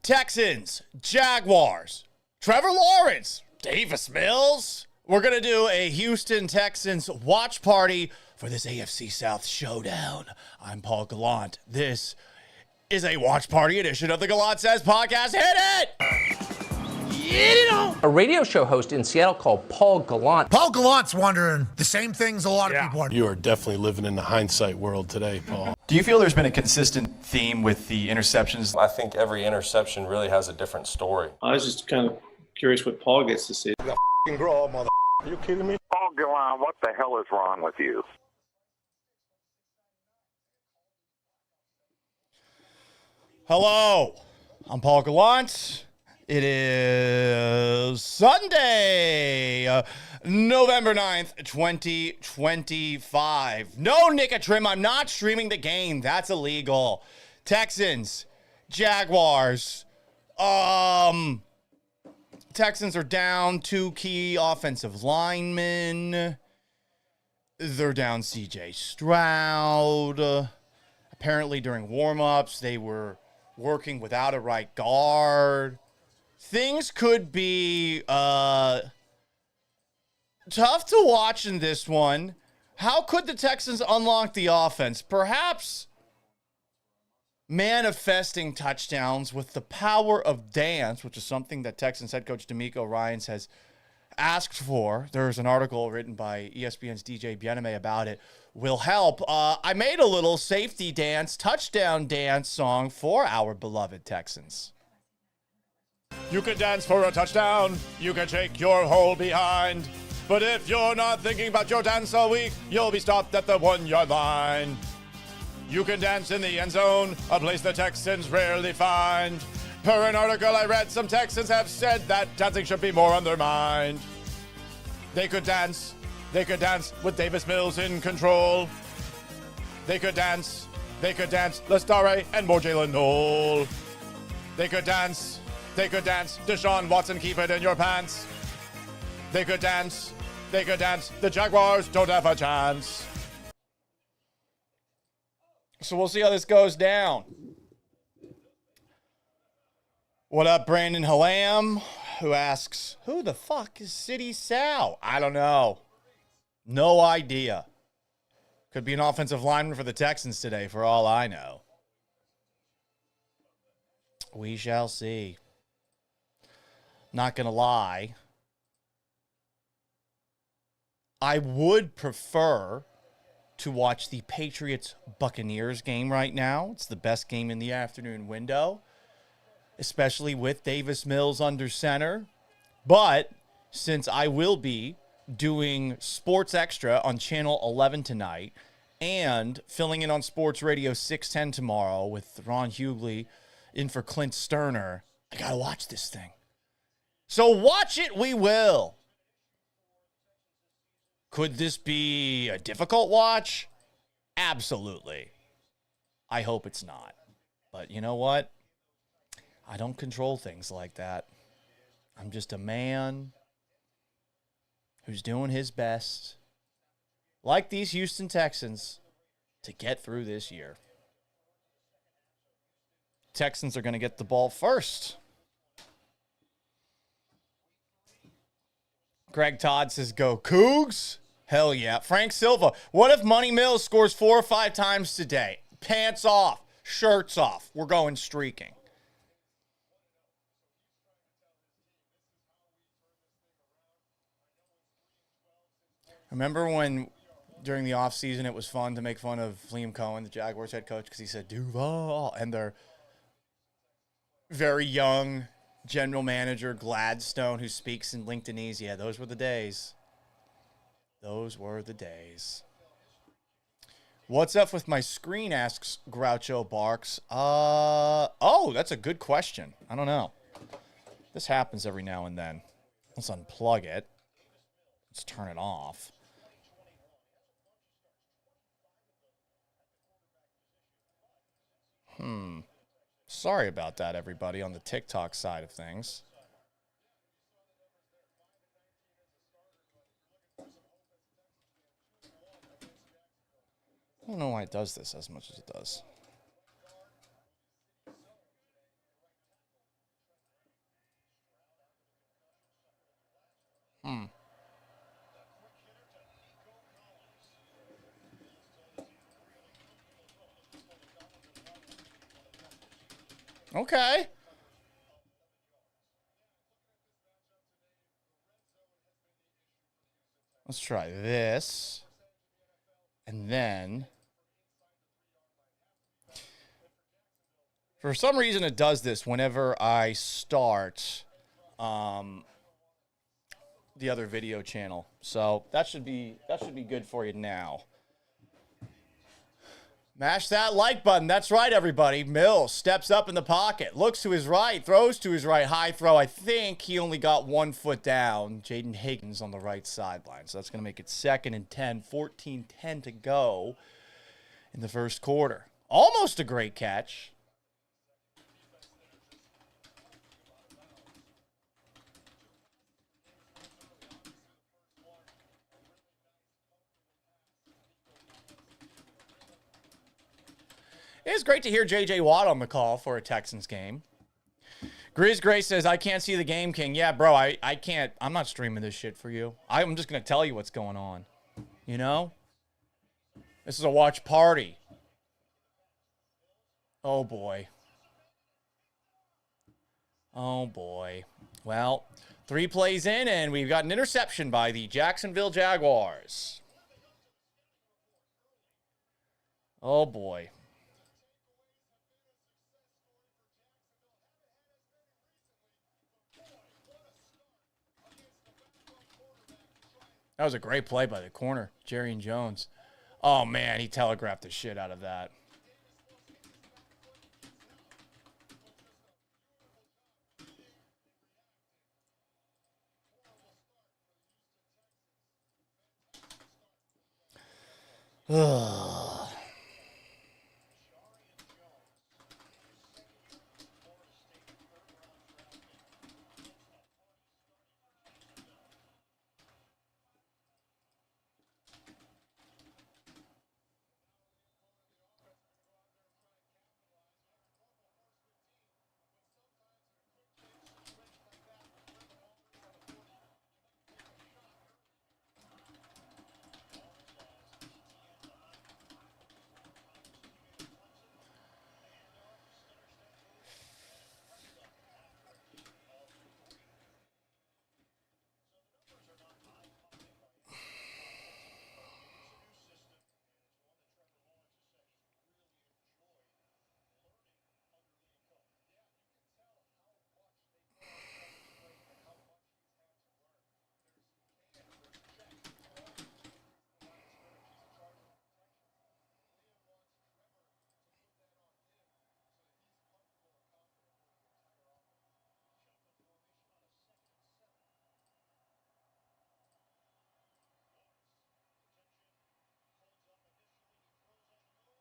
Texans, Jaguars, Trevor Lawrence, Davis Mills. We're going to do a Houston Texans watch party for this AFC South showdown. I'm Paul Gallant. This is a watch party edition of the Gallant Says podcast. Hit it! Hit it on! A radio show host in Seattle called Paul Gallant. Paul Gallant's wondering the same things a lot of people are. You are definitely living in the hindsight world today, Paul. Do you feel there's been a consistent theme with the interceptions? I think every interception really has a different story. I was just kind of curious what Paul gets to say. You got f***ing grow up, mother. Are you kidding me? Paul Gallant, what the hell is wrong with you? Hello, I'm Paul Gallant. It is Sunday, November 9th, 2025. No, Nick Trim, I'm not streaming the game. That's illegal. Texans, Jaguars. Texans are down 2 key offensive linemen. They're down CJ Stroud. Apparently during warm-ups, they were working without a right guard. Things could be tough to watch in this one. How could the Texans unlock the offense? Perhaps manifesting touchdowns with the power of dance, which is something that Texans head coach D'Amico Ryans has asked for. There's an article written by ESPN's DJ Bieneme about it. Will help. I made a little safety dance, touchdown dance song for our beloved Texans. You can dance for a touchdown. You can shake your whole behind. But if you're not thinking about your dance all week, you'll be stopped at the 1-yard line. You can dance in the end zone, a place the Texans rarely find. Per an article I read, some Texans have said that dancing should be more on their mind. They could dance with Davis Mills in control. They could dance, Lestare and more Jalen Noel. They could dance, Deshaun Watson, keep it in your pants. They could dance, the Jaguars don't have a chance. So we'll see how this goes down. What up, Brandon Hallam, who asks, who the fuck is City Sal? I don't know. No idea. Could be an offensive lineman for the Texans today, for all I know. We shall see. Not going to lie. I would prefer to watch the Patriots-Buccaneers game right now. It's the best game in the afternoon window, especially with Davis Mills under center. But since I will be doing Sports Extra on Channel 11 tonight and filling in on Sports Radio 610 tomorrow with Ron Hughley in for Clint Sterner, I got to watch this thing. So watch it we will. Could this be a difficult watch? Absolutely. I hope it's not. But you know what? I don't control things like that. I'm just a man who's doing his best, like these Houston Texans, to get through this year. Texans are going to get the ball first. Greg Todd says, go Cougs. Hell yeah. Frank Silva, what if Money Mills scores 4 or 5 times today? Pants off, shirts off. We're going streaking. Remember when during the offseason it was fun to make fun of Liam Cohen, the Jaguars head coach, because he said Duval, and their very young general manager Gladstone, who speaks in LinkedInese. Yeah, those were the days. Those were the days. What's up with my screen, asks Groucho Barks. Oh, that's a good question. I don't know. This happens every now and then. Let's unplug it. Let's turn it off. Sorry about that, everybody, on the TikTok side of things. I don't know why it does this as much as it does. Okay. Let's try this. And then, for some reason, it does this whenever I start the other video channel. So that should be good for you now. Mash that like button. That's right, everybody. Mills steps up in the pocket, looks to his right, throws to his right, high throw. I think he only got 1 foot down. Jaden Higgins on the right sideline. So that's going to make it 2nd and 10, 14-10 to go in the first quarter. Almost a great catch. It's great to hear J.J. Watt on the call for a Texans game. Grizz Gray says, I can't see the game, King. Yeah, bro, I can't. I'm not streaming this shit for you. I'm just going to tell you what's going on. You know? This is a watch party. Oh, boy. Oh, boy. Well, 3 plays in, and we've got an interception by the Jacksonville Jaguars. Oh, boy. That was a great play by the corner, Jerry Jones. Oh, man, he telegraphed the shit out of that. Ugh.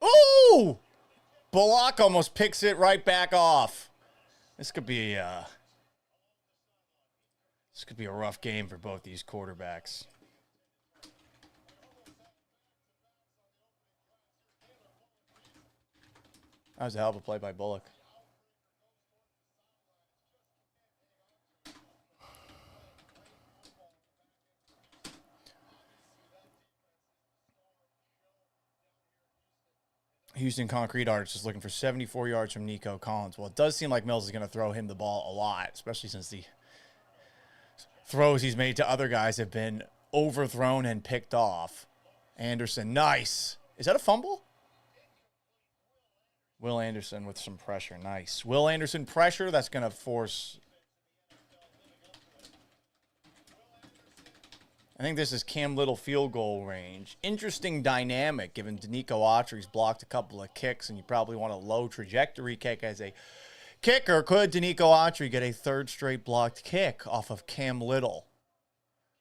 Ooh! Bullock almost picks it right back off. This could be a rough game for both these quarterbacks. That was a hell of a play by Bullock. Houston Concrete Arts is looking for 74 yards from Nico Collins. Well, it does seem like Mills is going to throw him the ball a lot, especially since the throws he's made to other guys have been overthrown and picked off. Anderson, nice. Is that a fumble? Will Anderson with some pressure. Nice. Will Anderson pressure. That's going to force... I think this is Cam Little field goal range. Interesting dynamic, given Danico Autry's blocked a couple of kicks, and you probably want a low trajectory kick as a kicker. Could Danico Autry get a 3rd straight blocked kick off of Cam Little,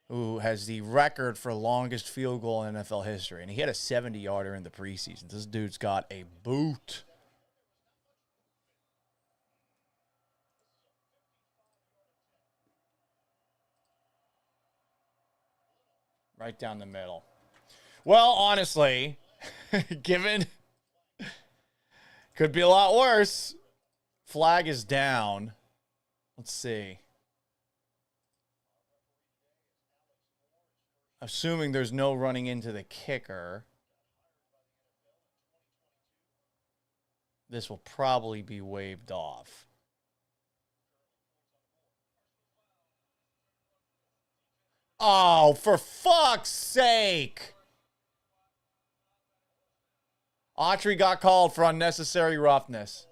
who has the record for longest field goal in NFL history? And he had a 70-yarder in the preseason. This dude's got a boot. Right down the middle. Well, honestly, given could be a lot worse. Flag is down. Let's see. Assuming there's no running into the kicker, this will probably be waved off. Oh, for fuck's sake. Autry got called for unnecessary roughness.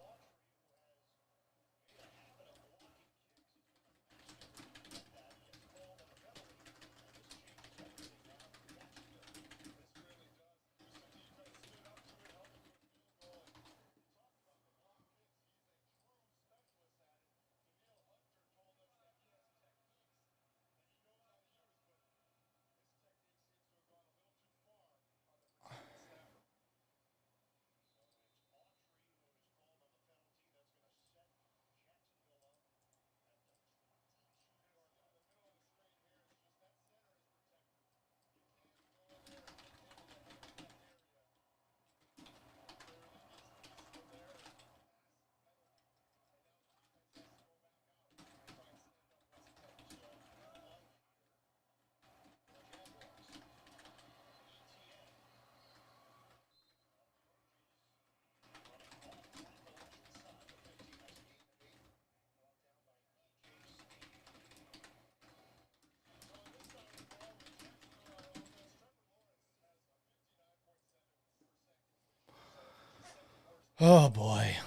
Oh, boy.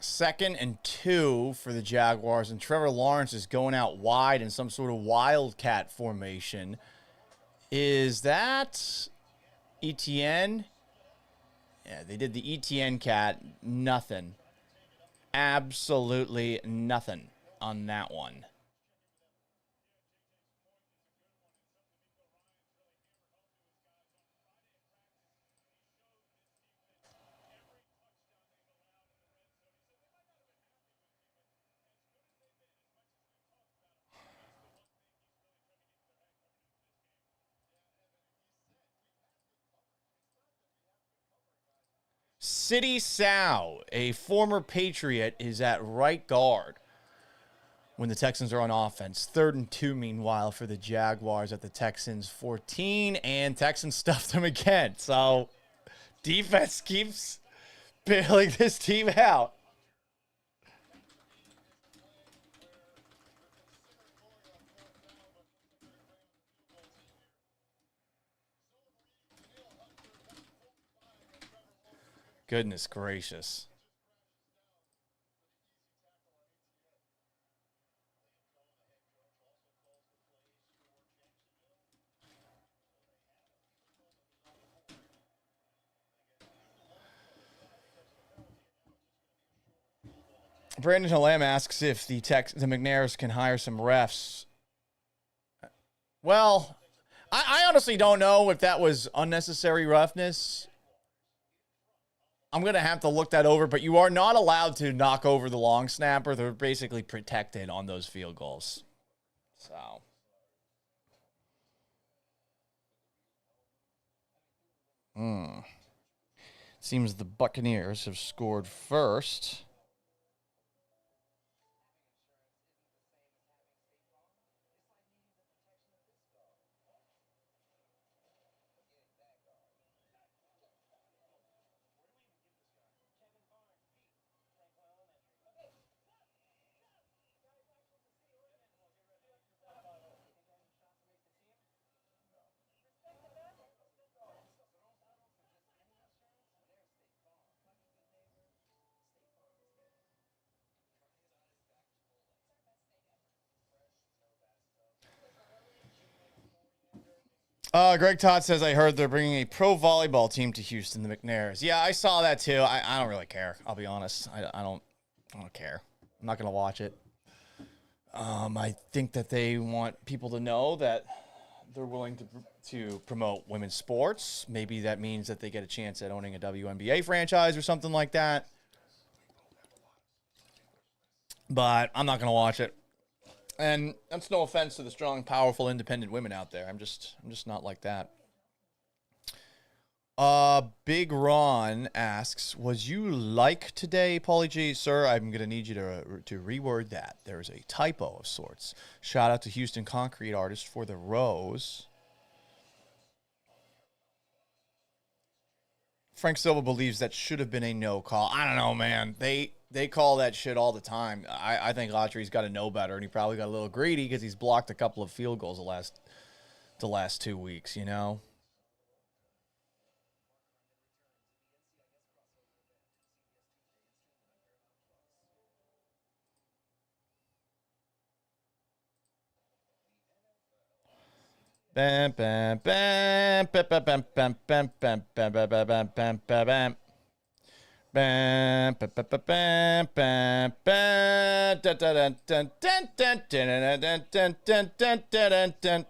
Second and 2 for the Jaguars, and Trevor Lawrence is going out wide in some sort of wildcat formation. Is that ETN? Yeah, they did the ETN cat. Nothing. Absolutely nothing on that one. City Sow, a former Patriot, is at right guard when the Texans are on offense. 3rd and 2, meanwhile, for the Jaguars at the Texans 14, and Texans stuffed them again. So defense keeps bailing this team out. Goodness gracious. Brandon Hallam asks if the McNairs can hire some refs. Well, I honestly don't know if that was unnecessary roughness. I'm going to have to look that over, but you are not allowed to knock over the long snapper. They're basically protected on those field goals. So. Seems the Buccaneers have scored first. Greg Todd says, I heard they're bringing a pro volleyball team to Houston, the McNairs. Yeah, I saw that too. I don't really care. I'll be honest. I don't care. I'm not going to watch it. I think that they want people to know that they're willing to promote women's sports. Maybe that means that they get a chance at owning a WNBA franchise or something like that. But I'm not going to watch it. And that's no offense to the strong, powerful, independent women out there. I'm just not like that. Big Ron asks, was you like today, Paulie G? Sir, I'm going to need you to reword that. There is a typo of sorts. Shout out to Houston Concrete Artist for the rose. Frank Silva believes that should have been a no call. I don't know, man. They call that shit all the time. I think Autry's got to know better, and he probably got a little greedy because he's blocked a couple of field goals the last 2 weeks, you know? Bam, bam, bam, bam, bam, bam, bam, bam, bam, bam, bam, bam, bam, bam, bam. Bam, ba, ba, ba, bam, bam, bam, dun, dun, dun, dun, dun, dun, dun, dun, dun, dun, dun, dun, dun.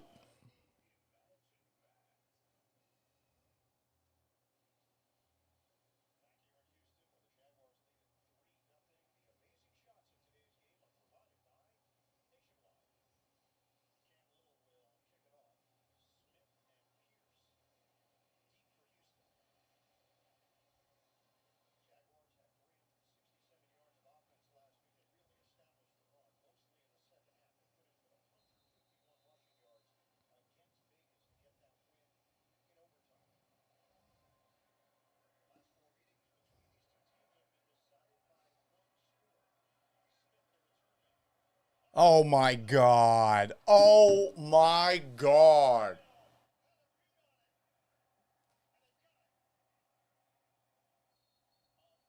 Oh my God. Oh my God.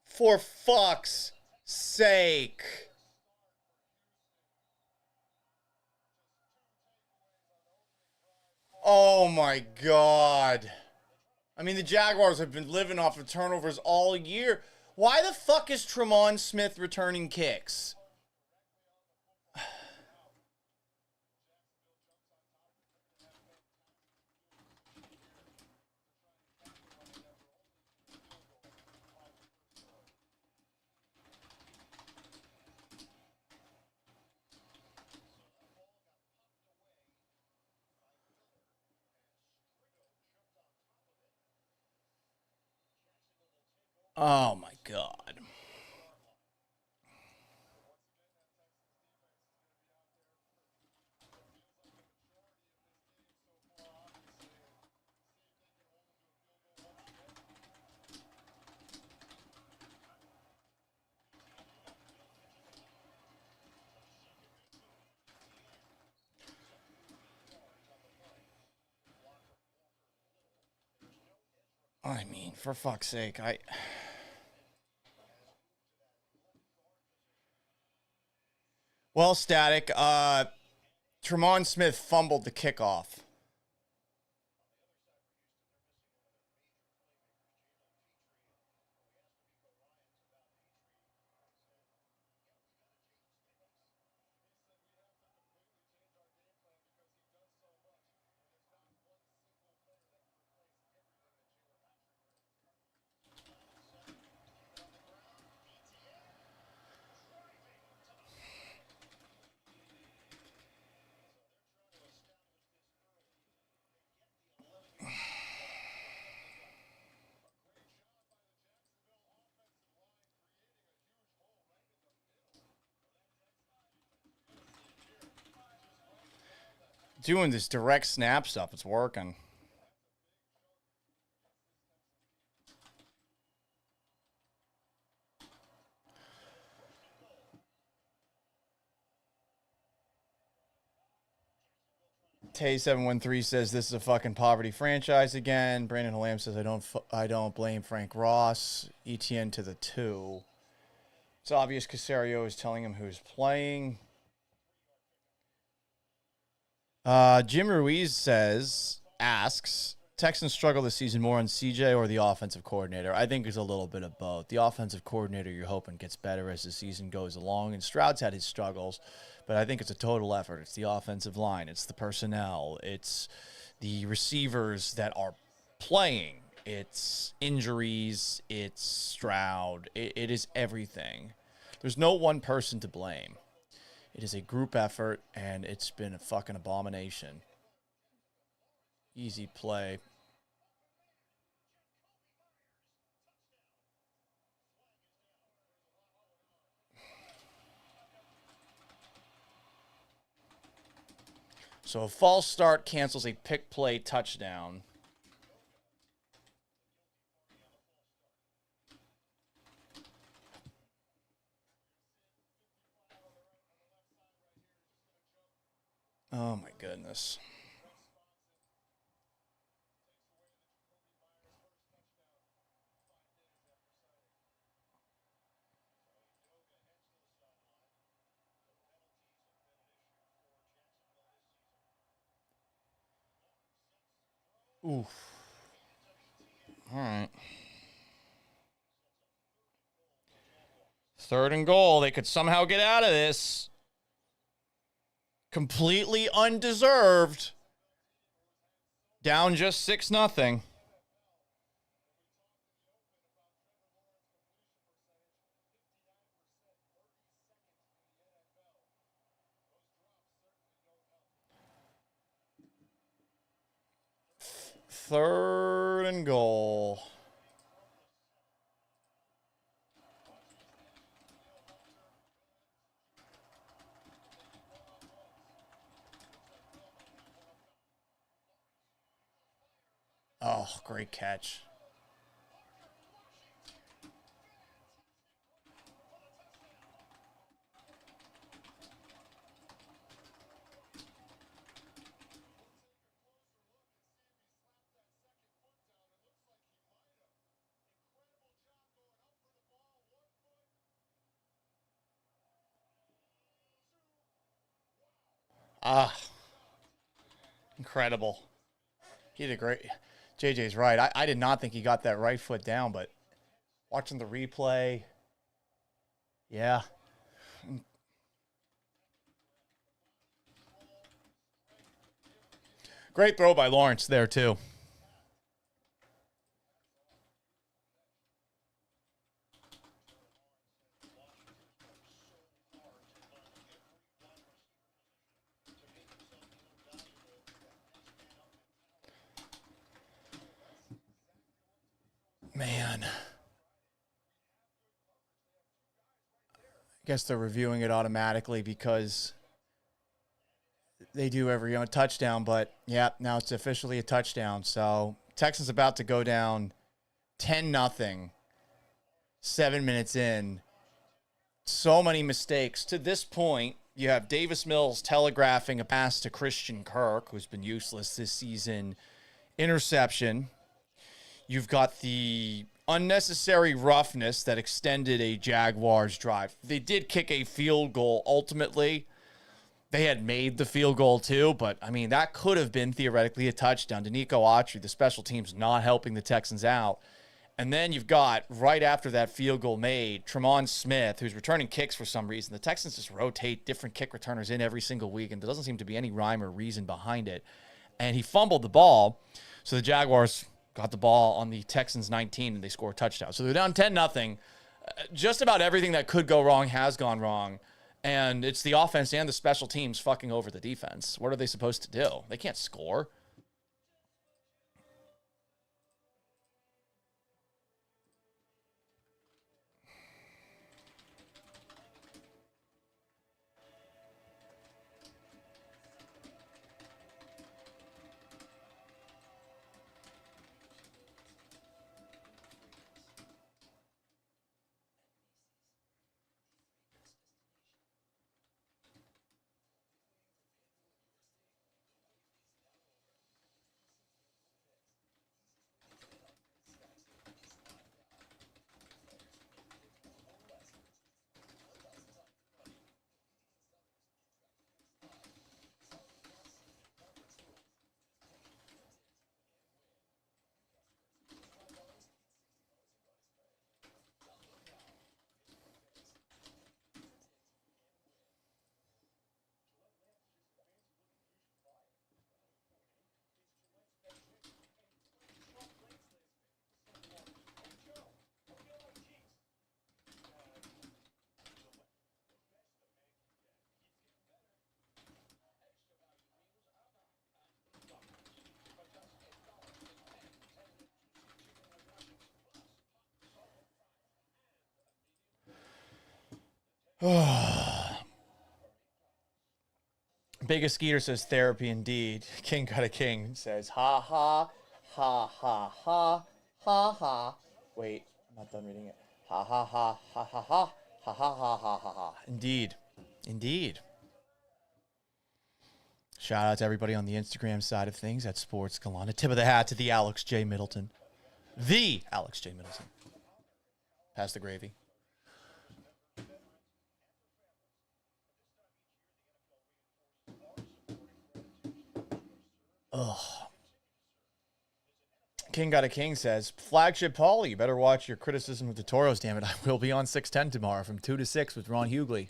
For fuck's sake. Oh my God. I mean, the Jaguars have been living off of turnovers all year. Why the fuck is Tremont Smith returning kicks? Oh my God. I mean, for fuck's sake, Well, Static, Tremont Smith fumbled the kickoff. Doing this direct snap stuff, it's working. Tay713 says this is a fucking poverty franchise again. Brandon Halam says I don't blame Frank Ross. ETN to the 2. It's obvious Casario is telling him who's playing. Jim Ruiz asks, Texans struggle this season more on CJ or the offensive coordinator? I think it's a little bit of both. The offensive coordinator, you're hoping, gets better as the season goes along, and Stroud's had his struggles, but I think it's a total effort. It's the offensive line. It's the personnel. It's the receivers that are playing. It's injuries. It's Stroud. It is everything. There's no one person to blame. It is a group effort, and it's been a fucking abomination. Easy play. So a false start cancels a pick play touchdown. Oh, my goodness. Oof. All right. 3rd and goal. They could somehow get out of this. Completely undeserved. Down just 6-0. Third and goal. Oh, great catch. Ah, incredible. He did a great. JJ's right. I did not think he got that right foot down, but watching the replay, yeah. Great throw by Lawrence there, too. Man. I guess they're reviewing it automatically because they do every touchdown, but yeah, now it's officially a touchdown. So Texans about to go down 10-0, 7 minutes in. So many mistakes. To this point, you have Davis Mills telegraphing a pass to Christian Kirk, who's been useless this season. Interception. You've got the unnecessary roughness that extended a Jaguars drive. They did kick a field goal ultimately. They had made the field goal too, but I mean, that could have been theoretically a touchdown. Danico Autry, the special teams, not helping the Texans out. And then you've got, right after that field goal made, Tremont Smith, who's returning kicks for some reason. The Texans just rotate different kick returners in every single week, and there doesn't seem to be any rhyme or reason behind it. And he fumbled the ball, so the Jaguars got the ball on the Texans 19, and they score a touchdown. So they're down 10-0. Just about everything that could go wrong has gone wrong. And it's the offense and the special teams fucking over the defense. What are they supposed to do? They can't score. Biggest Skeeter says therapy indeed. King got a king says ha ha ha ha ha ha ha. Wait, I'm not done reading it. Ha ha ha ha ha ha ha ha ha ha ha ha. Indeed, indeed. Shout out to everybody on the Instagram side of things at Sports Gallant. A tip of the hat to the Alex J. Middleton. The Alex J. Middleton. Pass the gravy. Ugh. King Got a King says, Flagship Paulie, you better watch your criticism of the Toros, damn it. I will be on 610 tomorrow from 2 to 6 with Ron Hughley.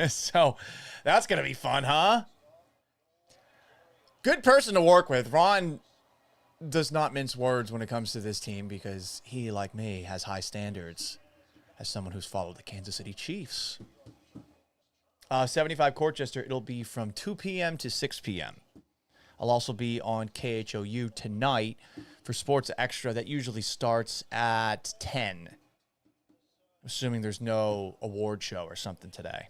So that's going to be fun, huh? Good person to work with. Ron does not mince words when it comes to this team because he, like me, has high standards as someone who's followed the Kansas City Chiefs. 75 Corchester, it'll be from 2 p.m. to 6 p.m. I'll also be on KHOU tonight for Sports Extra. That usually starts at 10. Assuming there's no award show or something today.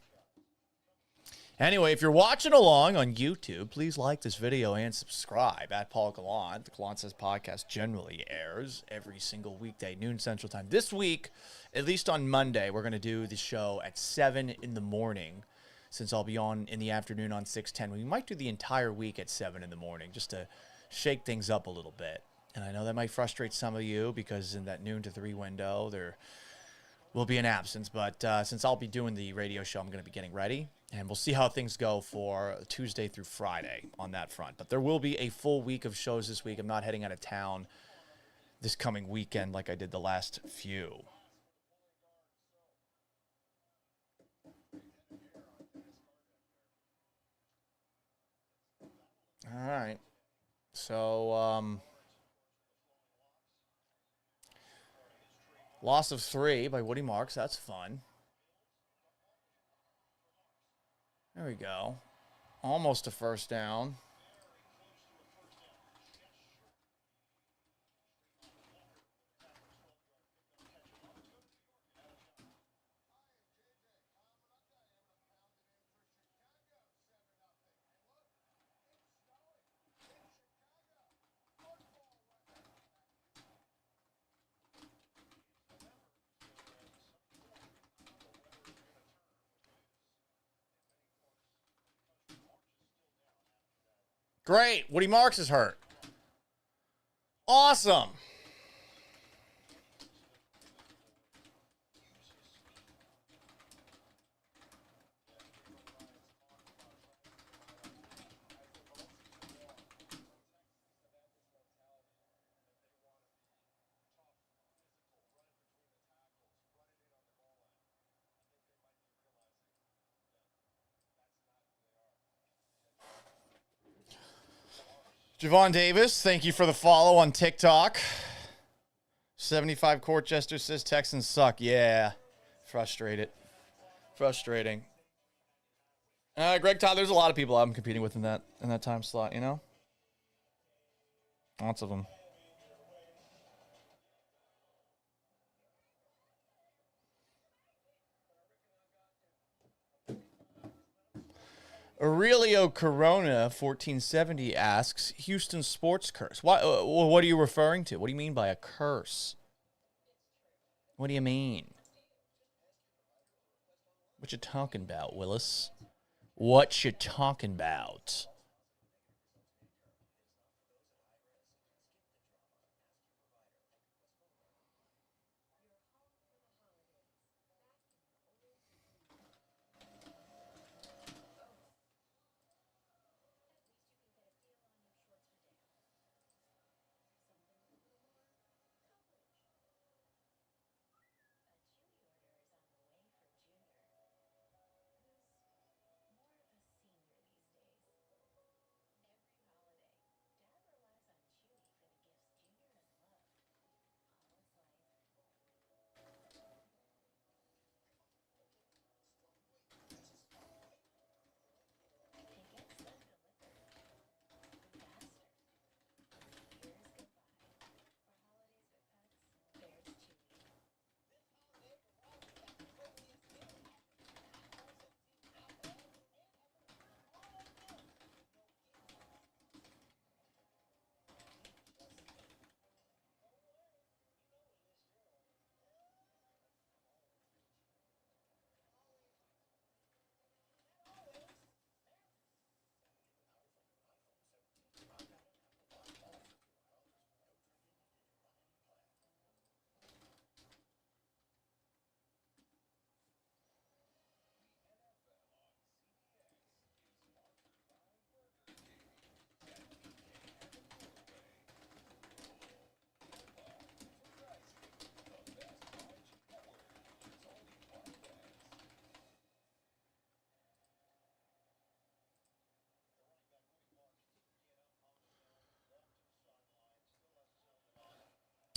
Anyway, if you're watching along on YouTube, please like this video and subscribe at Paul Gallant. The Gallant Says podcast generally airs every single weekday, noon Central Time. This week, at least on Monday, we're going to do the show at 7 in the morning. Since I'll be on in the afternoon on 610, we might do the entire week at 7 in the morning just to shake things up a little bit. And I know that might frustrate some of you because in that noon to 3 window, there will be an absence. But since I'll be doing the radio show, I'm going to be getting ready. And we'll see how things go for Tuesday through Friday on that front. But there will be a full week of shows this week. I'm not heading out of town this coming weekend like I did the last few. All right. So, loss of 3 by Woody Marks. That's fun. There we go. Almost a first down. Great. Woody Marks is hurt. Awesome. Javon Davis, thank you for the follow on TikTok. 75 Corchester says Texans suck. Yeah. Frustrating. Greg Todd, there's a lot of people I'm competing with in that time slot, you know? Lots of them. Aurelio Corona 1470 asks, Houston sports curse. What are you referring to? What do you mean by a curse? What do you mean? What you talking about, Willis? What you talking about?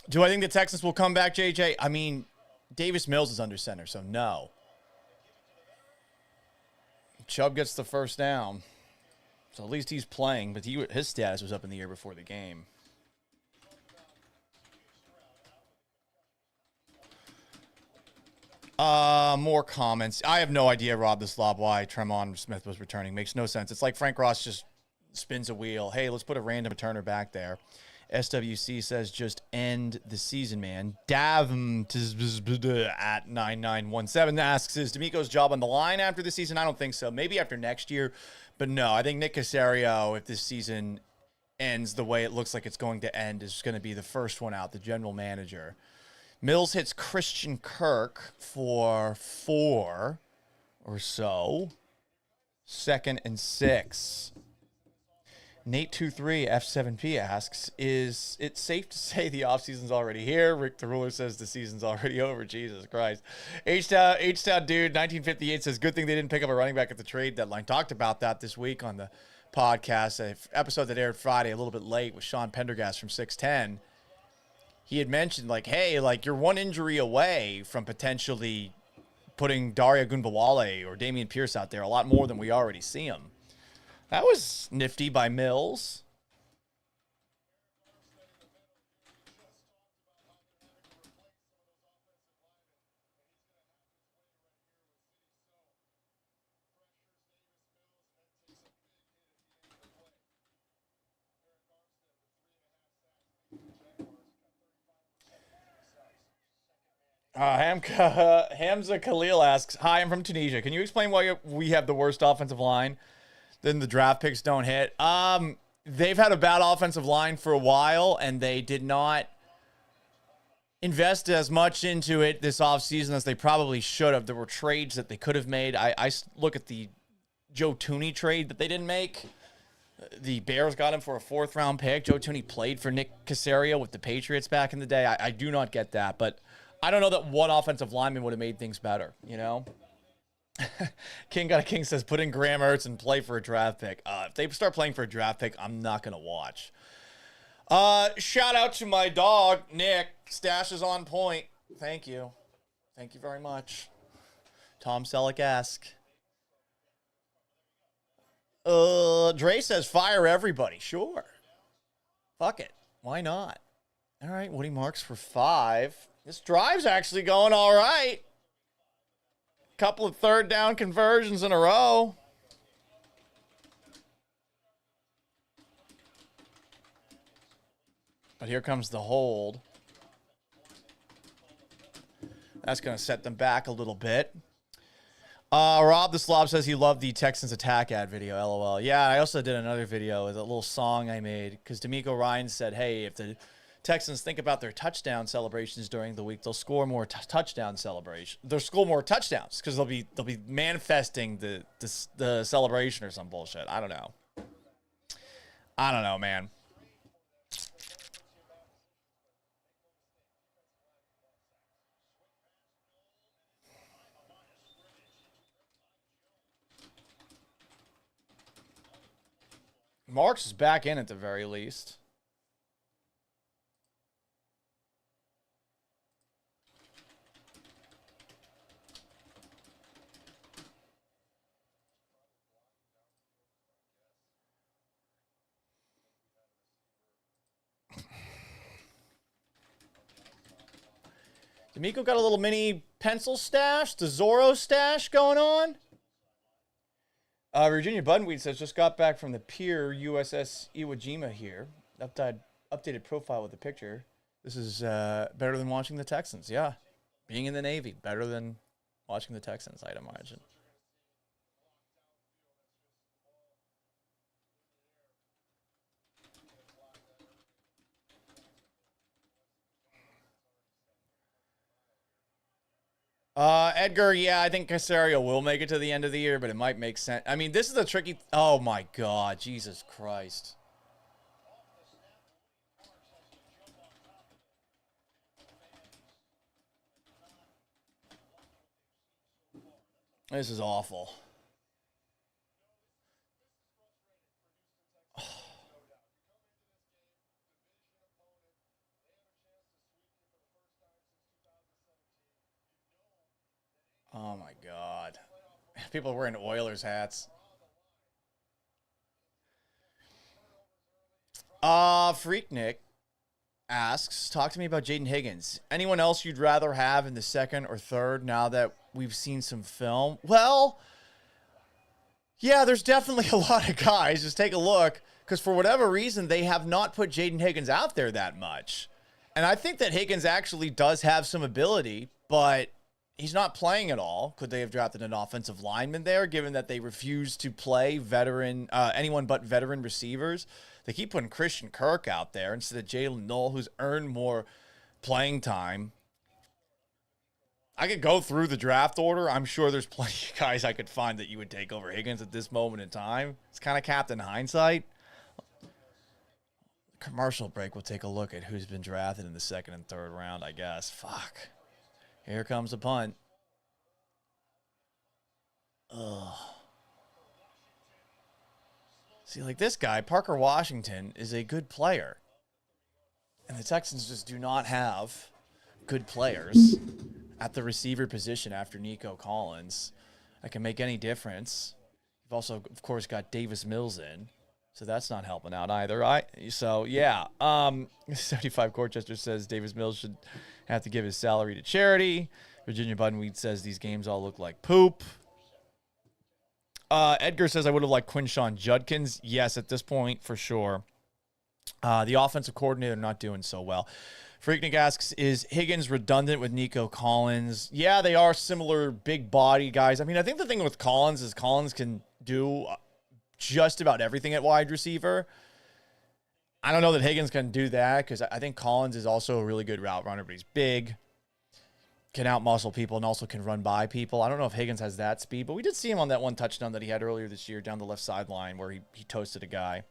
Do I think the Texans will come back, JJ? I mean, Davis Mills is under center, so no. Chubb gets the first down. So at least he's playing, but his status was up in the air before the game. More comments. I have no idea, Rob the Slob, why Tremont Smith was returning. Makes no sense. It's like Frank Ross just spins a wheel. Hey, let's put a random returner back there. SWC says just end the season, man. Davm at 9917 asks, is D'Amico's job on the line after the season? I don't think so. Maybe after next year. But no, I think Nick Caserio, if this season ends the way it looks like it's going to end, is going to be the first one out, the general manager. Mills hits Christian Kirk for 4 or so. 2nd and 6. Nate23 F7P asks, is it safe to say the offseason's already here? Rick the Ruler says the season's already over. Jesus Christ. H-Town Dude 1958 says, good thing they didn't pick up a running back at the trade deadline. Talked about that this week on the podcast. An episode that aired Friday, a little bit late, with Sean Pendergast from 610. He had mentioned, like, hey, like, you're one injury away from potentially putting Daria Gunbawale or Damian Pierce out there a lot more than we already see him. That was nifty by Mills. Hamza Khalil asks, hi, I'm from Tunisia. Can you explain why we have the worst offensive line? Then the draft picks don't hit. They've had a bad offensive line for a while, and they did not invest as much into it this offseason as they probably should have. There were trades that they could have made. I look at the Joe Tooney trade that they didn't make. The Bears got him for a 4th-round pick. Joe Tooney played for Nick Caserio with the Patriots back in the day. I do not get that, but I don't know that one offensive lineman would have made things better, you know? King Got a King says, put in Graham Ertz and play for a draft pick. If they start playing for a draft pick, I'm not going to watch. Shout out to my dog, Nick. Stash is on point. Thank you. Thank you very much. Tom Selleck-esque. Dre says, fire everybody. Sure. Fuck it. Why not? All right, Woody Marks for 5. This drive's actually going all right. Couple of 3rd down conversions in a row. But here comes the hold. That's going to set them back a little bit. Rob the Slob says he loved the Texans attack ad video. LOL. Yeah, I also did another video with a little song I made because D'Amico Ryan said, hey, if the Texans think about their touchdown celebrations during the week, they'll score more touchdown celebrations. They'll score more touchdowns because they'll be manifesting the celebration or some bullshit. I don't know. I don't know, man. Marks is back in at the very least. D'Amico got a little mini pencil stash, the Zorro stash going on. Virginia Buddenweed says, just got back from the pier, USS Iwo Jima here. Updated profile with the picture. This is better than watching the Texans. Yeah, being in the Navy, better than watching the Texans, I'd imagine. Edgar, yeah, I think Caserio will make it to the end of the year, but it might make sense. I mean, this is a tricky... Oh, my God. Jesus Christ. This is awful. Oh, my God. People are wearing Oilers hats. Freaknik asks, talk to me about Jaden Higgins. Anyone else you'd rather have in the second or third now that we've seen some film? Well, yeah, there's definitely a lot of guys. Just take a look, because for whatever reason, they have not put Jaden Higgins out there that much. And I think that Higgins actually does have some ability, but he's not playing at all. Could they have drafted an offensive lineman there, given that they refuse to play anyone but veteran receivers? They keep putting Christian Kirk out there instead of Jalen Knoll, who's earned more playing time. I could go through the draft order. I'm sure there's plenty of guys I could find that you would take over Higgins at this moment in time. It's kind of Captain Hindsight. Commercial break, we'll take a look at who's been drafted in the second and third round, I guess. Fuck. Here comes the punt. Ugh. See, like this guy, Parker Washington, is a good player. And the Texans just do not have good players at the receiver position after Nico Collins that can make any difference. You've also, of course, got Davis Mills in. So that's not helping out either. So, yeah. 75 Corchester says Davis Mills should have to give his salary to charity. Virginia Buddenweed says these games all look like poop. Edgar says I would have liked Quinshon Judkins. Yes, at this point, for sure. The offensive coordinator not doing so well. Freaknik asks, is Higgins redundant with Nico Collins? Yeah, they are similar big body guys. I mean, I think the thing with Collins is Collins can do just about everything at wide receiver. I don't know that Higgins can do that because I think Collins is also a really good route runner, but he's big, can out-muscle people, and also can run by people. I don't know if Higgins has that speed, but we did see him on that one touchdown that he had earlier this year down the left sideline where he toasted a guy.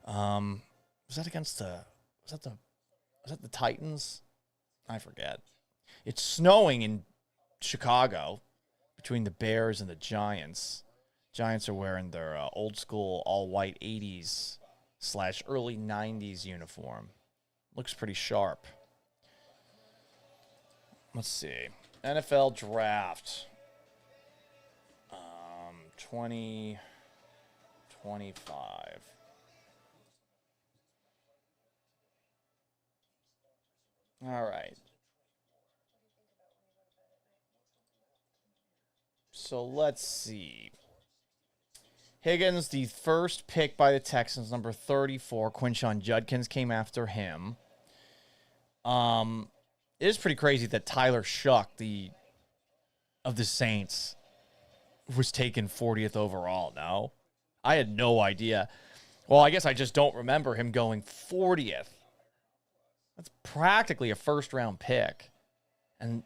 Was that against was that the Titans? I forget. It's snowing in Chicago between the Bears and the Giants. Giants are wearing their old school all-white 80s / early 90s uniform. Looks pretty sharp. Let's see. NFL draft. 2025. All right. So let's see. Higgins, the first pick by the Texans, number 34. Quinshon Judkins came after him. It is pretty crazy that Tyler Shuck, of the Saints, was taken 40th overall. No? I had no idea. Well, I guess I just don't remember him going 40th. That's practically a first-round pick. And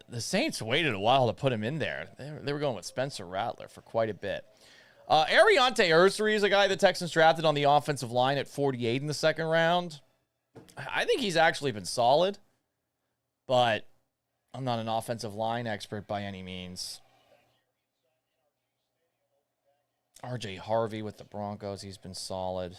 the Saints waited a while to put him in there. They were going with Spencer Rattler for quite a bit. Ariante Ursary is a guy the Texans drafted on the offensive line at 48 in the second round. I think he's actually been solid, but I'm not an offensive line expert by any means. RJ Harvey with the Broncos, he's been solid.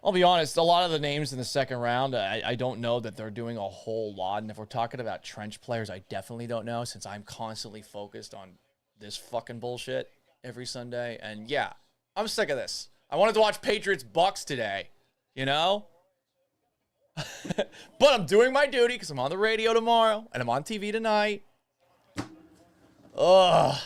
I'll be honest, a lot of the names in the second round, I don't know that they're doing a whole lot. And if we're talking about trench players, I definitely don't know since I'm constantly focused on this fucking bullshit every Sunday. And yeah, I'm sick of this. I wanted to watch Patriots Bucks today, you know? But I'm doing my duty because I'm on the radio tomorrow and I'm on TV tonight. Ugh.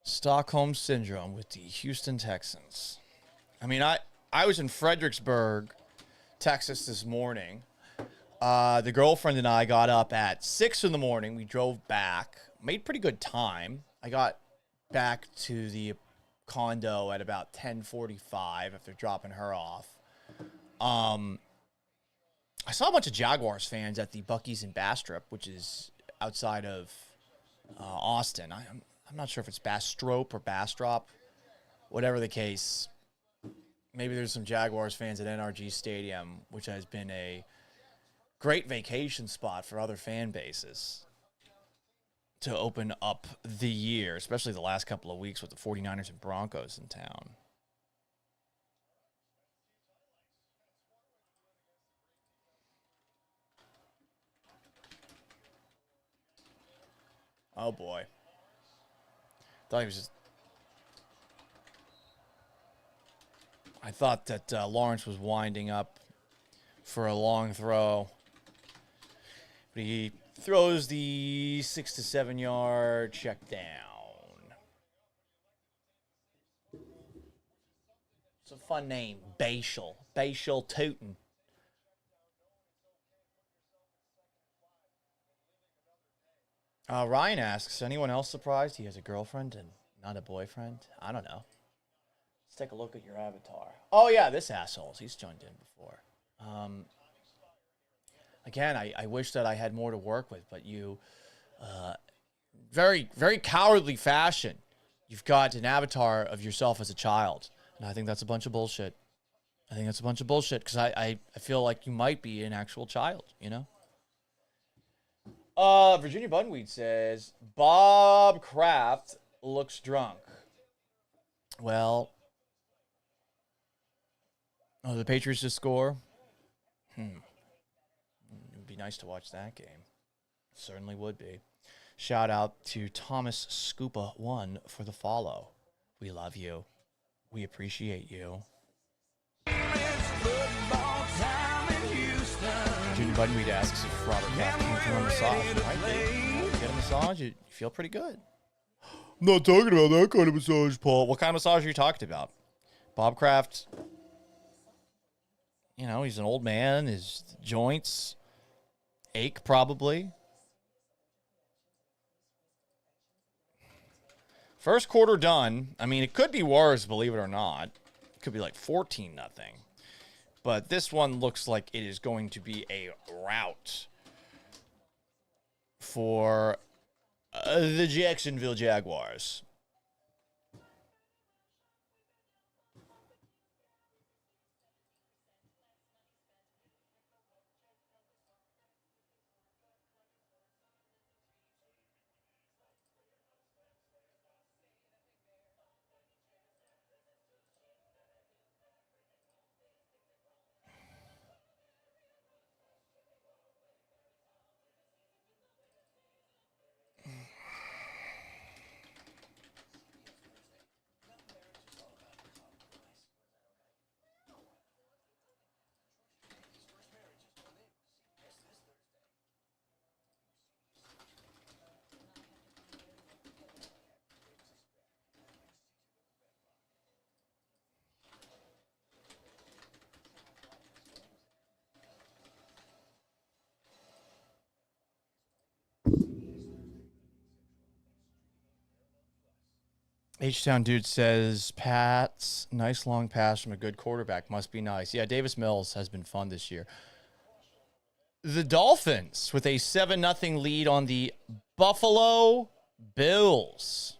Stockholm Syndrome with the Houston Texans. I mean, I was in Fredericksburg, Texas this morning. The girlfriend and I got up at 6 in the morning. We drove back, made pretty good time. I got back to the condo at about 10:45 after dropping her off. I saw a bunch of Jaguars fans at the Buc-ee's in Bastrop, which is outside of Austin. I'm not sure if it's Bastrop or Bastrop. Whatever the case, maybe there's some Jaguars fans at NRG Stadium, which has been a great vacation spot for other fan bases to open up the year, especially the last couple of weeks with the 49ers and Broncos in town. Oh, boy. I thought that Lawrence was winding up for a long throw. But he throws the 6 to 7 yard check down. It's a fun name, Bashal. Bashal Tootin. Ryan asks, anyone else surprised he has a girlfriend and not a boyfriend? I don't know. Let's take a look at your avatar. Oh, yeah, this asshole. He's joined in before. Again, I wish that I had more to work with, but you, very, very cowardly fashion, you've got an avatar of yourself as a child. And I think that's a bunch of bullshit. I think that's a bunch of bullshit because I feel like you might be an actual child, you know? Virginia Bunweed says, Bob Kraft looks drunk. Well, the Patriots just score? It would be nice to watch that game. Certainly would be. Shout out to Thomas Scoopa1 for the follow. We love you. We appreciate you. Virginia Bunweed asks if Robert Kraft came for a massage. Right? Get a massage, you feel pretty good. I'm not talking about that kind of massage, Paul. What kind of massage are you talking about? Bob Kraft, you know, he's an old man. His joints ache probably. First quarter done. I mean, it could be worse, believe it or not. It could be like 14-0. But this one looks like it is going to be a rout for the Jacksonville Jaguars. H-Town Dude says, Pat's nice long pass from a good quarterback. Must be nice. Yeah, Davis Mills has been fun this year. The Dolphins with a 7-0 lead on the Buffalo Bills.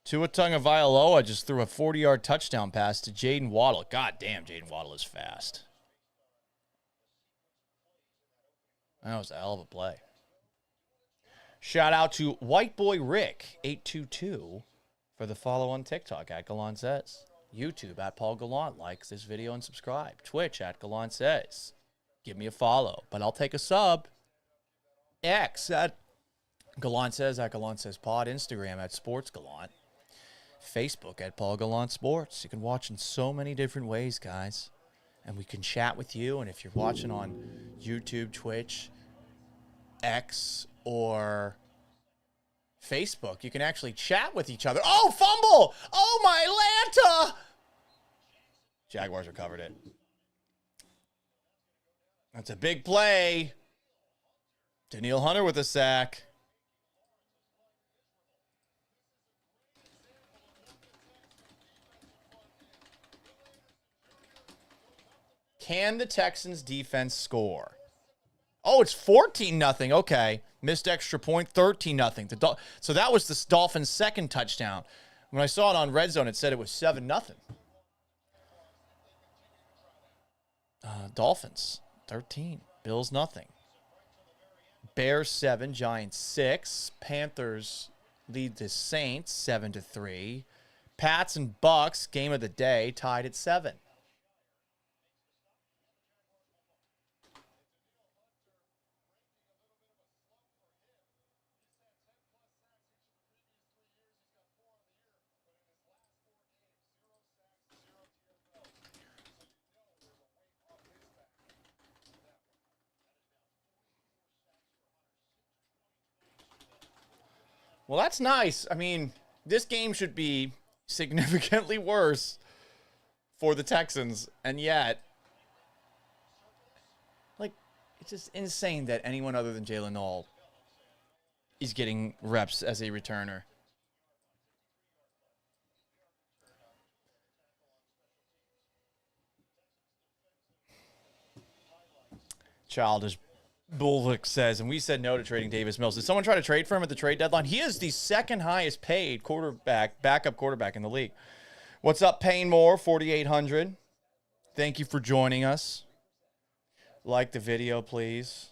Tua Tagovailoa just threw a 40-yard touchdown pass to Jaden Waddle. God damn, Jaden Waddle is fast. That was a hell of a play. Shout out to White Boy Rick 822 for the follow on TikTok at Gallant Says. YouTube at Paul Gallant. Like this video and subscribe. Twitch at Gallant Says. Give me a follow, but I'll take a sub. X at Gallant Says at Gallant Says Pod. Instagram at Sports Gallant. Facebook at Paul Gallant Sports. You can watch in so many different ways, guys. And we can chat with you. And if you're watching on YouTube, Twitch, X, or Facebook, you can actually chat with each other. Oh, fumble! Oh, my Atlanta! Jaguars recovered it. That's a big play. Daniil Hunter with a sack. Can the Texans defense score? Oh, it's 14-0. Okay. Missed extra point, 13-0. So that was the Dolphins' second touchdown. When I saw it on Red Zone, it said it was 7-0. Dolphins, 13. Bills, nothing. Bears, 7. Giants, 6. Panthers lead the Saints, 7-3. Pats and Bucks, game of the day, tied at 7. Well, that's nice. I mean, this game should be significantly worse for the Texans, and yet, like, it's just insane that anyone other than Jalen Noel is getting reps as a returner. Childish Bullock says, and we said no to trading Davis Mills. Did someone try to trade for him at the trade deadline? He is the second highest paid backup quarterback in the league. What's up, Payne Moore, 4,800? Thank you for joining us. Like the video, please.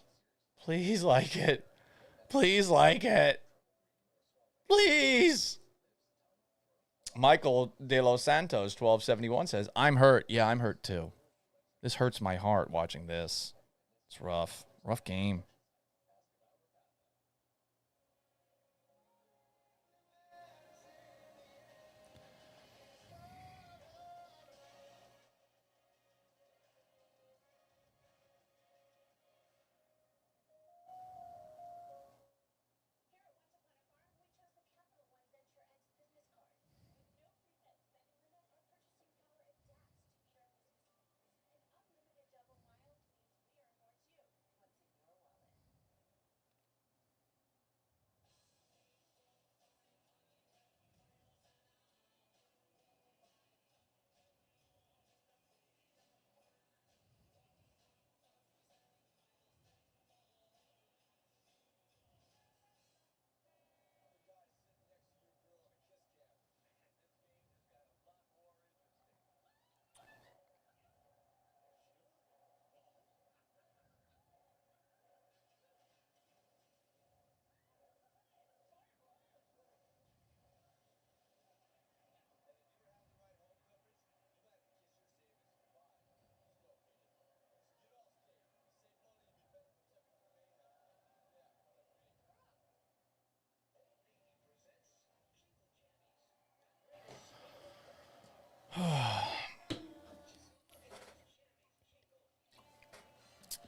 Please like it. Please like it. Please. Michael De Los Santos, 1271, says, I'm hurt. Yeah, I'm hurt too. This hurts my heart watching this. It's rough. Rough game.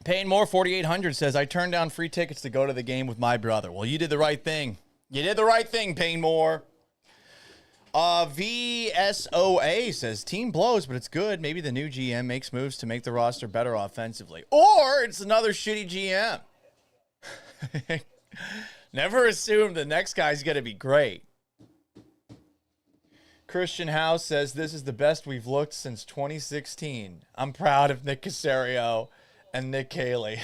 Payne Moore, 4,800, says, I turned down free tickets to go to the game with my brother. Well, you did the right thing. You did the right thing, Payne Moore. VSOA says, team blows, but it's good. Maybe the new GM makes moves to make the roster better offensively. Or it's another shitty GM. Never assume the next guy's going to be great. Christian House says, this is the best we've looked since 2016. I'm proud of Nick Caserio and Nick Haley.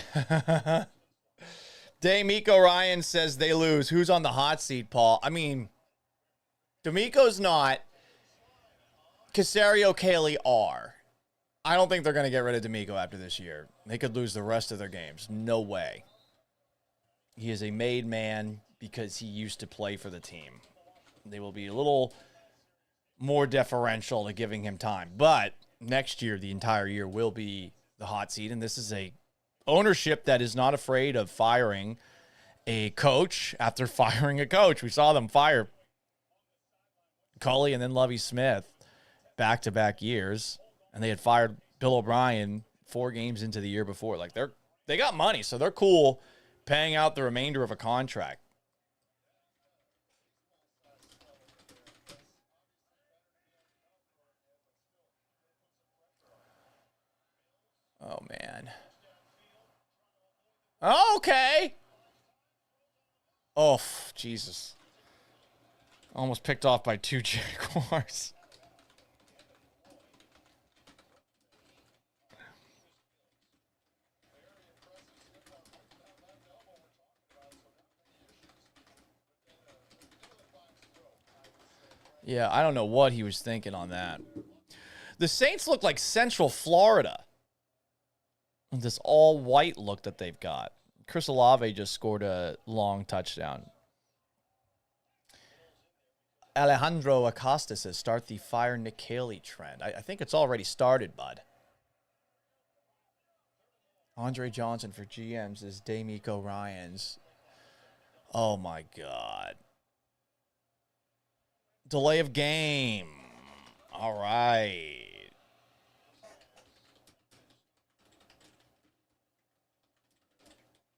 D'Amico Ryan says they lose. Who's on the hot seat, Paul? I mean, D'Amico's not. Caserio, Haley are. I don't think they're going to get rid of D'Amico after this year. They could lose the rest of their games. No way. He is a made man because he used to play for the team. They will be a little more deferential to giving him time. But next year, the entire year will be the hot seat, and this is a ownership that is not afraid of firing a coach after firing a coach. We saw them fire Culley and then Lovie Smith back-to-back years, and they had fired Bill O'Brien 4 games into the year before. Like, they got money, so they're cool paying out the remainder of a contract. Oh, man. Okay. Oh, Jesus. Almost picked off by 2 Jaguars. Yeah, I don't know what he was thinking on that. The Saints look like Central Florida. This all-white look that they've got. Chris Olave just scored a long touchdown. Alejandro Acosta says, start the fire Nick Haley trend. I think it's already started, bud. Andre Johnson for GMs is D'Amico Ryans. Oh, my God. Delay of game. All right.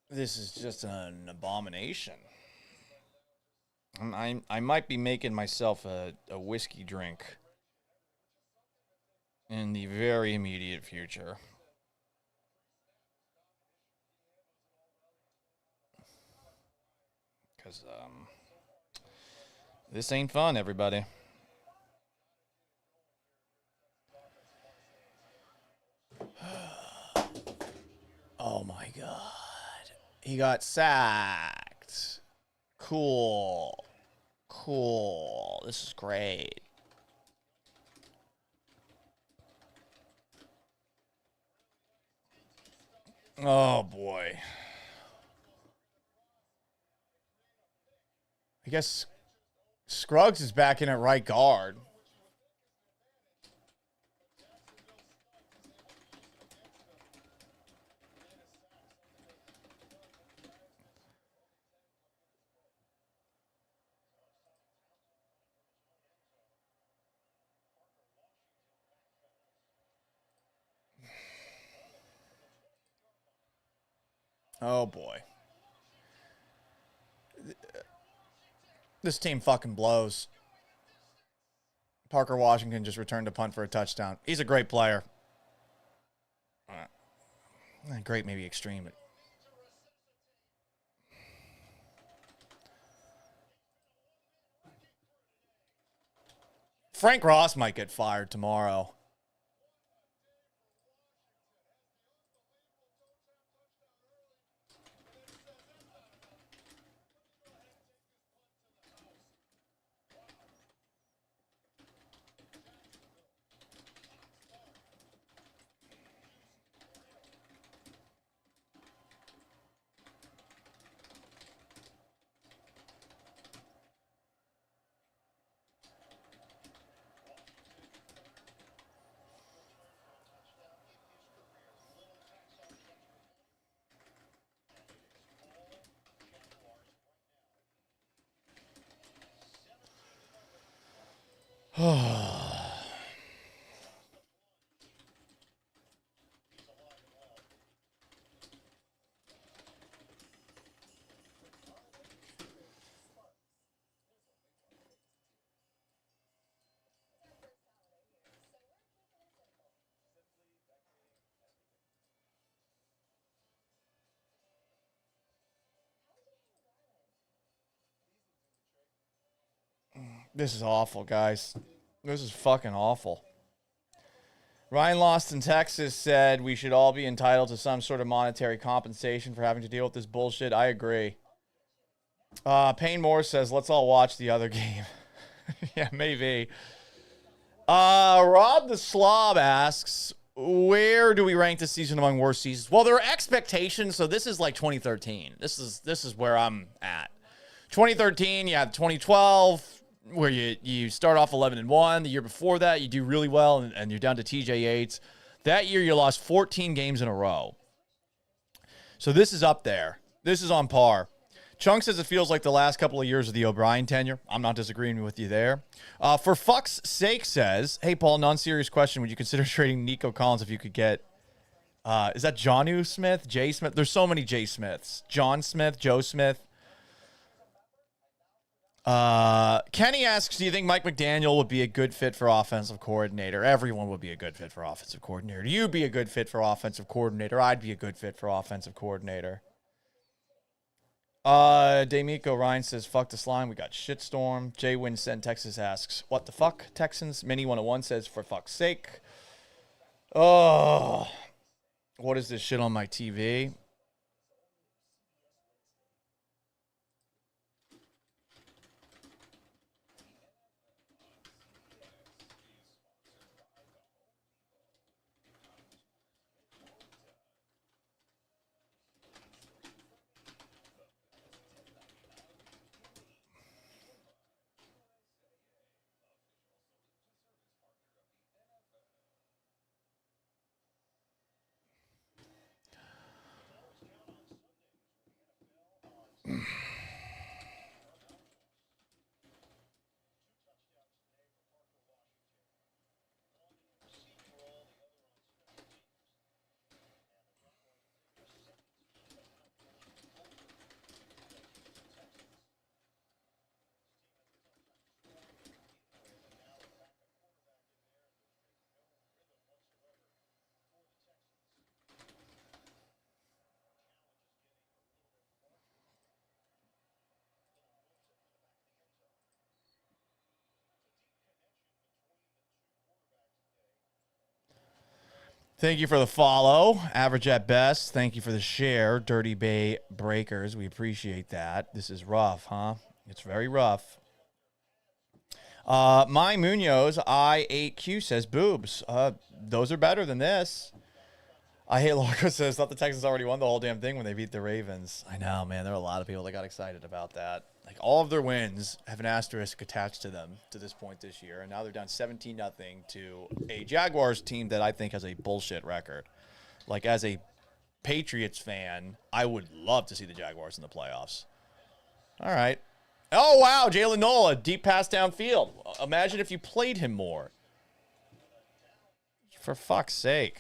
This is just an abomination. I might be making myself a whiskey drink in the very immediate future. Because this ain't fun, everybody. Oh, my God. He got sacked. Cool. Cool. This is great. Oh, boy. I guess Scruggs is back in at right guard. Oh, boy. This team fucking blows. Parker Washington just returned a punt for a touchdown. He's a great player. Great, maybe extreme, but Frank Ross might get fired tomorrow. This is awful, guys. This is fucking awful. Ryan Lost in Texas said we should all be entitled to some sort of monetary compensation for having to deal with this bullshit. I agree. Payne Moore says, let's all watch the other game. Yeah, maybe. Rob the Slob asks, where do we rank this season among worst seasons? Well, there are expectations, so this is like 2013. This is where I'm at. 2013, you have 2012, where you start off 11-1. The year before that, you do really well, and you're down to TJ Yates. That year, you lost 14 games in a row. So this is up there. This is on par. Chunk says it feels like the last couple of years of the O'Brien tenure. I'm not disagreeing with you there. For fuck's sake says, hey, Paul, non-serious question. Would you consider trading Nico Collins if you could get, is that Jonnu Smith, Jay Smith? There's so many Jay Smiths. John Smith, Joe Smith. Kenny asks, do you think Mike McDaniel would be a good fit for offensive coordinator? Everyone would be a good fit for offensive coordinator. You'd be a good fit for offensive coordinator. I'd be a good fit for offensive coordinator. D'Amico Ryan says, fuck the slime. We got shitstorm. Jay Winston, Texas asks, what the fuck, Texans? Mini 101 says, for fuck's sake. Oh, what is this shit on my TV? Thank you for the follow. Average at best. Thank you for the share. Dirty Bay Breakers. We appreciate that. This is rough, huh? It's very rough. My Munoz, I8Q says boobs. Those are better than this. I hate Largo says, thought the Texans already won the whole damn thing when they beat the Ravens. I know, man. There are a lot of people that got excited about that. Like, all of their wins have an asterisk attached to them to this point this year, and now they're down 17-0 to a Jaguars team that I think has a bullshit record. Like, as a Patriots fan, I would love to see the Jaguars in the playoffs. All right. Oh, wow, Jalen Nola, deep pass downfield. Imagine if you played him more. For fuck's sake.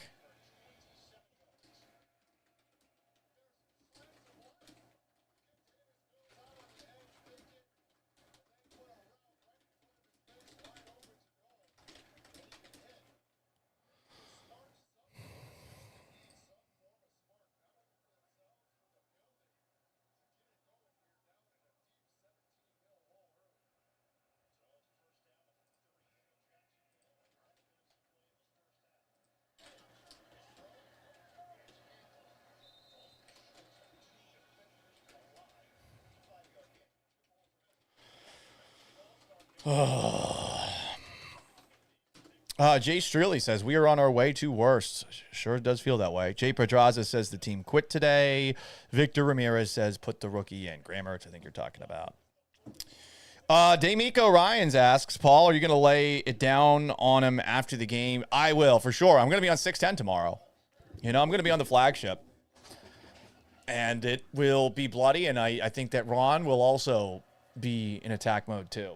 Jay Streely says, we are on our way to worst. Sure does feel that way. Jay Pedraza says the team quit today. Victor Ramirez says put the rookie in. Grammar, which I think you're talking about. D'Amico Ryans asks, Paul, are you going to lay it down on him after the game? I will, for sure. I'm going to be on 610 tomorrow. You know, I'm going to be on the flagship. And it will be bloody, and I think that Ron will also be in attack mode too.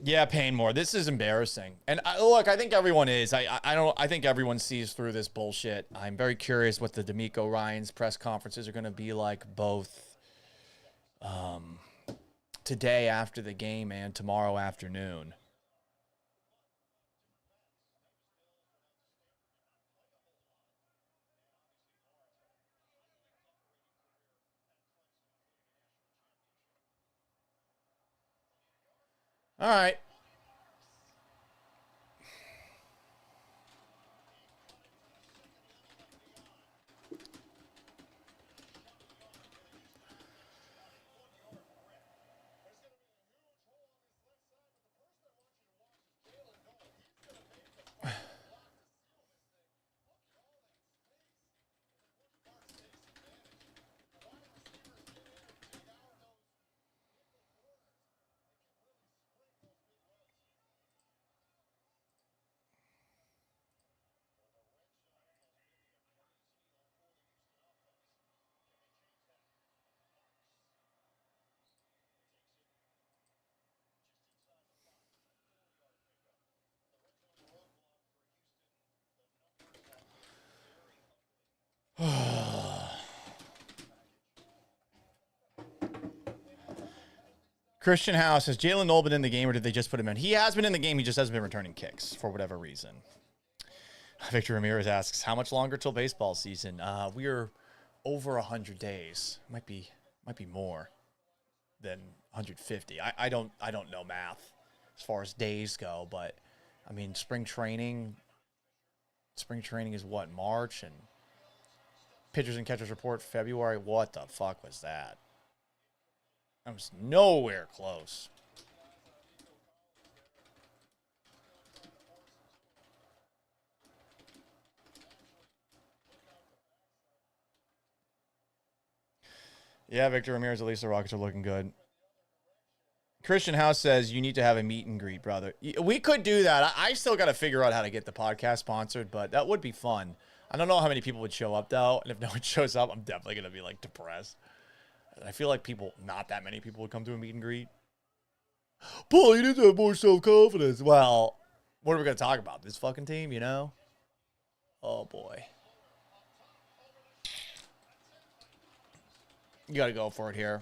Yeah, paying more. This is embarrassing. And look, I think everyone is. I think everyone sees through this bullshit. I'm very curious what the D'Amico Ryans press conferences are going to be like, both today after the game and tomorrow afternoon. All right. Christian House, has Jalen Noel been in the game, or did they just put him in? He has been in the game. He just hasn't been returning kicks for whatever reason. Victor Ramirez asks, how much longer till baseball season? We are over 100 days. Might be more than 150. I don't know math as far as days go, but I mean, spring training is what, March, and pitchers and catchers report February. What the fuck was that? I was nowhere close. Yeah, Victor Ramirez, at least the Rockets are looking good. Christian House says you need to have a meet and greet, brother. We could do that. I still got to figure out how to get the podcast sponsored, but that would be fun. I don't know how many people would show up, though. And if no one shows up, I'm definitely going to be, like, depressed. I feel like not that many people would come to a meet and greet. Paul, you need to have more self-confidence. Well, what are we going to talk about? This fucking team, you know? Oh, boy. You got to go for it here.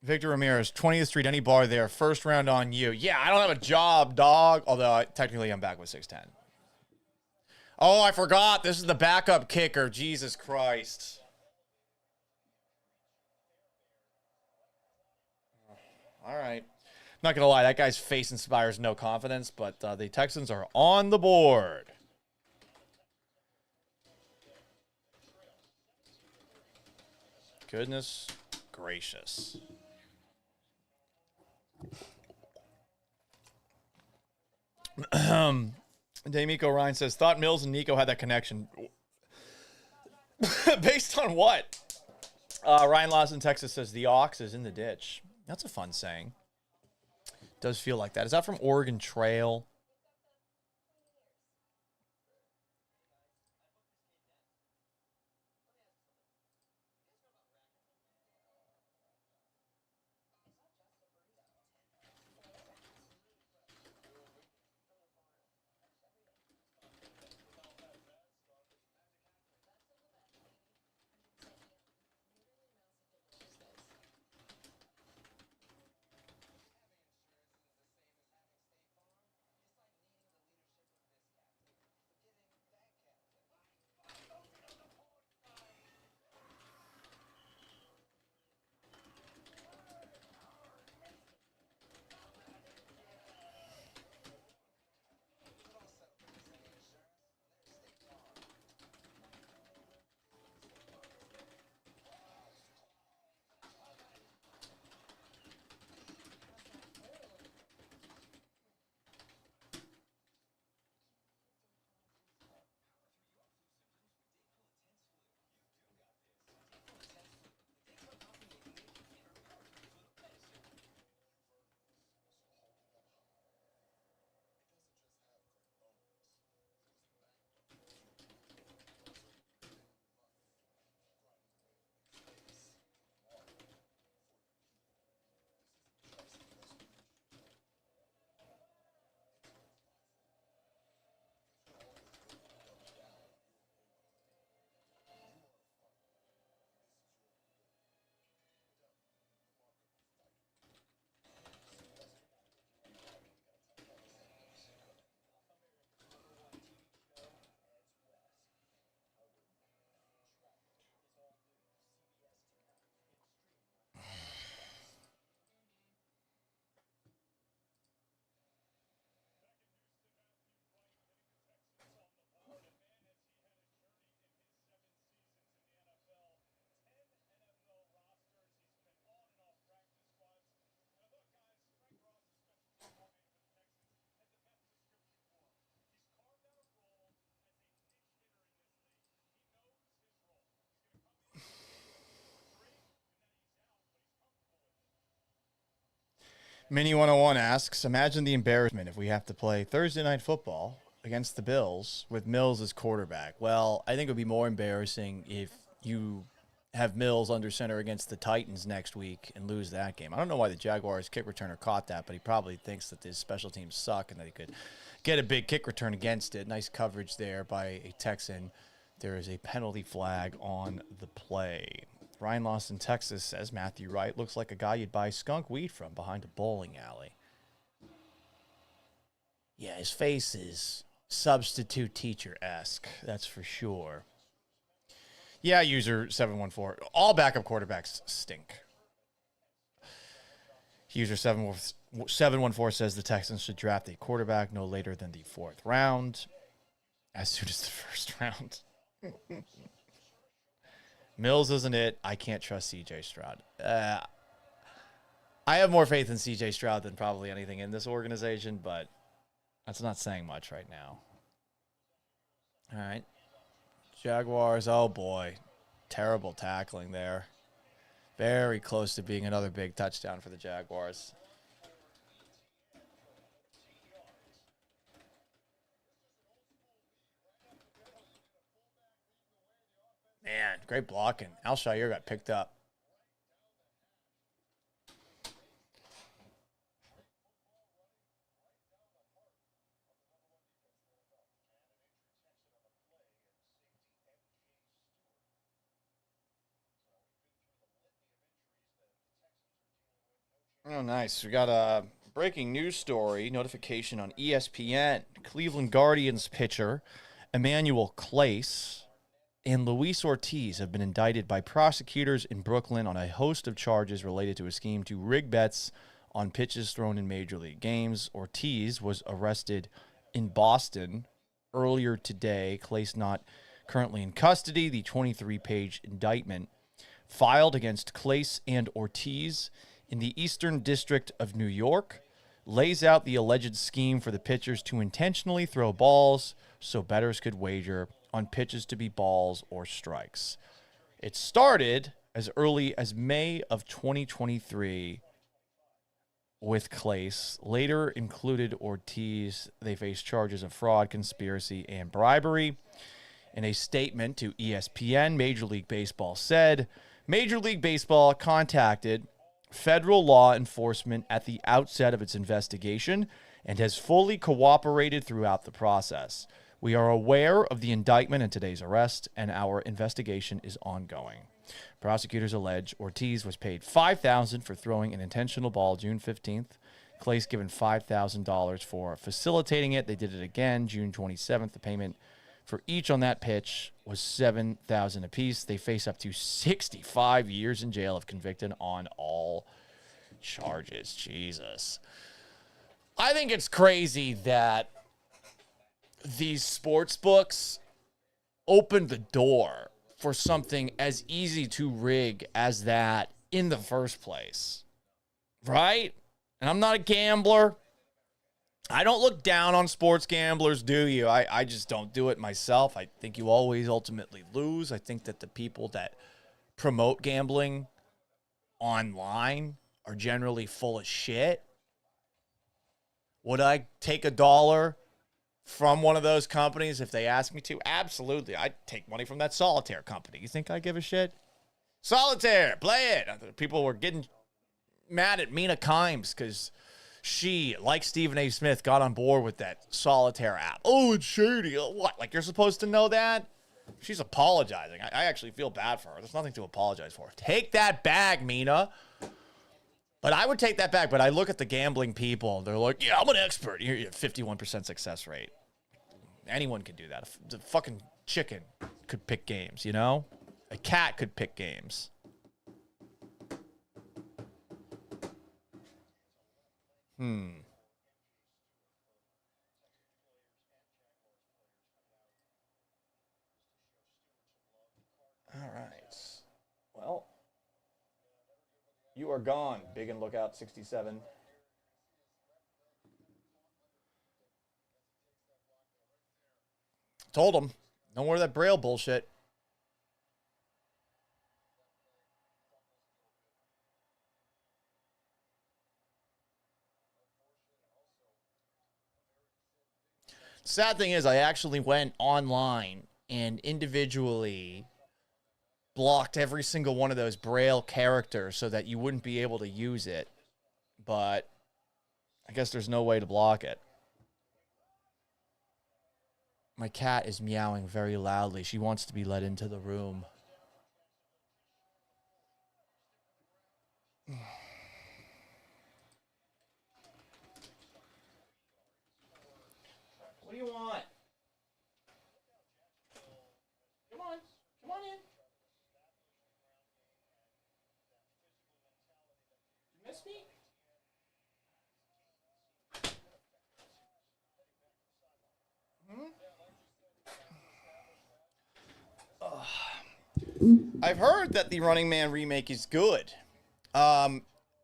Victor Ramirez, 20th Street, any bar there. First round on you. Yeah, I don't have a job, dog. Although, technically, I'm back with 6'10". Oh, I forgot. This is the backup kicker. Jesus Christ. All right. Not going to lie. That guy's face inspires no confidence, but the Texans are on the board. Goodness gracious. D'Amico Ryan says, thought Mills and Nico had that connection. Based on what? Ryan Lawson, Texas says, the ox is in the ditch. That's a fun saying. Does feel like that. Is that from Oregon Trail? Mini 101 asks, imagine the embarrassment if we have to play Thursday Night Football against the Bills with Mills as quarterback. Well, I think it would be more embarrassing if you have Mills under center against the Titans next week and lose that game. I don't know why the Jaguars kick returner caught that, but he probably thinks that his special teams suck and that he could get a big kick return against it. Nice coverage there by a Texan. There is a penalty flag on the play. Ryan Lawson, Texas says, Matthew Wright looks like a guy you'd buy skunk weed from behind a bowling alley. Yeah, his face is substitute teacher-esque, that's for sure. Yeah, user 714. All backup quarterbacks stink. User 714 says the Texans should draft a quarterback no later than the 4th round, as soon as the 1st round. Mills isn't it. I can't trust CJ Stroud. I have more faith in CJ Stroud than probably anything in this organization, but that's not saying much right now. All right. Jaguars, oh boy. Terrible tackling there. Very close to being another big touchdown for the Jaguars. Man, great blocking. Alshire got picked up. Oh, nice. We got a breaking news story notification on ESPN. Cleveland Guardians pitcher Emmanuel Clace and Luis Ortiz have been indicted by prosecutors in Brooklyn on a host of charges related to a scheme to rig bets on pitches thrown in Major League games. Ortiz was arrested in Boston earlier today. Clace not currently in custody. The 23-page indictment filed against Clace and Ortiz in the Eastern District of New York lays out the alleged scheme for the pitchers to intentionally throw balls so bettors could wager on pitches to be balls or strikes. It started as early as May of 2023 with Clace. Later included Ortiz. They faced charges of fraud, conspiracy, and bribery. In a statement to ESPN, Major League Baseball said, Major League Baseball contacted federal law enforcement at the outset of its investigation and has fully cooperated throughout the process. We are aware of the indictment and today's arrest, and our investigation is ongoing. Prosecutors allege Ortiz was paid $5,000 for throwing an intentional ball June 15th. Clace given $5,000 for facilitating it. They did it again June 27th. The payment for each on that pitch was $7,000 apiece. They face up to 65 years in jail if convicted on all charges. Jesus. I think it's crazy that these sports books opened the door for something as easy to rig as that in the first place. Right? And I'm not a gambler. I don't look down on sports gamblers, do you? I just don't do it myself. I think you always ultimately lose. I think that the people that promote gambling online are generally full of shit. Would I take $1 from one of those companies if they asked me to? Absolutely. I'd take money from that solitaire company. You think I give a shit? Solitaire, play it. People were getting mad at Mina Kimes because she, like Stephen A. Smith, got on board with that solitaire app. Oh, it's shady. What? Like, you're supposed to know that? She's apologizing. I actually feel bad for her. There's nothing to apologize for. Take that bag, Mina. But I would take that back. But I look at the gambling people. They're like, yeah, I'm an expert. You're 51% success rate. Anyone can do that. The fucking chicken could pick games, you know? A cat could pick games. All right. Well, you are gone. Big and Lookout 67. Told him, no more of that Braille bullshit. Sad thing is, I actually went online and individually blocked every single one of those Braille characters so that you wouldn't be able to use it. But I guess there's no way to block it. My cat is meowing very loudly. She wants to be let into the room. What do you want? Come on. Come on in. You miss me? I've heard that the Running Man remake is good. I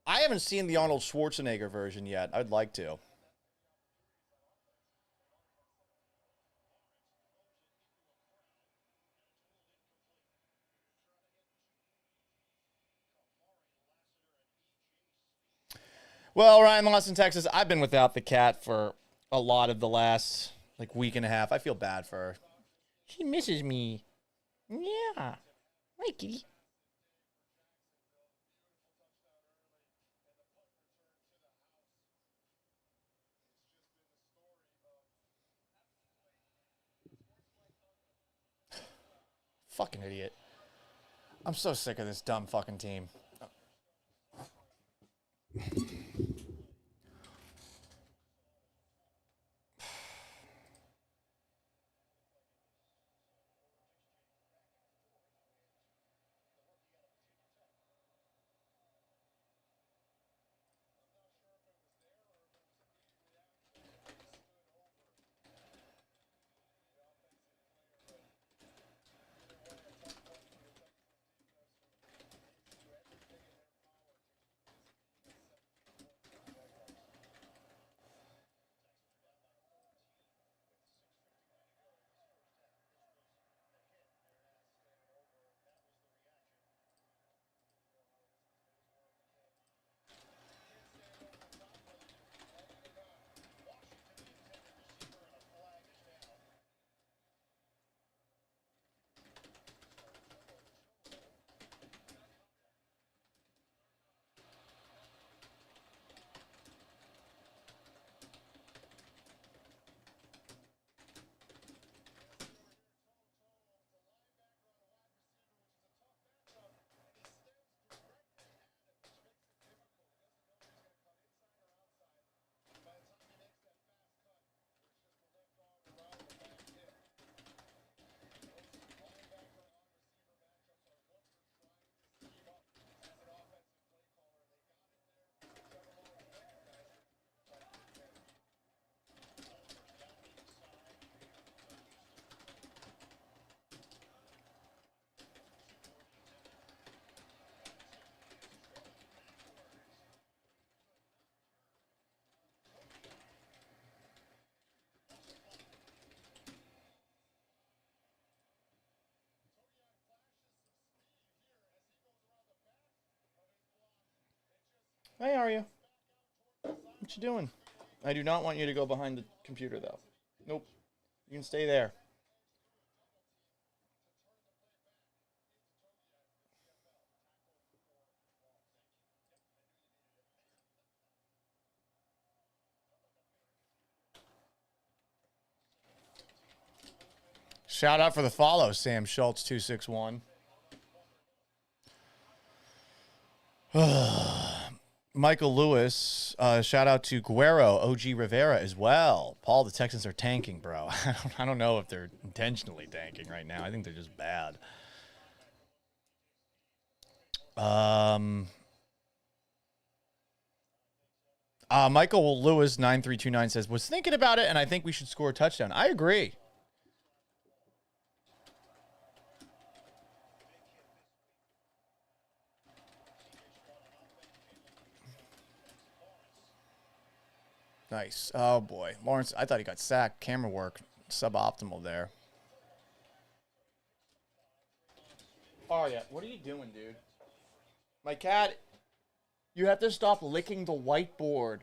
haven't seen the Arnold Schwarzenegger version yet. I'd like to. Well, Ryan Lost in Texas, I've been without the cat for a lot of the last week and a half. I feel bad for her. She misses me. Yeah. Hi, kitty. Fucking idiot. I'm so sick of this dumb fucking team. Hey, how are you? What you doing? I do not want you to go behind the computer, though. Nope. You can stay there. Shout out for the follow, Sam Schultz 261. Michael Lewis, shout out to Guerrero, OG Rivera as well. Paul, the Texans are tanking, bro. I don't know if they're intentionally tanking right now. I think they're just bad. Michael Lewis 9329 says, was thinking about it, and I think we should score a touchdown. I agree. Nice. Oh, boy. Lawrence, I thought he got sacked. Camera work. Suboptimal there. Aria, what are you doing, dude? My cat, you have to stop licking the whiteboard.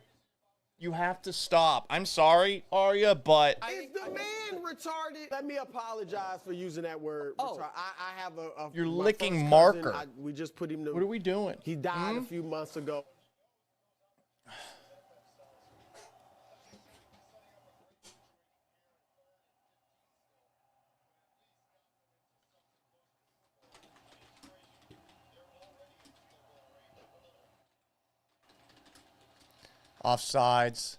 You have to stop. I'm sorry, Aria, but... Is the man retarded? Let me apologize for using that word. Oh. I have a You're licking marker. We just put him to... What are we doing? He died a few months ago. Offsides.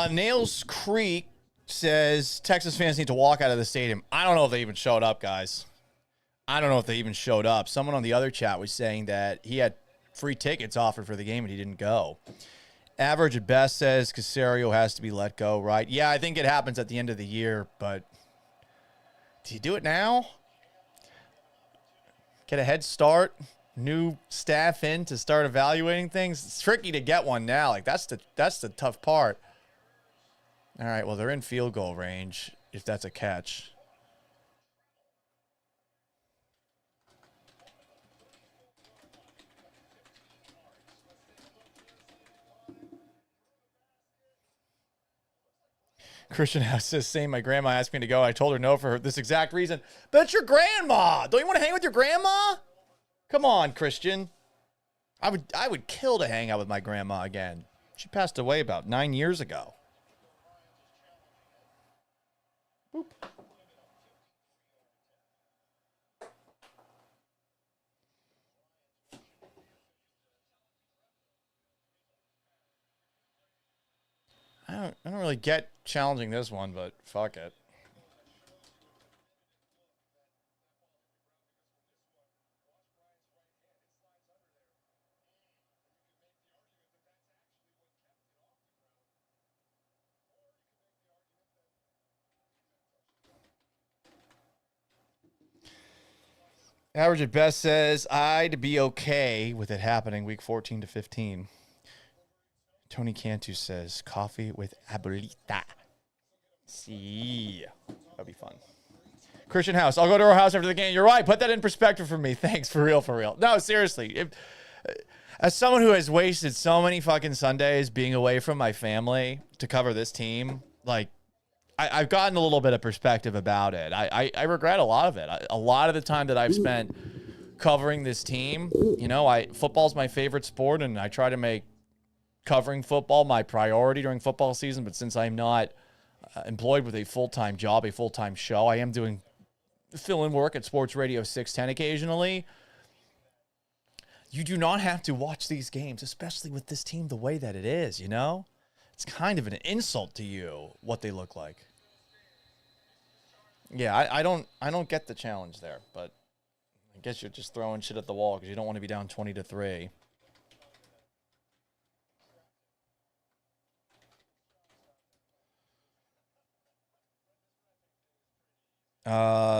Nails Creek says Texas fans need to walk out of the stadium. I don't know if they even showed up, guys. I don't know if they even showed up. Someone on the other chat was saying that he had free tickets offered for the game and he didn't go. Average at best says Caserio has to be let go, right? Yeah, I think it happens at the end of the year, but do you do it now? Get a head start, new staff in to start evaluating things. It's tricky to get one now. Like that's the tough part. All right, well, they're in field goal range if that's a catch. Christian has says, same. My grandma asked me to go. I told her no for this exact reason. But it's your grandma. Don't you want to hang with your grandma? Come on, Christian. I would kill to hang out with my grandma again. She passed away about 9 years ago. Boop. I don't really get challenging this one, but fuck it. Average at best says I'd be okay with it happening week 14 to 15. Tony Cantu says coffee with abuelita. See, that'd be fun. Christian House, I'll go to our house after the game. You're right. Put that in perspective for me. Thanks, for real. No, seriously. As someone who has wasted so many fucking Sundays being away from my family to cover this team, like, I've gotten a little bit of perspective about it. I regret a lot of it. A lot of the time that I've spent covering this team, you know, football's my favorite sport, and I try to make covering football my priority during football season. But since I'm not employed with a full-time job, a full-time show, I am doing fill-in work at Sports Radio 610 occasionally. You do not have to watch these games, especially with this team the way that it is, you know? It's kind of an insult to you what they look like. Yeah, I don't get the challenge there, but I guess you're just throwing shit at the wall because you don't want to be down 20-3.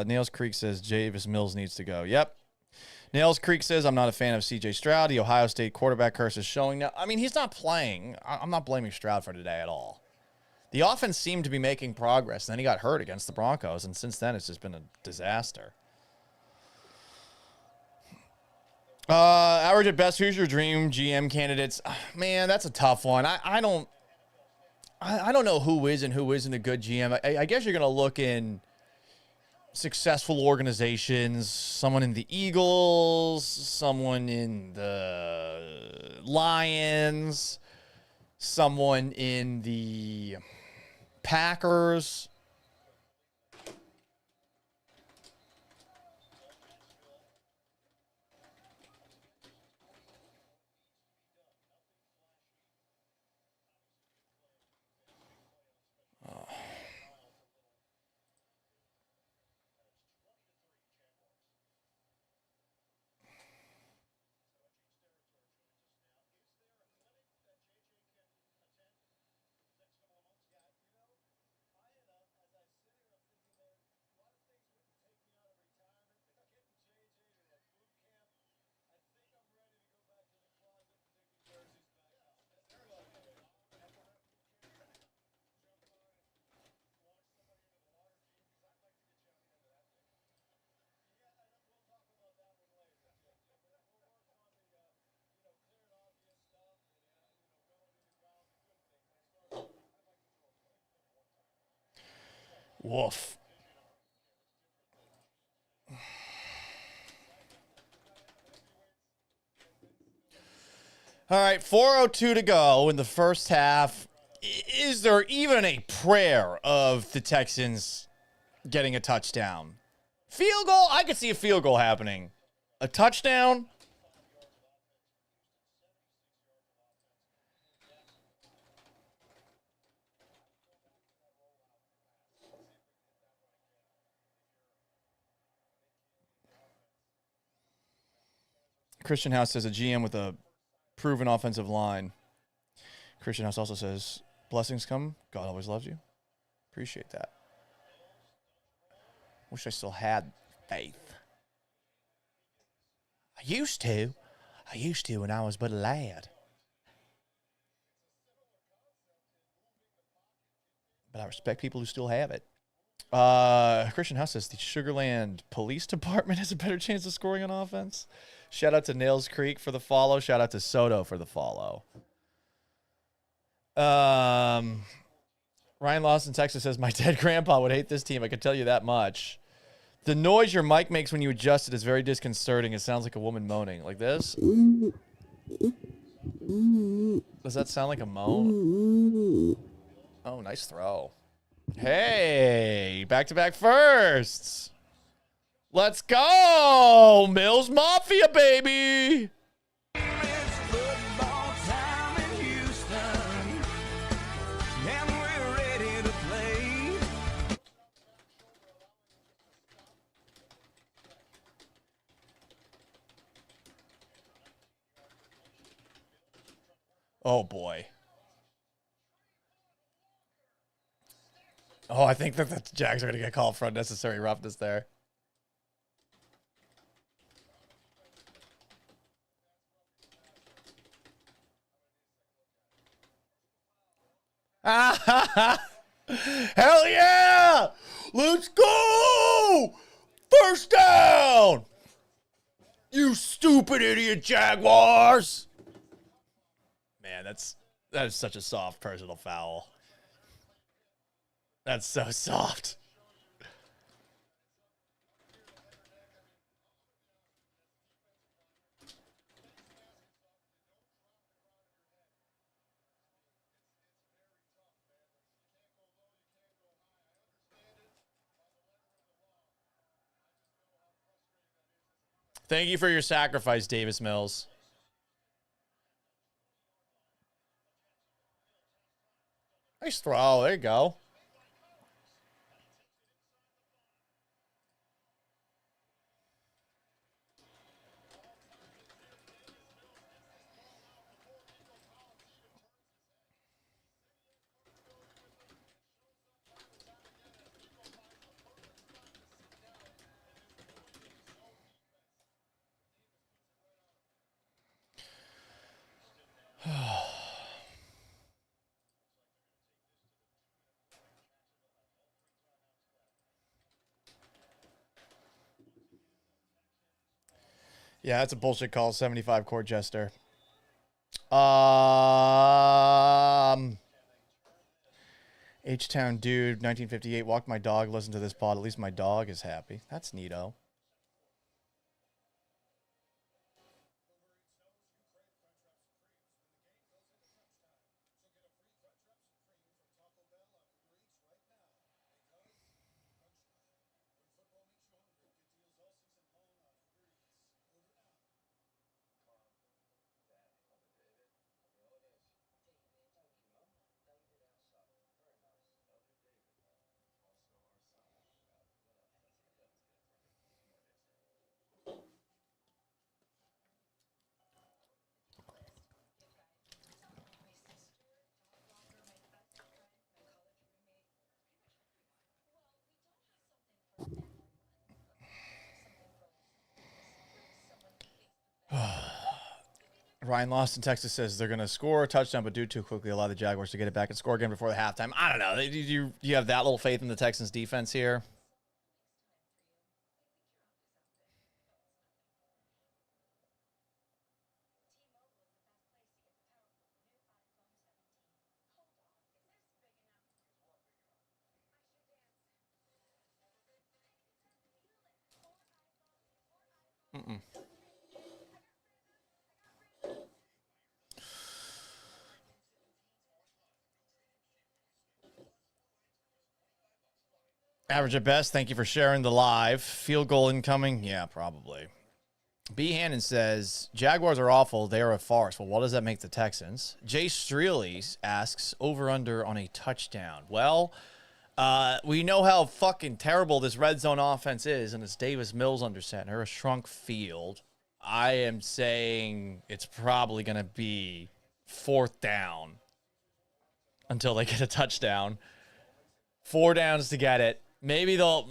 Nails Creek says Javis Mills needs to go. Yep. Nails Creek says, I'm not a fan of C.J. Stroud. The Ohio State quarterback curse is showing now. I mean, he's not playing. I'm not blaming Stroud for today at all. The offense seemed to be making progress. And then he got hurt against the Broncos, and since then it's just been a disaster. Average at best, who's your dream GM candidates? Man, that's a tough one. I don't know who is and who isn't a good GM. I guess you're going to look in successful organizations, someone in the Eagles, someone in the Lions, someone in the Packers. Woof. All right, 4:02 to go in the first half. Is there even a prayer of the Texans getting a touchdown? Field goal? I could see a field goal happening. A touchdown? Christian House says a GM with a proven offensive line. Christian House also says, blessings come. God always loves you. Appreciate that. Wish I still had faith. I used to when I was but a lad. But I respect people who still have it. Christian House says the Sugarland Police Department has a better chance of scoring on offense. Shout out to Nails Creek for the follow. Shout out to Soto for the follow. Ryan Lawson, Texas says, my dead grandpa would hate this team. I can tell you that much. The noise your mic makes when you adjust it is very disconcerting. It sounds like a woman moaning. Like this? Does that sound like a moan? Oh, nice throw. Hey, back-to-back firsts. Let's go. Mills Mafia, baby. Oh, boy. Oh, I think that the Jags are going to get called for unnecessary roughness there. Hell yeah! Let's go! First down! You stupid idiot Jaguars! Man, that is such a soft personal foul. That's so soft. Thank you for your sacrifice, Davis Mills. Nice throw. There you go. Yeah, that's a bullshit call. 75 court jester. H-Town dude, 1958. Walked my dog. Listen to this pod. At least my dog is happy. That's neato. Ryan Lost in Texas says they're going to score a touchdown, but do too quickly allow the Jaguars to get it back and score again before the halftime. I don't know. You have that little faith in the Texans defense here? Mm-mm. Average at best. Thank you for sharing the live. Field goal incoming? Yeah, probably. B. Hannon says, Jaguars are awful. They are a farce. Well, what does that make the Texans? Jay Streely asks, over-under on a touchdown. Well, we know how fucking terrible this red zone offense is, and it's Davis Mills under center, a shrunk field. I am saying it's probably going to be 4th down until they get a touchdown. 4 downs to get it. Maybe they'll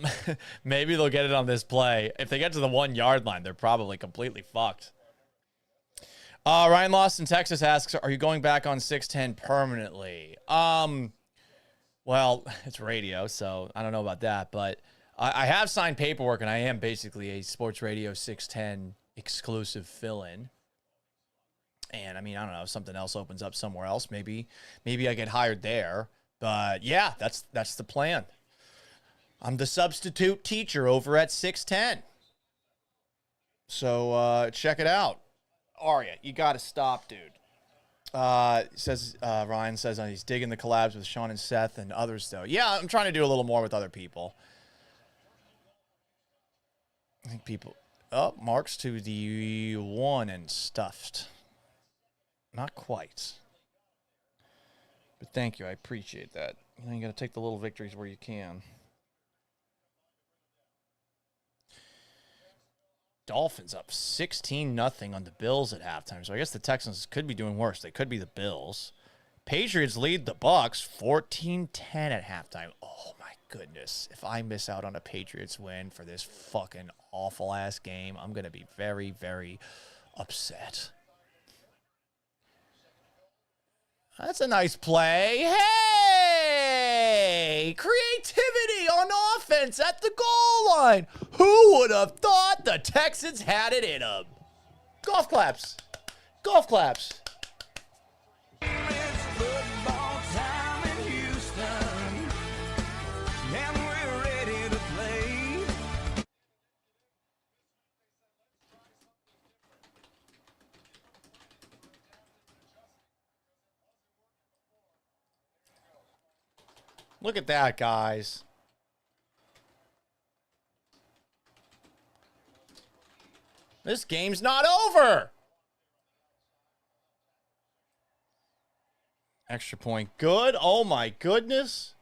get it on this play. If they get to the 1 yard line, they're probably completely fucked. Ryan Lost in Texas asks, are you going back on 610 permanently? Well, it's radio, so I don't know about that, but I have signed paperwork, and I am basically a Sports Radio 610 exclusive fill-in. And I mean, I don't know, if something else opens up somewhere else, maybe I get hired there. But yeah, that's the plan. I'm the substitute teacher over at 610. So check it out. Arya, you got to stop, dude. Ryan says he's digging the collabs with Sean and Seth and others, though. Yeah, I'm trying to do a little more with other people. I think people... Oh, Mark's to the 1 and stuffed. Not quite. But thank you. I appreciate that. You got to take the little victories where you can. Dolphins up 16-0 on the Bills at halftime. So I guess the Texans could be doing worse. They could be the Bills. Patriots lead the Bucks 14-10 at halftime. Oh, my goodness. If I miss out on a Patriots win for this fucking awful-ass game, I'm going to be very, very upset. That's a nice play. Hey! Creativity on offense at the goal line. Who would have thought the Texans had it in them? Golf claps. Golf claps. Look at that, guys. This game's not over. Extra point good. Oh, my goodness.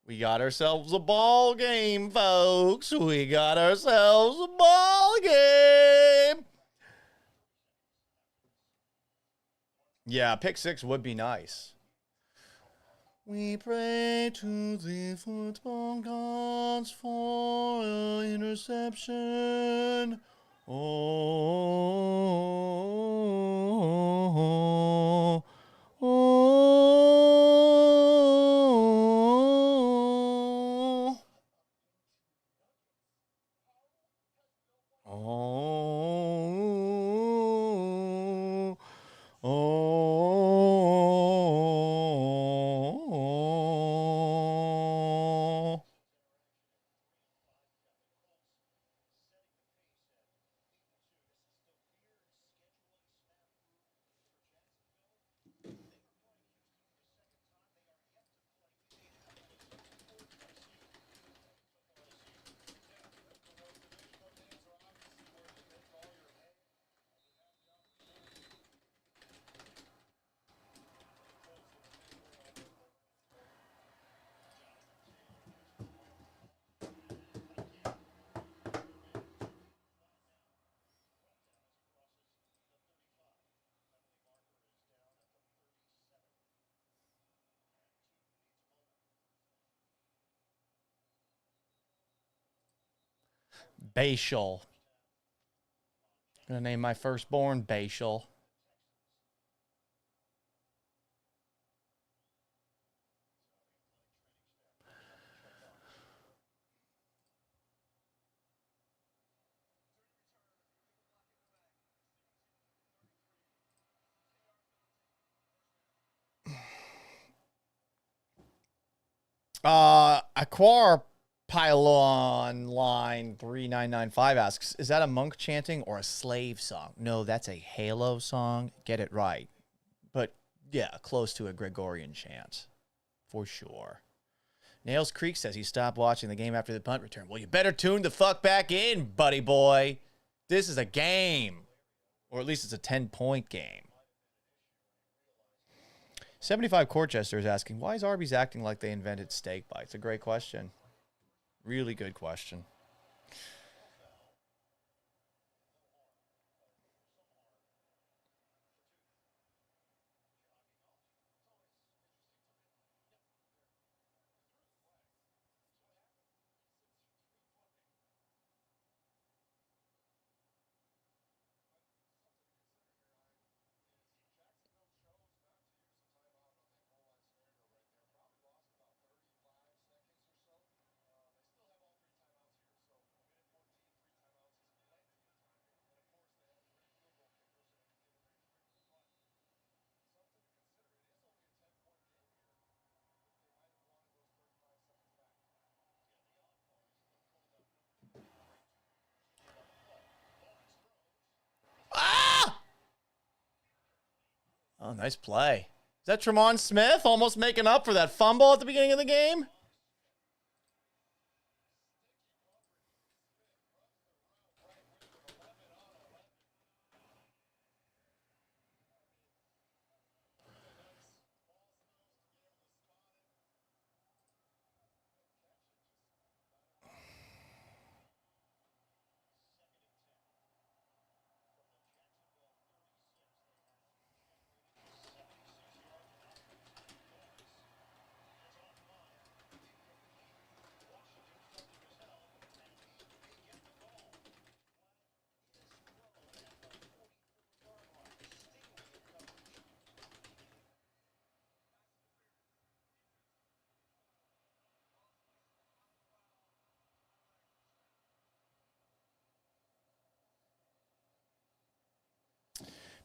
We got ourselves a ball game, folks. We got ourselves a ball game. Yeah, pick 6 would be nice. We pray to the football gods for an interception. Oh, oh, oh, oh. Bashal. Gonna name my firstborn Bashal. Aquar Pylon line 3995 asks, is that a monk chanting or a slave song? No, that's a Halo song. Get it right. But yeah, close to a Gregorian chant. For sure. Nails Creek says he stopped watching the game after the punt return. Well, you better tune the fuck back in, buddy boy. This is a game. Or at least it's a 10-point game. 75 Corchester is asking, why is Arby's acting like they invented steak bites? A great question. Really good question. Oh, nice play. Is that Tremont Smith almost making up for that fumble at the beginning of the game?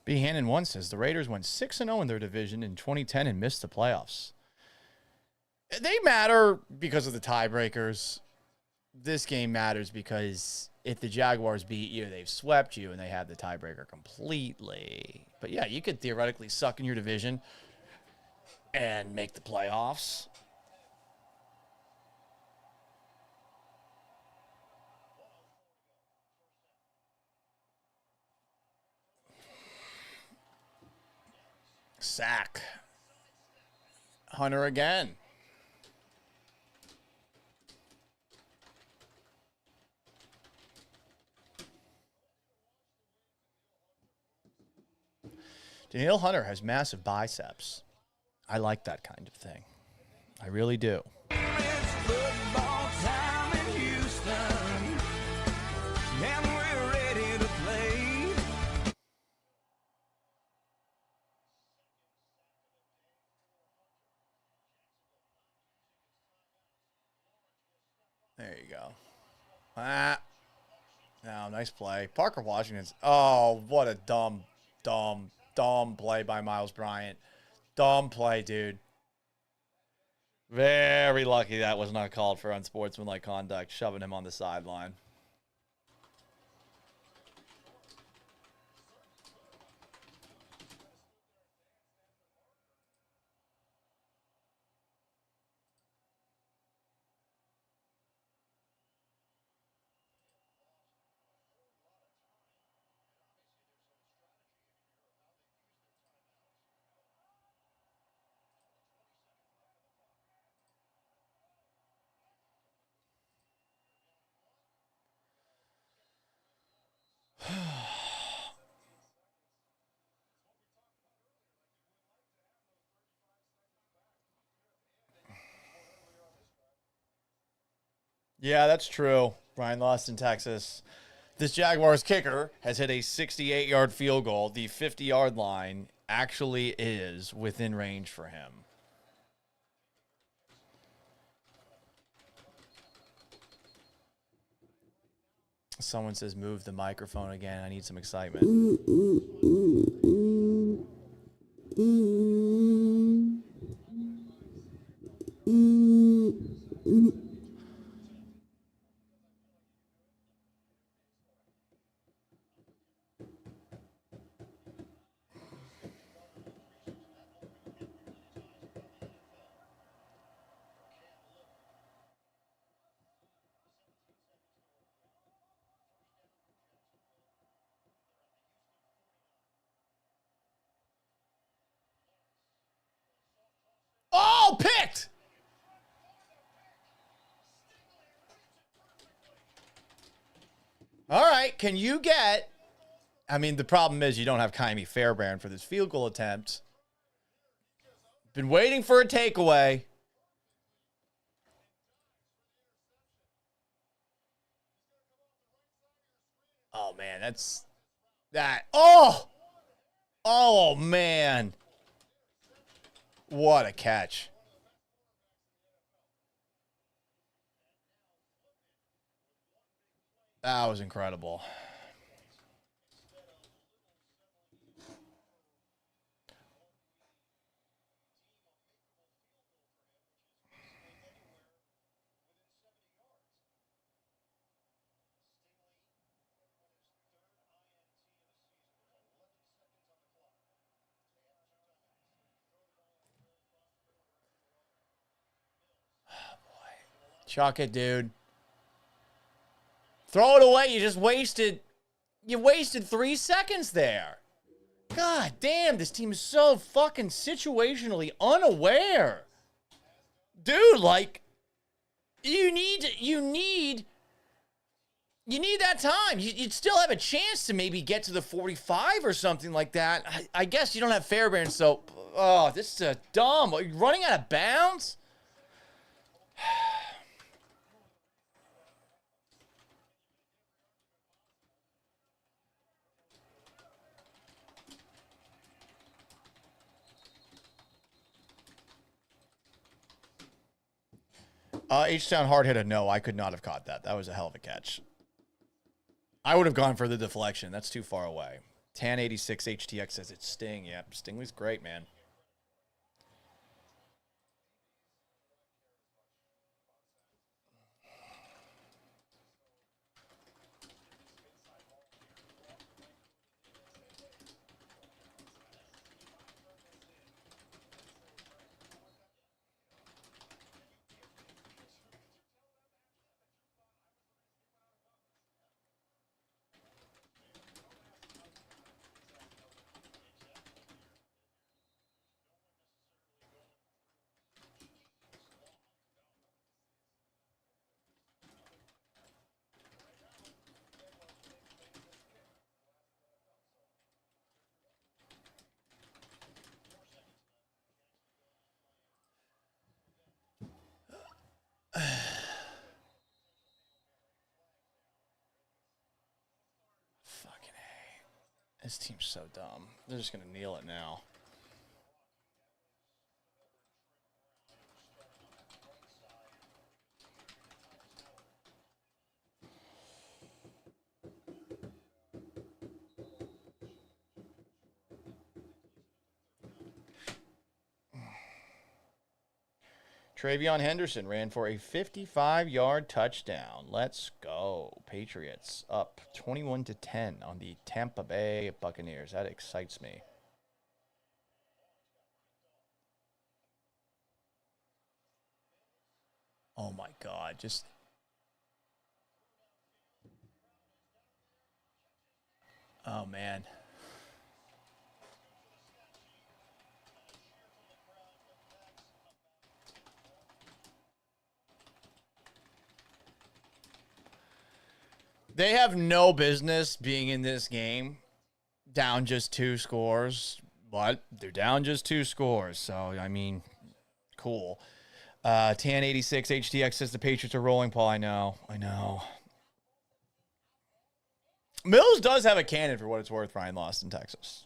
B. Hannon 1 says the Raiders went 6-0 in their division in 2010 and missed the playoffs. They matter because of the tiebreakers. This game matters because if the Jaguars beat you, they've swept you and they have the tiebreaker completely. But yeah, you could theoretically suck in your division and make the playoffs. Sack. Hunter again. Danielle Hunter has massive biceps. I like that kind of thing. I really do. There you go. Ah. Now, nice play. Parker Washington's. Oh, what a dumb play by Miles Bryant. Dumb play, dude. Very lucky that was not called for unsportsmanlike conduct, shoving him on the sideline. Yeah, that's true. Brian lost in Texas. This Jaguars kicker has hit a 68-yard field goal. The 50-yard line actually is within range for him. Someone says, move the microphone again. I need some excitement. Oh, picked! All right, can you get... I mean, the problem is you don't have Kaimi Fairbairn for this field goal attempt. Been waiting for a takeaway. Oh, man, that's... That... Oh! Oh, man. What a catch. That was incredible. Chuck it, dude. Throw it away. You just wasted... You wasted 3 seconds there. God damn, this team is so fucking situationally unaware. Dude, like... You need that time. You'd still have a chance to maybe get to the 45 or something like that. I guess you don't have Fairbairn, so... Oh, this is dumb. Are you running out of bounds? H-Town hard hit a no. I could not have caught that. That was a hell of a catch. I would have gone for the deflection. That's too far away. Tan86 HTX says it's Sting. Yep, Stingley's great, man. This team's so dumb. They're just going to kneel it now. Travion Henderson ran for a 55-yard touchdown. Let's go. Patriots up 21-10 on the Tampa Bay Buccaneers. That excites me. Oh my God, just... Oh man. They have no business being in this game down just 2 scores, but they're down just 2 scores. So, I mean, cool. Tan86 HTX says the Patriots are rolling, Paul. I know. Mills does have a cannon for what it's worth. Ryan lost in Texas.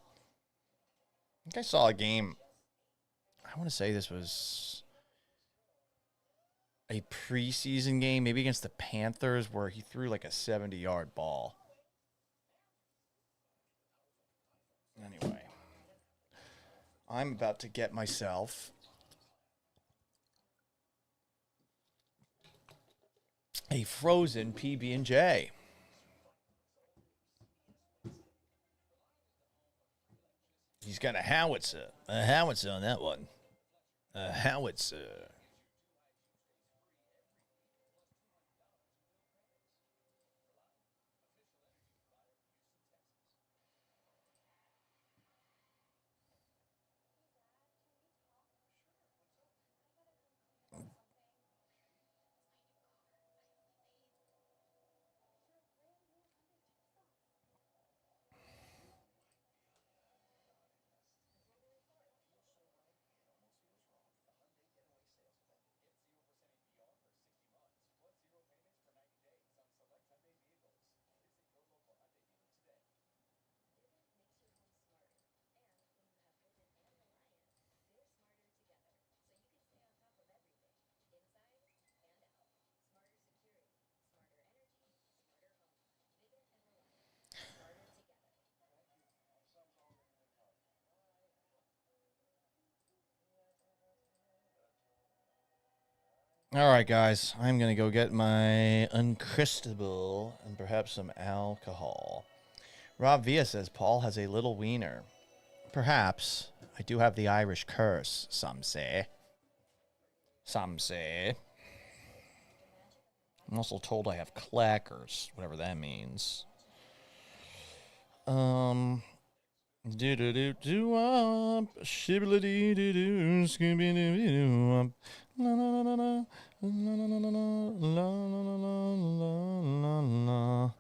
I think I saw a game. I want to say this was a preseason game, maybe against the Panthers, where he threw like a 70-yard ball. Anyway, I'm about to get myself a frozen PB&J. He's got a howitzer on that one. A howitzer. All right, guys. I'm going to go get my Uncrustable and perhaps some alcohol. Rob Villa says Paul has a little wiener. Perhaps. I do have the Irish curse, some say. Some say. I'm also told I have clackers, whatever that means. Do-do-do-do-wop, shibbly-dee-doo-doo, scooby-doo-doo-wop. La la la la la la la la la la la.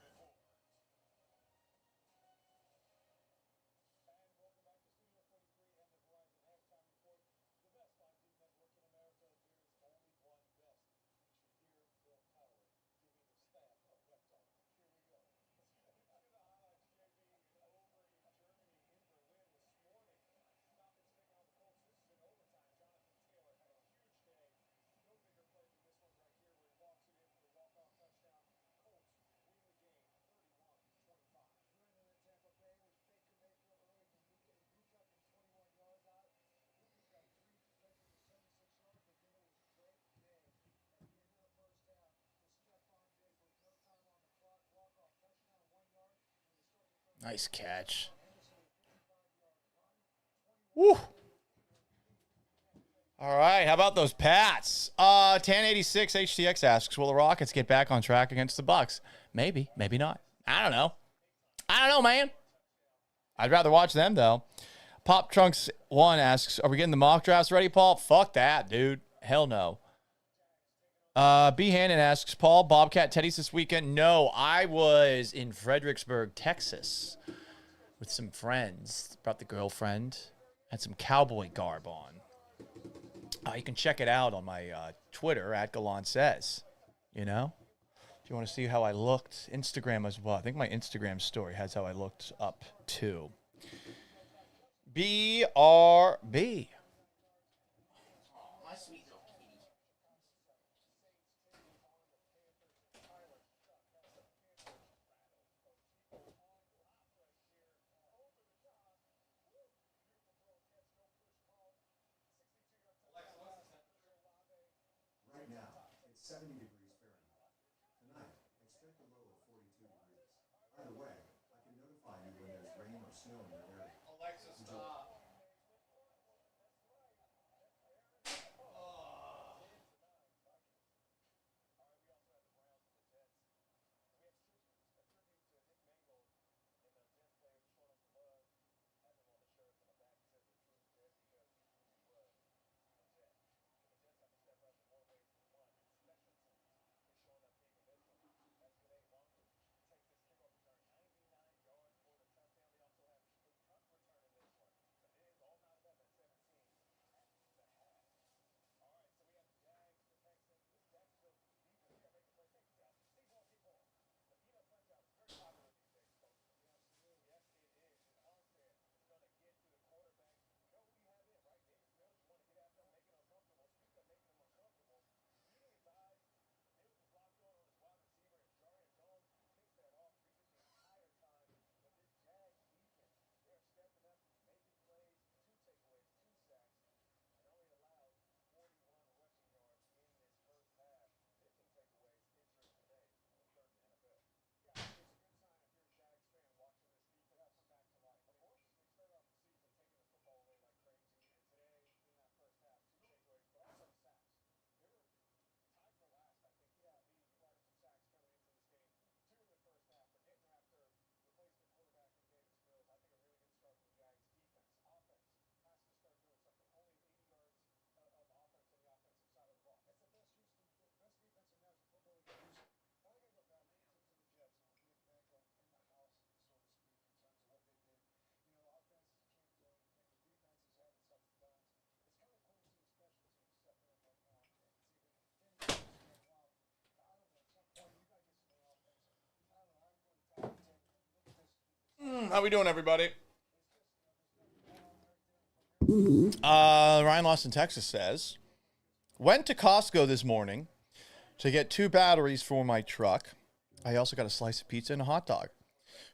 Nice catch. Woo. All right, how about those Pats? 1086 HTX asks, will the Rockets get back on track against the Bucks? Maybe, maybe not. I don't know, man. I'd rather watch them, though. Pop Trunks 1 asks, are we getting the mock drafts ready, Paul? Fuck that, dude. Hell no. B. Hannon asks, Paul, Bobcat Teddy's this weekend? No, I was in Fredericksburg, Texas with some friends. Brought the girlfriend. Had some cowboy garb on. You can check it out on my Twitter, @GallantSays. You know? If you want to see how I looked, Instagram as well. I think my Instagram story has how I looked up, too. BRB. Right now, it's 70 degrees Fahrenheit. Tonight, expect a low of 42 degrees. Either way, I can notify you when there's rain or snow in your area. Alexa, stop. How we doing, everybody? Ryan Lawson, Texas says, went to Costco this morning to get 2 batteries for my truck. I also got a slice of pizza and a hot dog.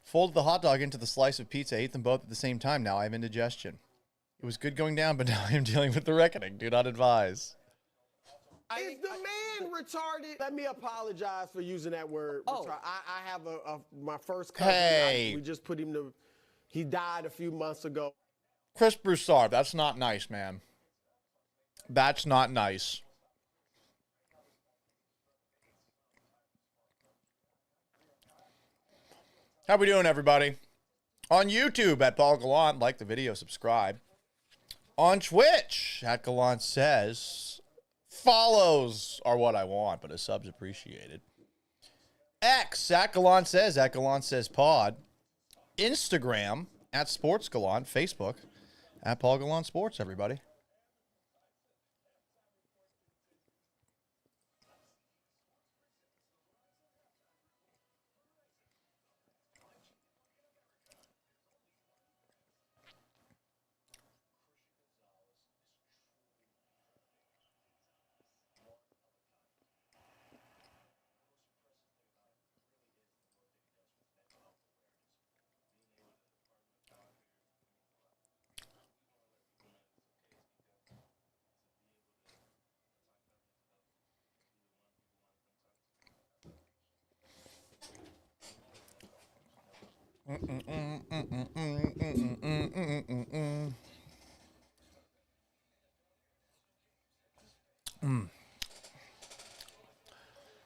Folded the hot dog into the slice of pizza, ate them both at the same time. Now I have indigestion. It was good going down, but now I am dealing with the reckoning. Do not advise. Is the man retarded? Let me apologize for using that word. Oh. I have my first cousin. Hey. We just put him to. He died a few months ago. Chris Broussard, that's not nice, man. That's not nice. How we doing, everybody? On YouTube at Paul Gallant, like the video, subscribe. On Twitch at Gallant Says, follows are what I want, but a sub's appreciated. X at Gallant Says Pod. Instagram at Sports Gallant. Facebook at Paul Gallant Sports, everybody.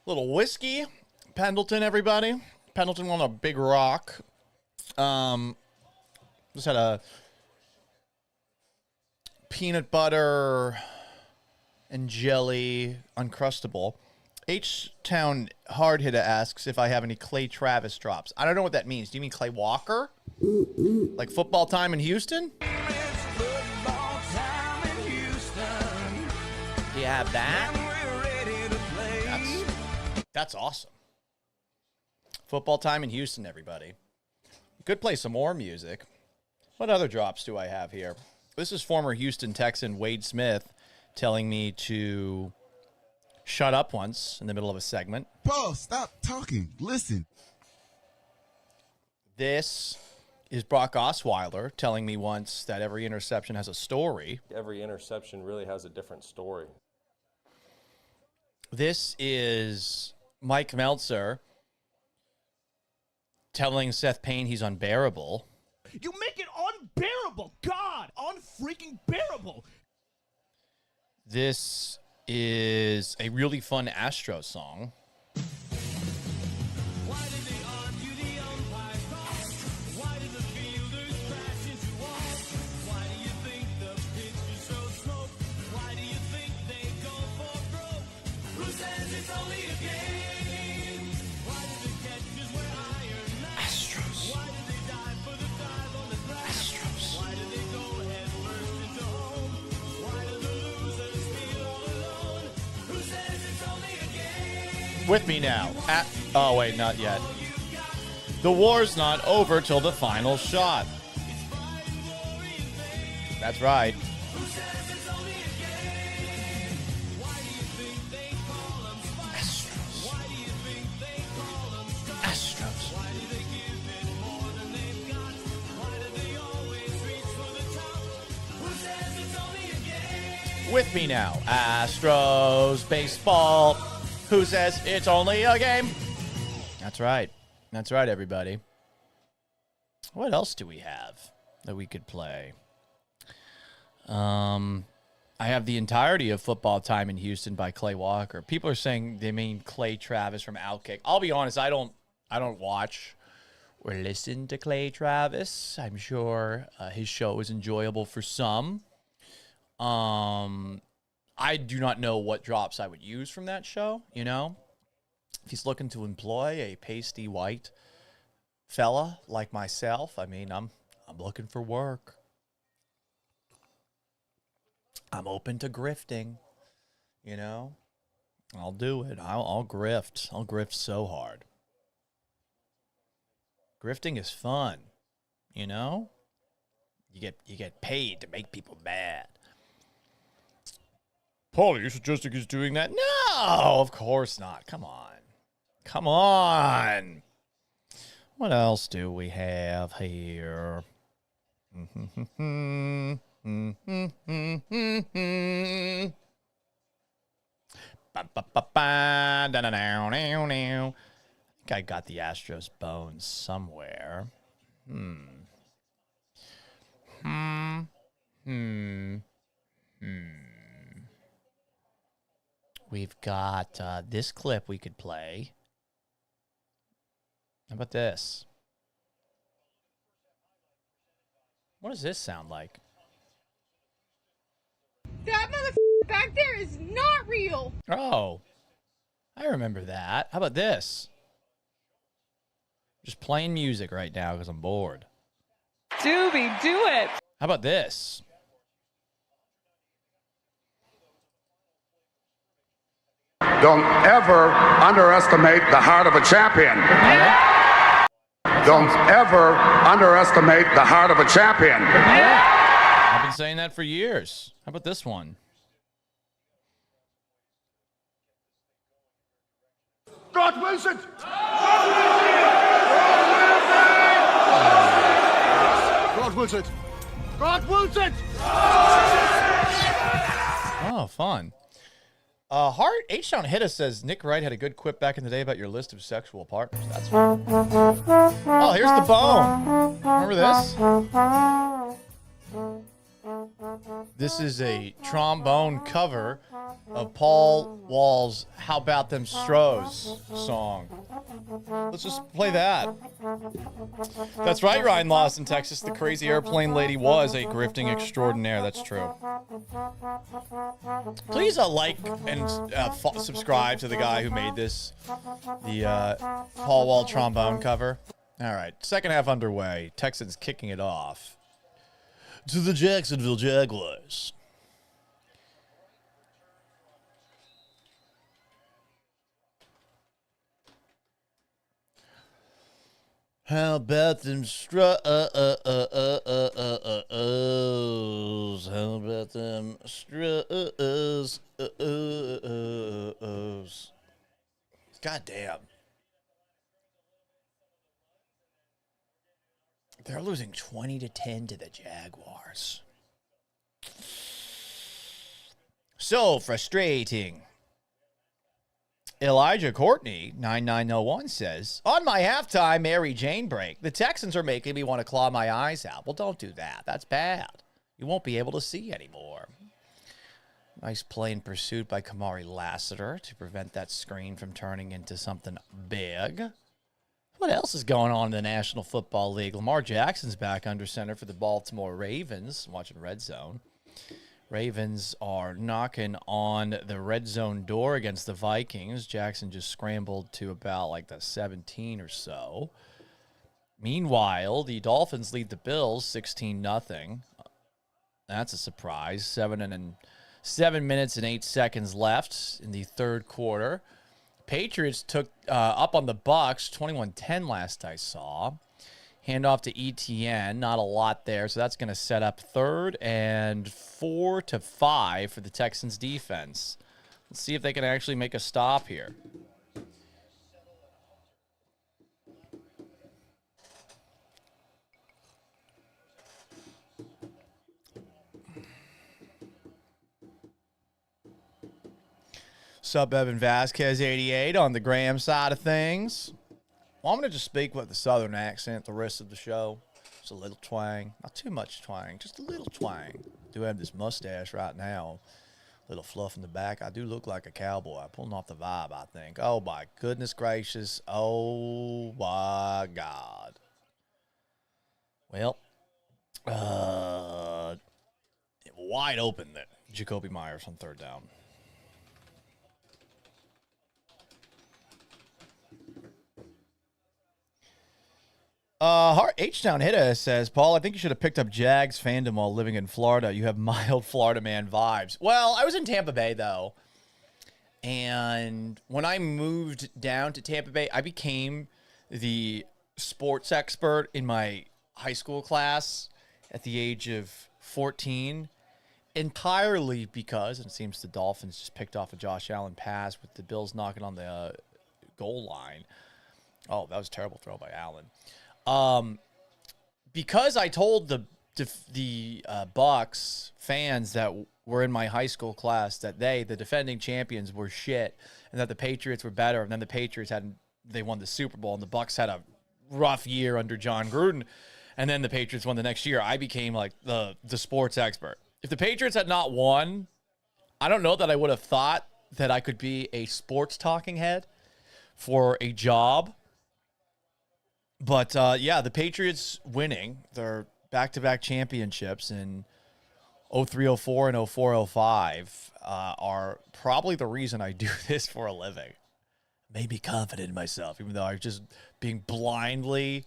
Little whiskey. Pendleton, everybody. Pendleton on a big rock. Just had a peanut butter and jelly Uncrustable. H-Town Hard Hitter asks if I have any Clay Travis drops. I don't know what that means. Do you mean Clay Walker? Like football time in Houston? Do you have that? That's awesome. Football time in Houston, everybody. Could play some more music. What other drops do I have here? This is former Houston Texan Wade Smith telling me to shut up once in the middle of a segment. Paul, stop talking. Listen. This is Brock Osweiler telling me once that every interception has a story. Every interception really has a different story. This is Mike Meltzer telling Seth Payne he's unbearable. You make it unbearable. God, unfreaking bearable. This is a really fun Astro song. Why did they argue the umpire's call? Why did the fielders crash into walls? Why do you think the pitch is so slow? Why do you think they go for broke? Who says it's only a game? Why do the catches wear iron knives? Astros. Why did they dive for the dive on the grass? Astros. Why did they go head first into home? Why do the losers feel all alone? Who says it's only a game? With me now. Oh, wait, not yet. The war's not over till the final shot. That's right. Astros. Astros. With me now. Astros baseball. Who says it's only a game? That's right. That's right, everybody. What else do we have that we could play? I have the entirety of Football Time in Houston by Clay Walker. People are saying they mean Clay Travis from Outkick. I'll be honest, I don't watch or listen to Clay Travis. I'm sure his show is enjoyable for some. I do not know what drops I would use from that show, you know? If he's looking to employ a pasty white fella like myself, I mean, I'm looking for work. I'm open to grifting, you know? I'll do it. I'll grift. I'll grift so hard. Grifting is fun. You know? You get paid to make people mad. Paul, are you suggesting he's doing that? No, of course not. Come on. Come on. What else do we have here? I think I got the Astros bones somewhere. We've got this clip we could play. How about this? What does this sound like? That motherfucker back there is not real. Oh, I remember that. How about this? Just playing music right now because I'm bored. Doobie, do it. How about this? Don't ever underestimate the heart of a champion. Don't ever underestimate the heart of a champion. I've been saying that for years. How about this one? God wills it. God wills it. God wills it. Oh, fun. Hart H-Town Hitta says Nick Wright had a good quip back in the day about your list of sexual partners. That's fun. Oh, here's the bone. Remember this? This is a trombone cover of Paul Wall's How About Them Stros song. Let's just play that. That's right, Ryan Lawson, Texas. The crazy airplane lady was a grifting extraordinaire. That's true. Please like and subscribe to the guy who made this, the Paul Wall trombone cover. All right, second half underway. Texans kicking it off to the Jacksonville Jaguars. How about them Stroud? How about them Strouds? God damn. They're losing 20-10 to the Jaguars. So frustrating. Elijah Courtney, 9901, says, on my halftime Mary Jane break, the Texans are making me want to claw my eyes out. Well, don't do that. That's bad. You won't be able to see anymore. Nice play in pursuit by Kamari Lassiter to prevent that screen from turning into something big. What else is going on in the National Football League? Lamar Jackson's back under center for the Baltimore Ravens. I'm watching Red Zone. Ravens are knocking on the red zone door against the Vikings. Jackson just scrambled to about like the 17 or so. Meanwhile, the Dolphins lead the Bills 16-0. That's a surprise. 7 minutes and 8 seconds left in the third quarter. Patriots took up on the Bucks 21-10 last I saw. Handoff to ETN, not a lot there, so that's going to set up 3rd and 4-5 for the Texans defense. Let's see if they can actually make a stop here. Sup, Evan Vasquez 88 on the Graham side of things. Well, I'm going to just speak with the southern accent the rest of the show. Just a little twang. Not too much twang, just a little twang. I do have this mustache right now. A little fluff in the back. I do look like a cowboy. I'm pulling off the vibe, I think. Oh, my goodness gracious. Oh, my God. Well, wide open there. Jacoby Myers on 3rd down. H-Town Hitta says, Paul, I think you should have picked up Jags fandom while living in Florida. You have mild Florida man vibes. Well, I was in Tampa Bay, though. And when I moved down to Tampa Bay, I became the sports expert in my high school class at the age of 14, entirely because, and it seems the Dolphins just picked off a Josh Allen pass with the Bills knocking on the goal line. Oh, that was a terrible throw by Allen. Because I told the Bucs fans that were in my high school class that the defending champions, were shit, and that the Patriots were better, and then the Patriots they won the Super Bowl, and the Bucs had a rough year under John Gruden, and then the Patriots won the next year. I became like the sports expert. If the Patriots had not won, I don't know that I would have thought that I could be a sports talking head for a job. But yeah, the Patriots winning their back-to-back championships in 03-04 and 04-05 are probably the reason I do this for a living. Made me confident in myself, even though I was just being blindly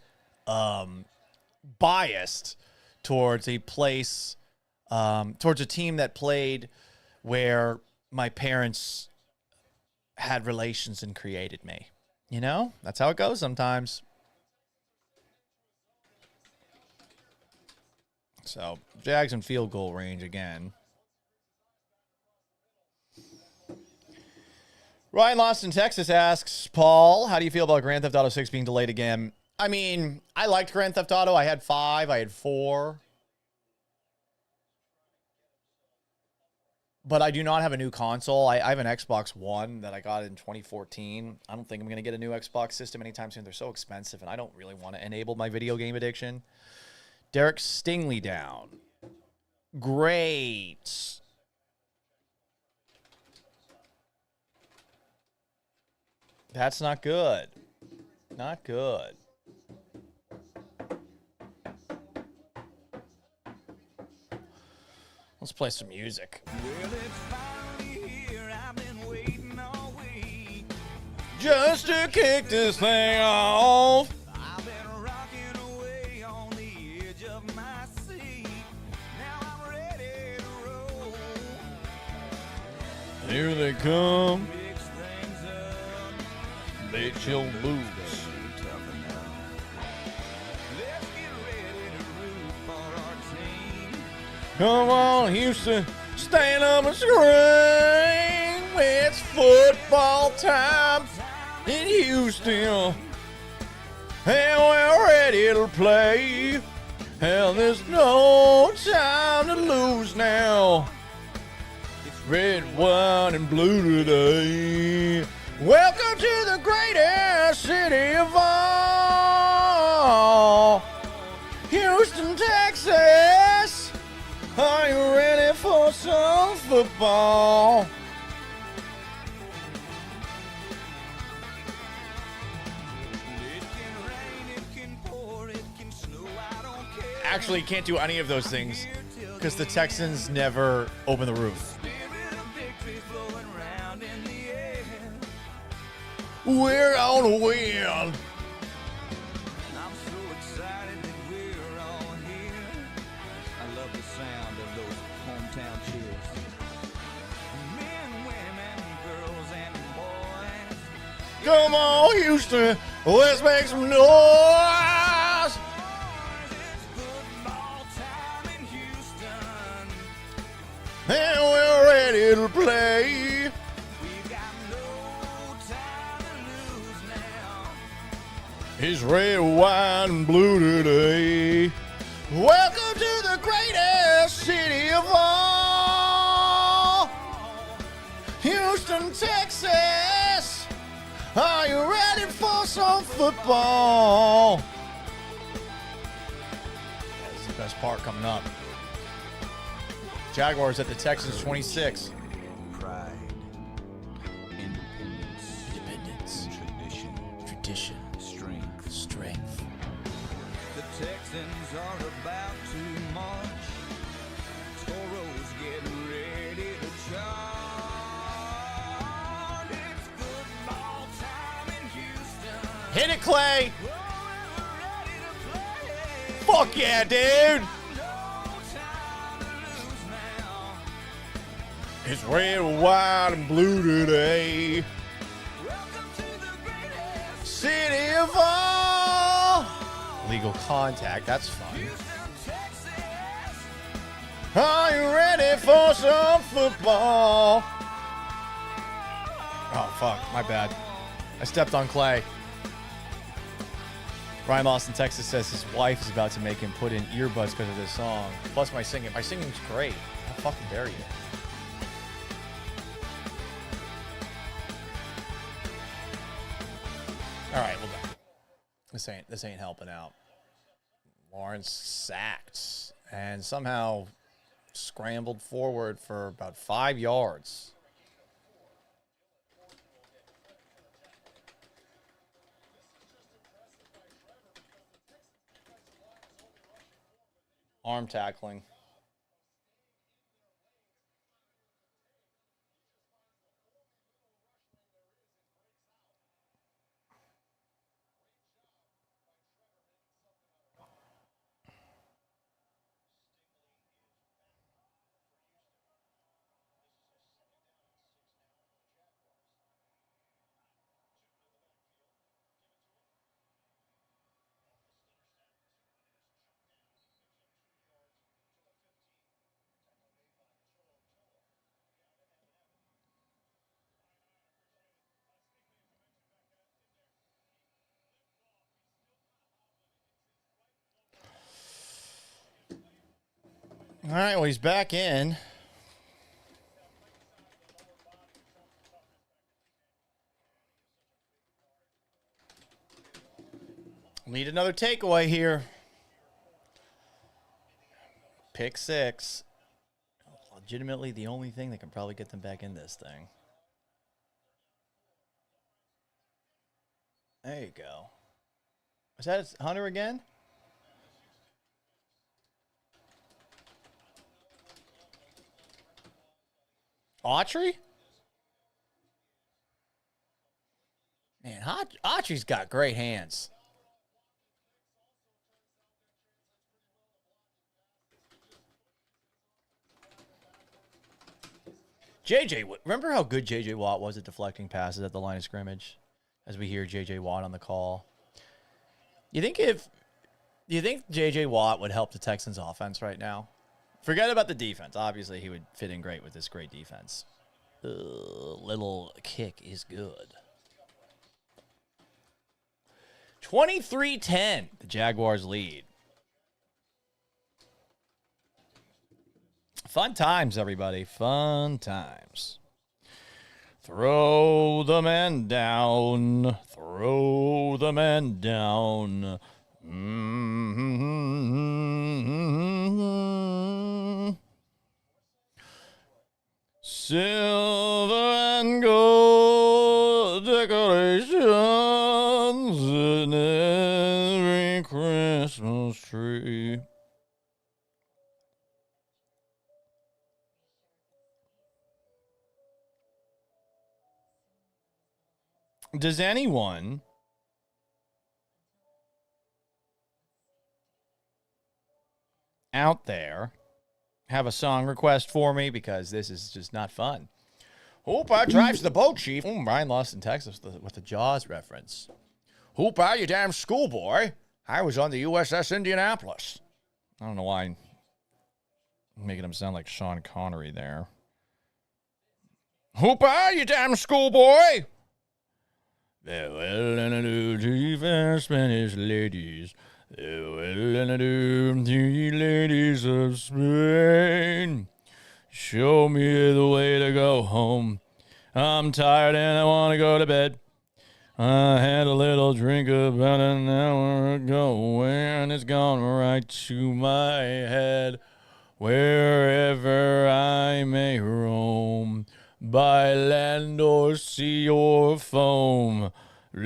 biased towards a place, towards a team that played where my parents had relations and created me. You know, that's how it goes sometimes. So, Jags in field goal range again. Ryan Lost in Texas asks, Paul, how do you feel about Grand Theft Auto 6 being delayed again? I mean, I liked Grand Theft Auto. I had 5. I had 4. But I do not have a new console. I have an Xbox One that I got in 2014. I don't think I'm going to get a new Xbox system anytime soon. They're so expensive, and I don't really want to enable my video game addiction. Derek Stingley down. Great. That's not good. Not good. Let's play some music. Well, it's finally here. I've been waiting all week. Just to kick this thing off. I've been rocking away on the edge of my seat. Now I'm ready to roll. Here they come. Mix things up. Bet your boots. Toughen up. Let's get ready to root for our team. Come on, Houston. Stand up and scream. It's football time in Houston. And we're ready to play. And there's no time to lose now. It's red, white, and blue today. Welcome to the greatest city of all, Houston, Texas. Are you ready for some football? Actually, can't do any of those things because the Texans never open the roof. We're on a win. I'm so excited that we're all here. I love the sound of those hometown cheers. Men, women, girls, and boys. Come on, Houston. Let's make some noise. It's football time in Houston. And we're ready to play. We've got no time to lose now. It's red, white, and blue today. Welcome to the greatest city of all, Houston, Texas. Are you ready for some football? That's the best part coming up. Jaguars at the Texans 26. Pride, independence, tradition, strength. The Texans are about to march. Toros getting ready to charge. It's football time in Houston. Hit it, Clay. Oh, we're ready to play. Fuck yeah, dude. It's red, white, and blue today. City of all, illegal contact. That's fun. Are you ready for some football? Oh, fuck. My bad. I stepped on clay. Ryan Lawson, Texas says his wife is about to make him put in earbuds because of this song. Plus my singing. My singing's great. How fucking dare you? All right, well done. This ain't helping out. Lawrence sacked and somehow scrambled forward for about 5 yards. Arm tackling. All right, well, he's back in. Need another takeaway here. Pick 6. Legitimately the only thing that can probably get them back in this thing. There you go. Is that Hunter again? Autry? Man, Autry's got great hands. Remember how good J.J. Watt was at deflecting passes at the line of scrimmage? As we hear J.J. Watt on the call. You think J.J. Watt would help the Texans offense right now? Forget about the defense. Obviously, he would fit in great with this great defense. Little kick is good. 23-10, the Jaguars lead. Fun times, everybody. Fun times. Throw the man down. Throw the man down. Silver and gold decorations in every Christmas tree. Does anyone out there have a song request for me? Because this is just not fun. Hooper drives the boat, Chief. Brian lost in Texas with the Jaws reference. Hooper, you damn schoolboy. I was on the USS Indianapolis. I don't know why I'm making him sound like Sean Connery there. Hooper, you damn schoolboy. Farewell and adieu to you fair Spanish ladies. Farewell and adieu to you ladies of Spain. Show me the way to go home. I'm tired and I want to go to bed. I had a little drink about an hour ago and it's gone right to my head. Wherever I may roam, by land or sea or foam. Show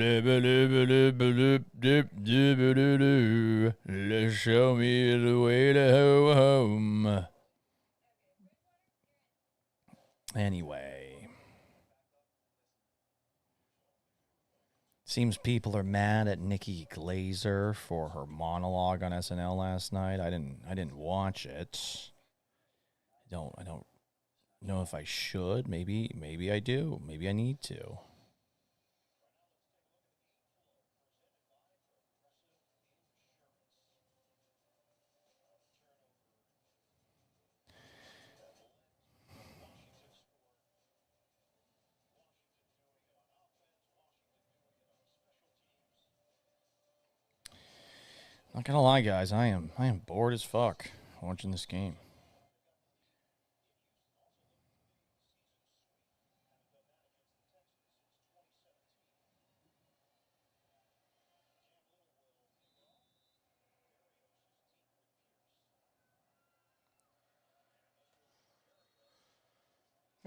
me the way to home. Anyway. Seems people are mad at Nikki Glazer for her monologue on SNL last night. I didn't watch it. I don't know if I should. Maybe I do. Maybe I need to. Not gonna lie, guys, I am bored as fuck watching this game.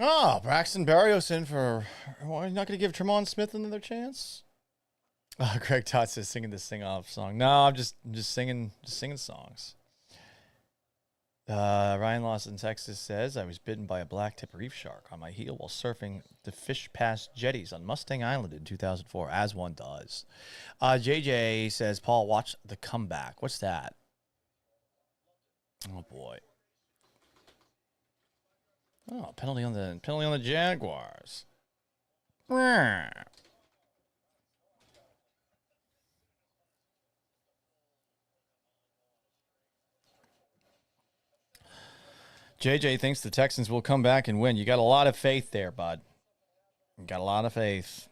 Oh, Braxton Berrios in for. Why are you not going to give Tremont Smith another chance? Greg Todd says singing this sing off song. No, I'm just singing songs. Ryan Lawson, Texas says I was bitten by a black tip reef shark on my heel while surfing the Fish Pass jetties on Mustang Island in 2004, as one does. JJ says, Paul, watch The Comeback. What's that? Oh boy. Oh, penalty on the Jaguars. JJ thinks the Texans will come back and win. You got a lot of faith there, bud. You got a lot of faith.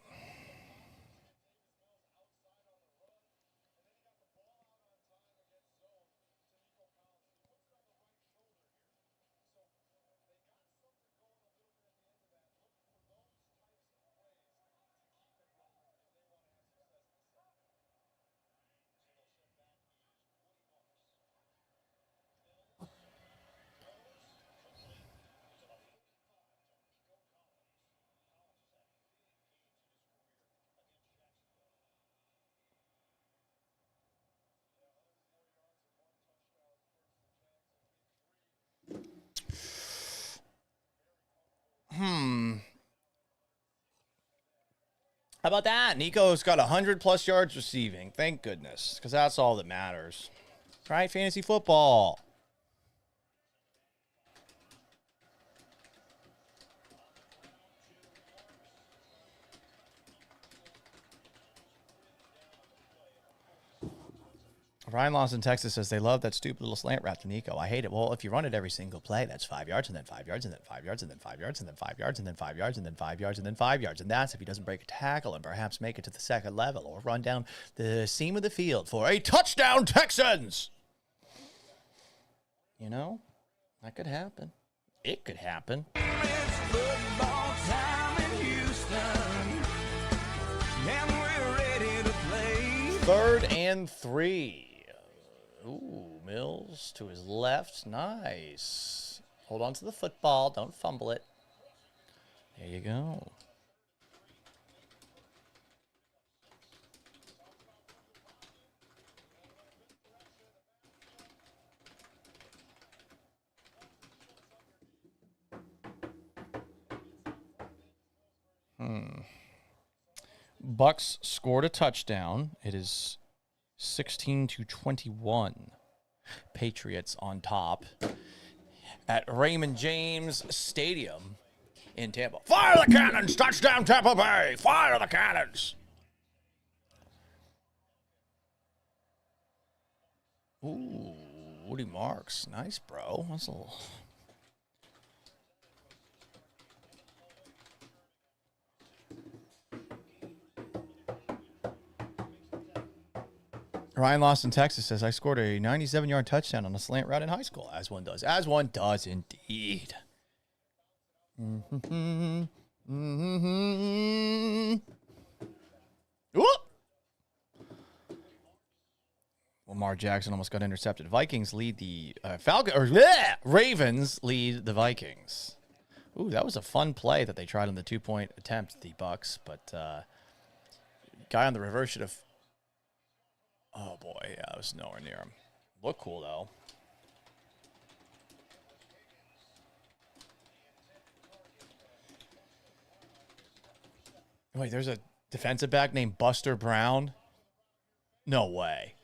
How about that? Nico's got 100+ yards receiving. Thank goodness, because that's all that matters. Right? Fantasy football. Ryan Lawson, Texas says they love that stupid little slant route to Nico. I hate it. Well, if you run it every single play, that's 5 yards and then 5 yards and then 5 yards and then 5 yards and then 5 yards and then 5 yards and then 5 yards and then 5 yards. And that's if he doesn't break a tackle and perhaps make it to the second level or run down the seam of the field for a touchdown, Texans. You know, that could happen. It could happen. Football time in Houston, and we're ready to play. 3rd and 3. Ooh, Mills to his left. Nice. Hold on to the football. Don't fumble it. There you go. Bucks scored a touchdown. It is 16-21. Patriots on top at Raymond James Stadium in Tampa. Fire the cannons! Touchdown, Tampa Bay! Fire the cannons! Ooh, Woody Marks. Nice, bro. That's a little... Ryan Lawson, Texas says, I scored a 97-yard touchdown on a slant route in high school. As one does. As one does, indeed. Lamar Jackson almost got intercepted. Vikings lead the Ravens lead the Vikings. Ooh, that was a fun play that they tried on the 2-point attempt, the Bucks. But guy on the reverse should have... Oh, boy. Yeah, I was nowhere near him. Look cool, though. Wait, there's a defensive back named Buster Brown? No way.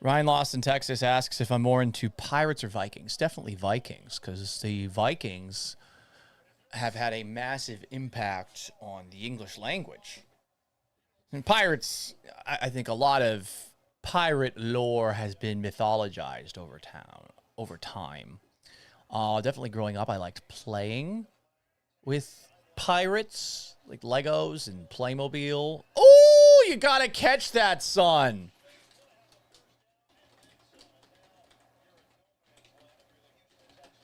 Ryan Lawson, Texas asks if I'm more into Pirates or Vikings. Definitely Vikings, because the Vikings have had a massive impact on the English language. And Pirates, I think a lot of pirate lore has been mythologized over time. Definitely growing up, I liked playing with pirates, like Legos and Playmobil. Oh, you gotta catch that, son.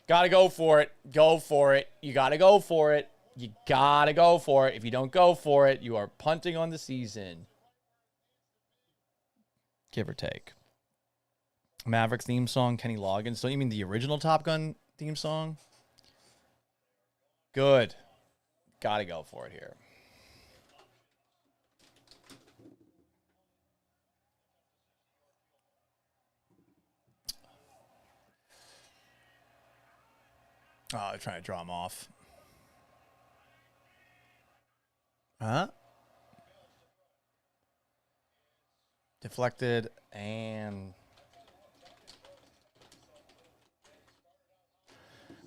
Gotta go for it. Go for it. You gotta go for it. You gotta go for it. If you don't go for it, you are punting on the season. Give or take. Maverick theme song, Kenny Loggins. Don't you mean the original Top Gun theme song? Good. Gotta go for it here. Oh, they're trying to draw him off. Huh? Deflected and...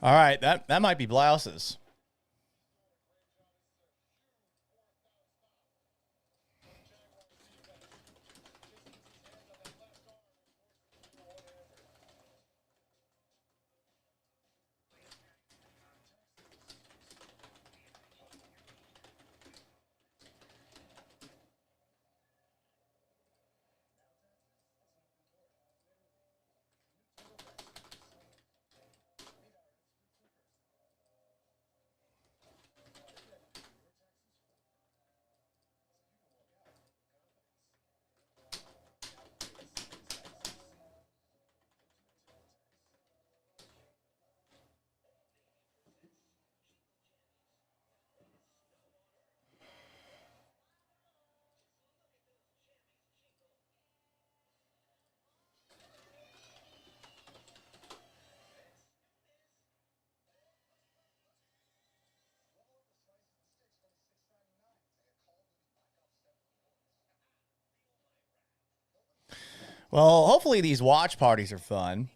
All right, that might be blouses. Well, hopefully these watch parties are fun.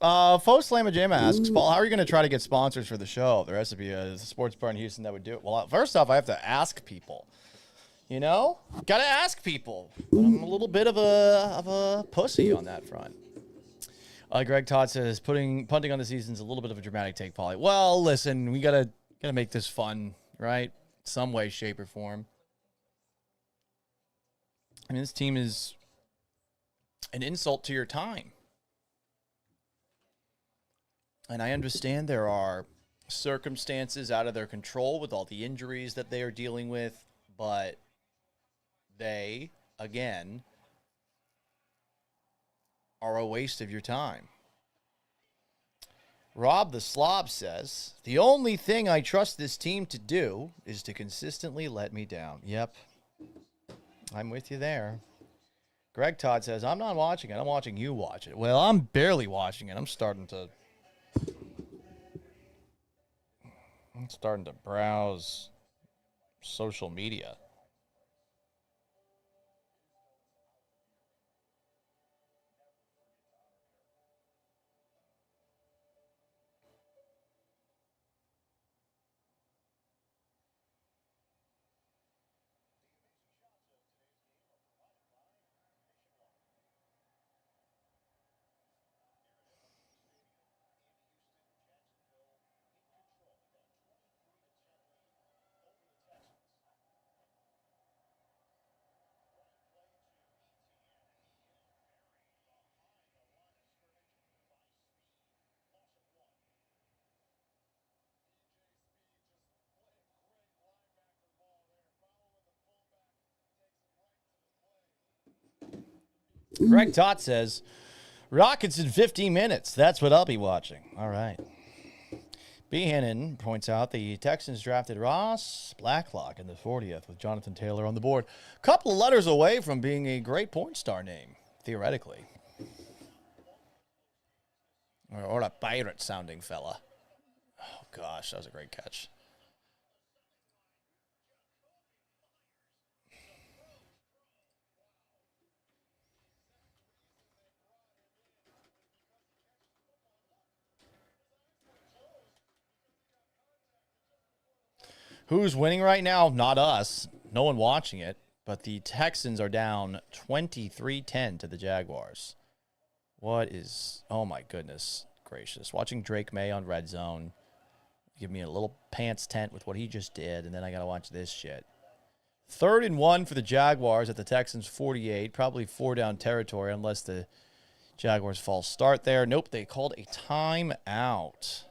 Faux Slamma Jam asks, Paul, how are you going to try to get sponsors for the show? There has to be a sports bar in Houston that would do it. Well, first off, I have to ask people. You know? Got to ask people. But I'm a little bit of a pussy on that front. Greg Todd says, punting on the season's a little bit of a dramatic take, Paulie. Well, listen, we gotta make this fun, right? Some way, shape, or form. I mean, this team is an insult to your time. And I understand there are circumstances out of their control with all the injuries that they are dealing with, but they, again, are a waste of your time. Rob the Slob says, the only thing I trust this team to do is to consistently let me down. Yep. I'm with you there. Greg Todd says, I'm not watching it. I'm watching you watch it. Well, I'm barely watching it. I'm starting to browse social media. Greg Todd says, Rockets in 15 minutes. That's what I'll be watching. All right. B. Hannon points out the Texans drafted Ross Blacklock in the 40th with Jonathan Taylor on the board. Couple of letters away from being a great porn star name, theoretically. Or a pirate-sounding fella. Oh, gosh, that was a great catch. Who's winning right now? Not us. No one watching it. But the Texans are down 23-10 to the Jaguars. What is... Oh, my goodness gracious. Watching Drake May on Red Zone. Give me a little pants tent with what he just did, and then I got to watch this shit. 3rd and 1 for the Jaguars at the Texans 48. Probably 4-down territory unless the Jaguars false start there. Nope, they called a timeout.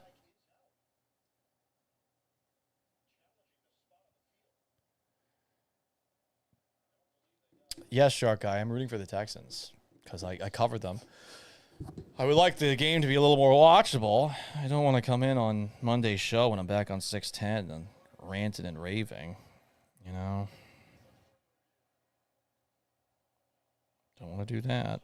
Yes, Shark Guy, I'm rooting for the Texans because I covered them. I would like the game to be a little more watchable. I don't want to come in on Monday's show when I'm back on 610 and ranting and raving, you know. Don't want to do that.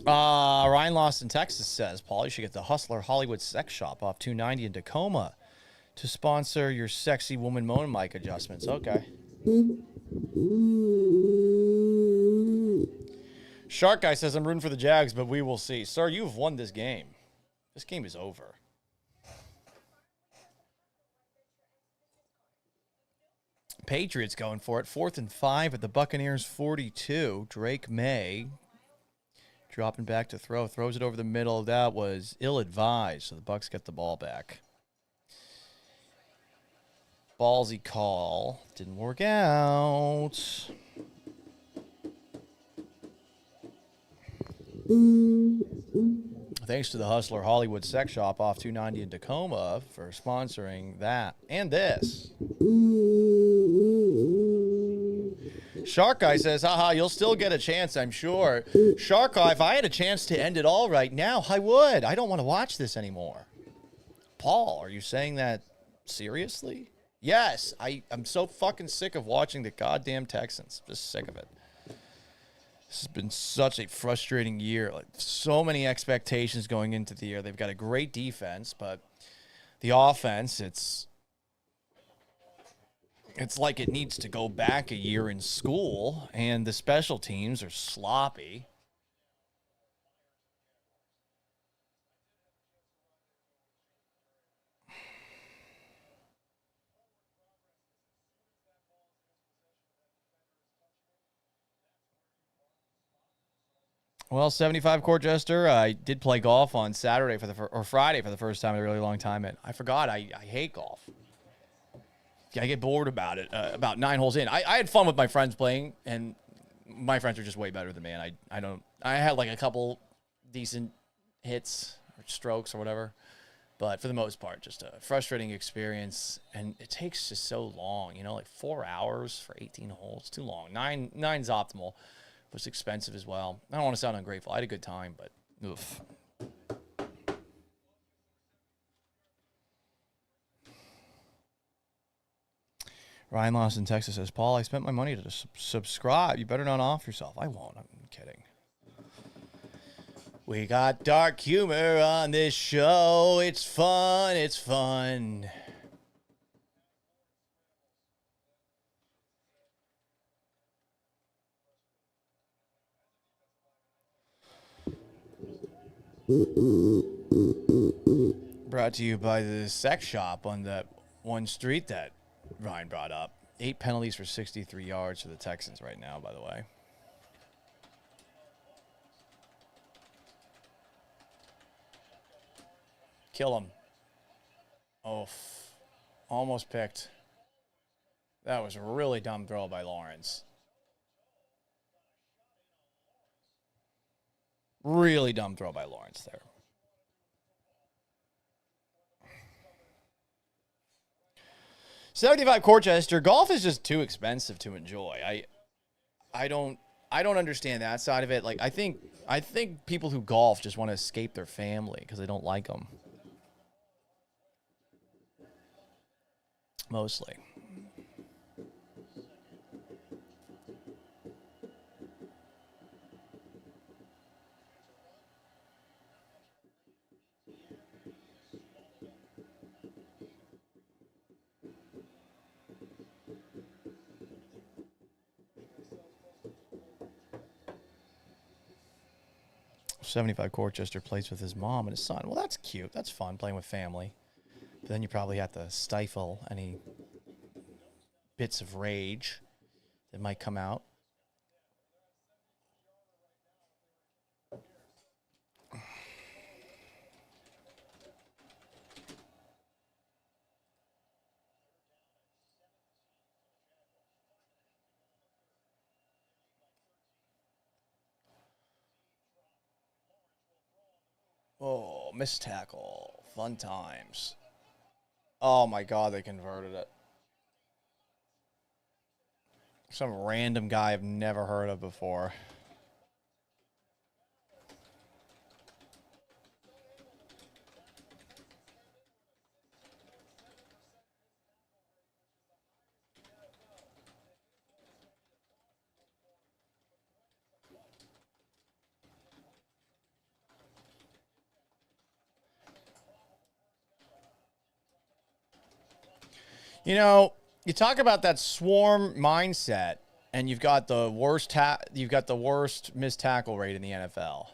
Ryan Lost in Texas says, Paul, you should get the Hustler Hollywood Sex Shop off 290 in Tacoma to sponsor your sexy woman moan mic adjustments. Okay. Shark Guy says, I'm rooting for the Jags, but we will see. Sir, you've won this game. This game is over. Patriots going for it. 4th and 5 at the Buccaneers 42. Drake May dropping back to throw. Throws it over the middle. That was ill-advised, so the Bucs get the ball back. Ballsy call. Didn't work out. Thanks to the Hustler Hollywood Sex Shop off 290 in Tacoma for sponsoring that and this. Shark Guy says, haha, you'll still get a chance, I'm sure. Shark Guy, if I had a chance to end it all right now, I would. I don't want to watch this anymore. Paul, are you saying that seriously? Yes, I'm so fucking sick of watching the goddamn Texans. Just sick of it. This has been such a frustrating year. Like, so many expectations going into the year. They've got a great defense, but the offense, it's like it needs to go back a year in school, and the special teams are sloppy. Well, 75 Court Jester, I did play golf on Saturday or Friday for the first time in a really long time, and I forgot I hate golf. I get bored about it about 9 holes in. I had fun with my friends playing, and my friends are just way better than me, and I had like a couple decent hits or strokes or whatever, but for the most part, just a frustrating experience, and it takes just so long, you know, like 4 hours for 18 holes, too long. Nine's optimal. It was expensive as well. I don't want to sound ungrateful. I had a good time, but oof. Ryan Lawson, Texas says, Paul, I spent my money to subscribe. You better not off yourself. I won't. I'm kidding. We got dark humor on this show. It's fun. It's fun. Brought to you by the sex shop on that one street that Ryan brought up. 8 penalties for 63 yards for the Texans right now, by the way. Kill him. Oh, almost picked. That was a really dumb throw by Lawrence. Really dumb throw by Lawrence there. $75 Corchester. Golf is just too expensive to enjoy. I don't understand that side of it. Like I think people who golf just want to escape their family because they don't like them. Mostly. .75 Corchester plays with his mom and his son. Well, that's cute. That's fun, playing with family. But then you probably have to stifle any bits of rage that might come out. Oh, missed tackle. Fun times. Oh, my God, they converted it. Some random guy I've never heard of before. You know, you talk about that swarm mindset, and you've got the worst missed tackle rate in the NFL.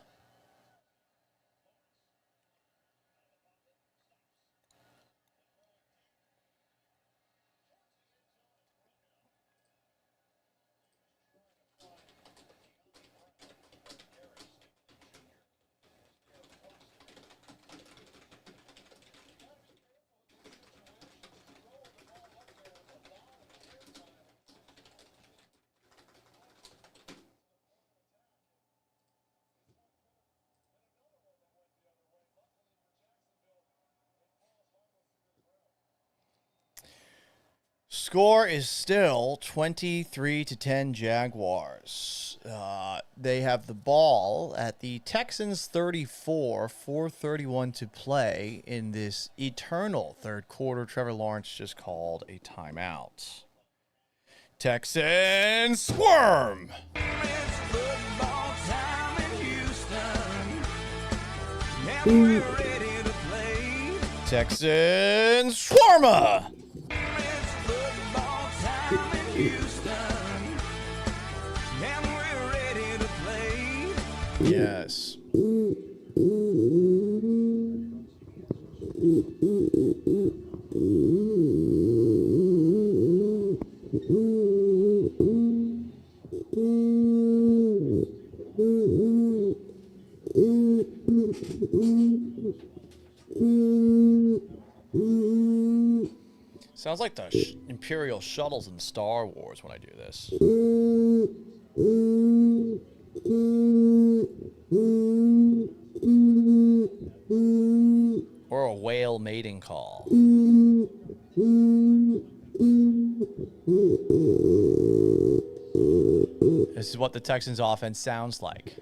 Score is still 23-10 Jaguars. They have the ball at the Texans 34, 4:31 to play in this eternal third quarter. Trevor Lawrence just called a timeout. Texans squirm. Texans swarma. Yes. Sounds like the Imperial shuttles in Star Wars when I do this. Or a whale mating call. This is what the Texans offense sounds like.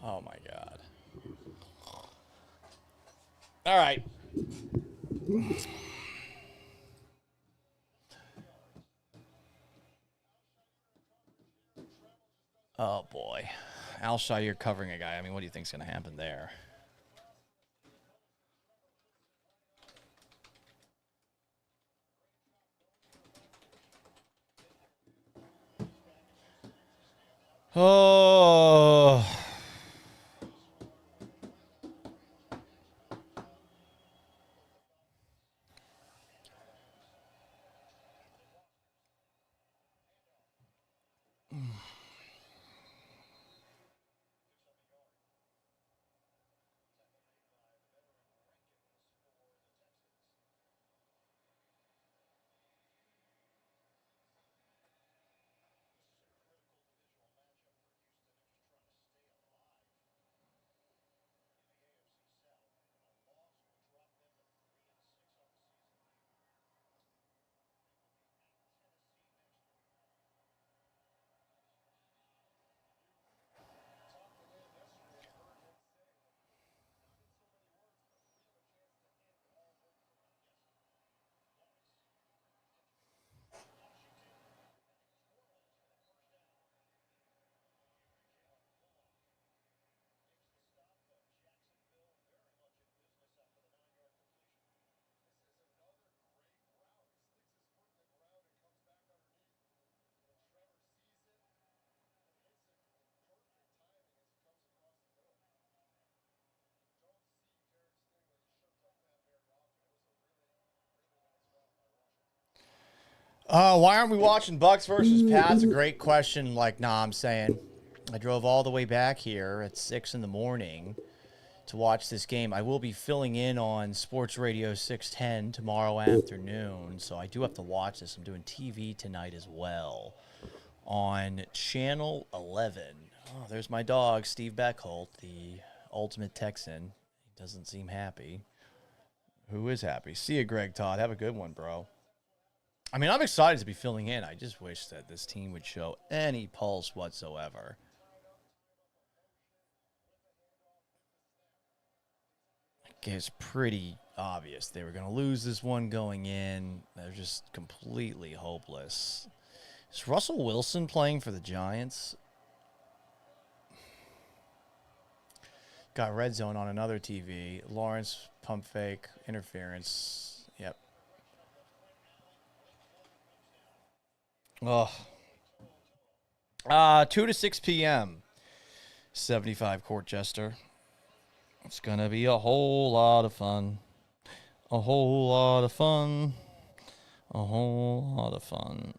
Oh my God. All right. Oh boy. Alshire covering a guy. I mean, what do you think's going to happen there? Oh. Why aren't we watching Bucks versus Pats? A great question. Like, I'm saying I drove all the way back here at 6 in the morning to watch this game. I will be filling in on Sports Radio 610 tomorrow afternoon, so I do have to watch this. I'm doing TV tonight as well on Channel 11. Oh, there's my dog, Steve Beckholt, the ultimate Texan. He doesn't seem happy. Who is happy? See you, Greg Todd. Have a good one, bro. I mean, I'm excited to be filling in. I just wish that this team would show any pulse whatsoever. It's pretty obvious they were going to lose this one going in. They're just completely hopeless. Is Russell Wilson playing for the Giants? Got red zone on another TV. Lawrence, pump fake, interference. Yep. Oh. 2 to 6 p.m. 75 Court Jester. It's going to be a whole lot of fun. A whole lot of fun. A whole lot of fun.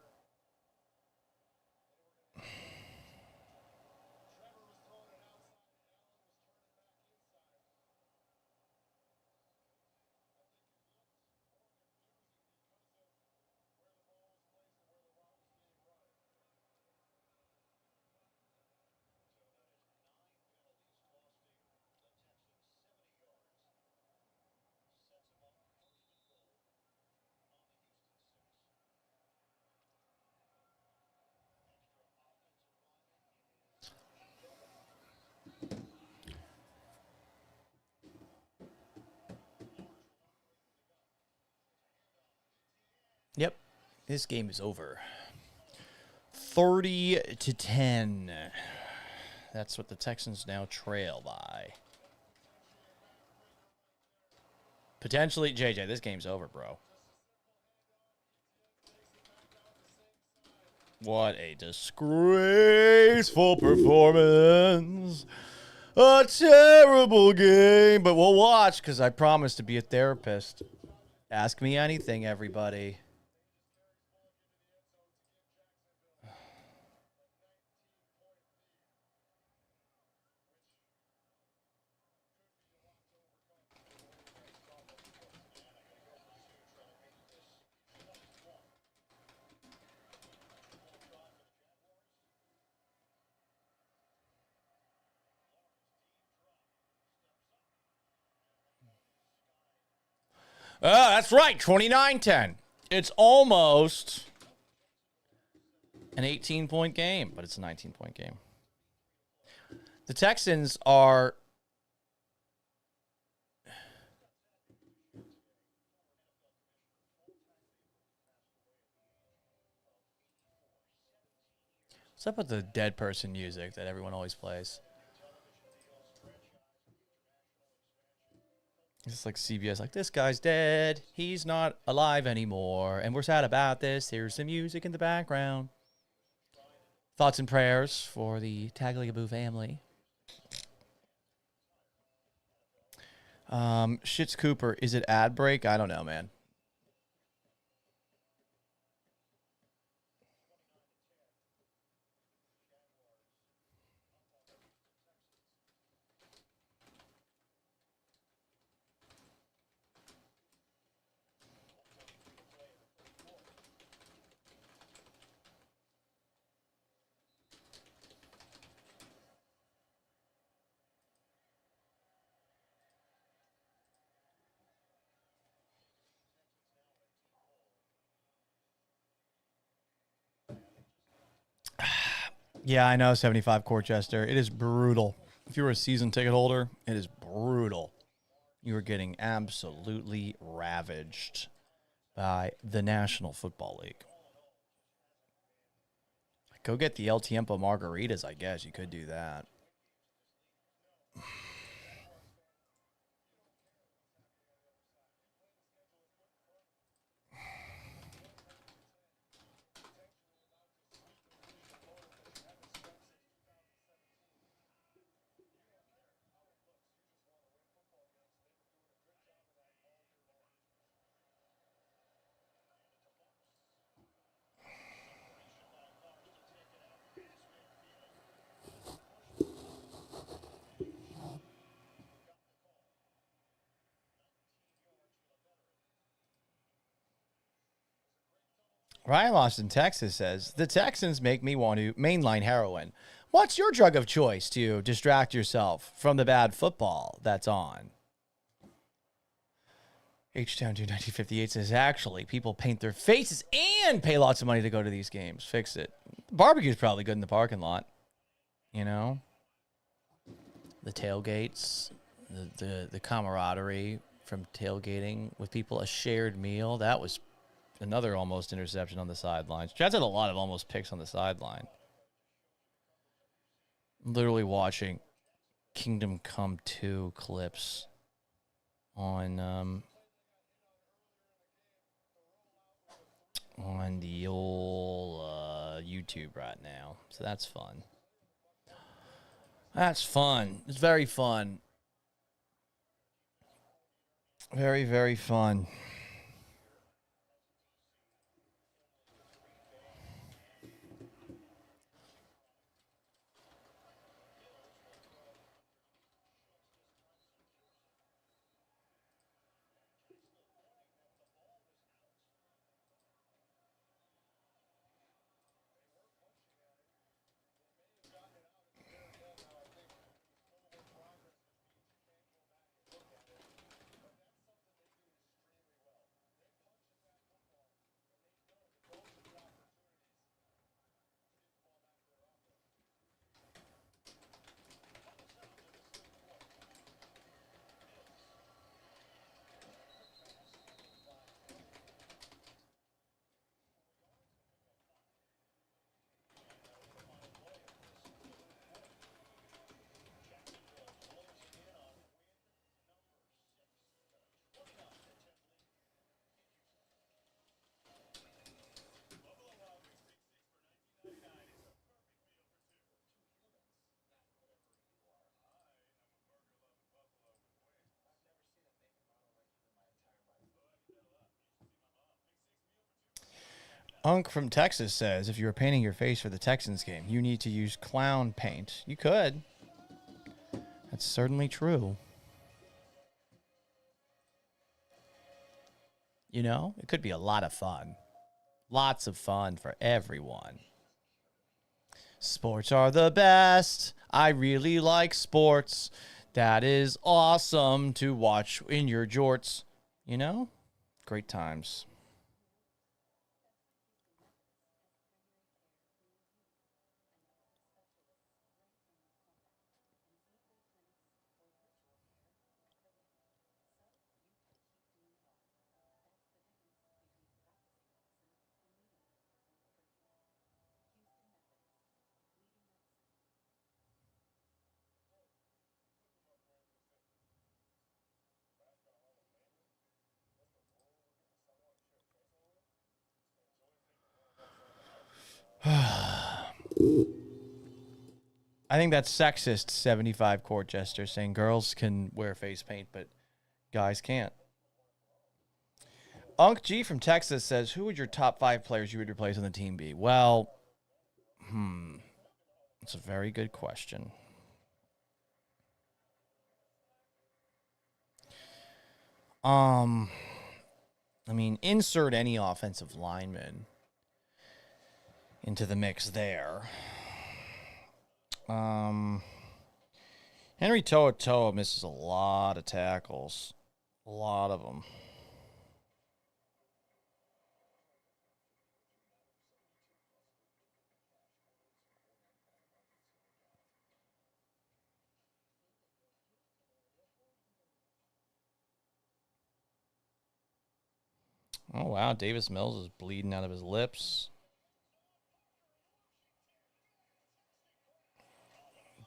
Yep, this game is over. 30 to 10. That's what the Texans now trail by. Potentially, JJ, this game's over, bro. What a disgraceful performance. A terrible game, but we'll watch because I promise to be a therapist. Ask me anything, everybody. That's right, 29-10. It's almost an 18-point game, but it's a 19-point game. The Texans are... What's up with the dead person music that everyone always plays? It's like CBS, like, this guy's dead. He's not alive anymore. And we're sad about this. Here's some music in the background. Thoughts and prayers for the Tagliabue family. Shits Cooper, is it ad break? I don't know, man. Yeah, I know, 75 Court Jester. It is brutal. If you're a season ticket holder, it is brutal. You are getting absolutely ravaged by the National Football League. Go get the El Tiempo margaritas, I guess. You could do that. Ryan Lost in Texas says, the Texans make me want to mainline heroin. What's your drug of choice to distract yourself from the bad football that's on? H-Town 1958 says, actually, people paint their faces and pay lots of money to go to these games. Fix it. Barbecue's probably good in the parking lot. You know? The tailgates, the camaraderie from tailgating with people, a shared meal. That was another almost interception on the sidelines. Chad's had a lot of almost picks on the sideline. Literally watching Kingdom Come 2 clips on the old YouTube right now. So that's fun. That's fun. It's very fun. Very, very fun. Unk from Texas says, if you were painting your face for the Texans game, you need to use clown paint. You could. That's certainly true. You know, it could be a lot of fun. Lots of fun for everyone. Sports are the best. I really like sports. That is awesome to watch in your jorts. You know, great times. I think that's sexist, 75 court jester, saying girls can wear face paint, but guys can't. Unk G from Texas says, who would your top 5 players you would replace on the team be? Well, it's a very good question. I mean, insert any offensive lineman into the mix there. Henry Toa misses a lot of tackles. A lot of them. Oh, wow. Davis Mills is bleeding out of his lips.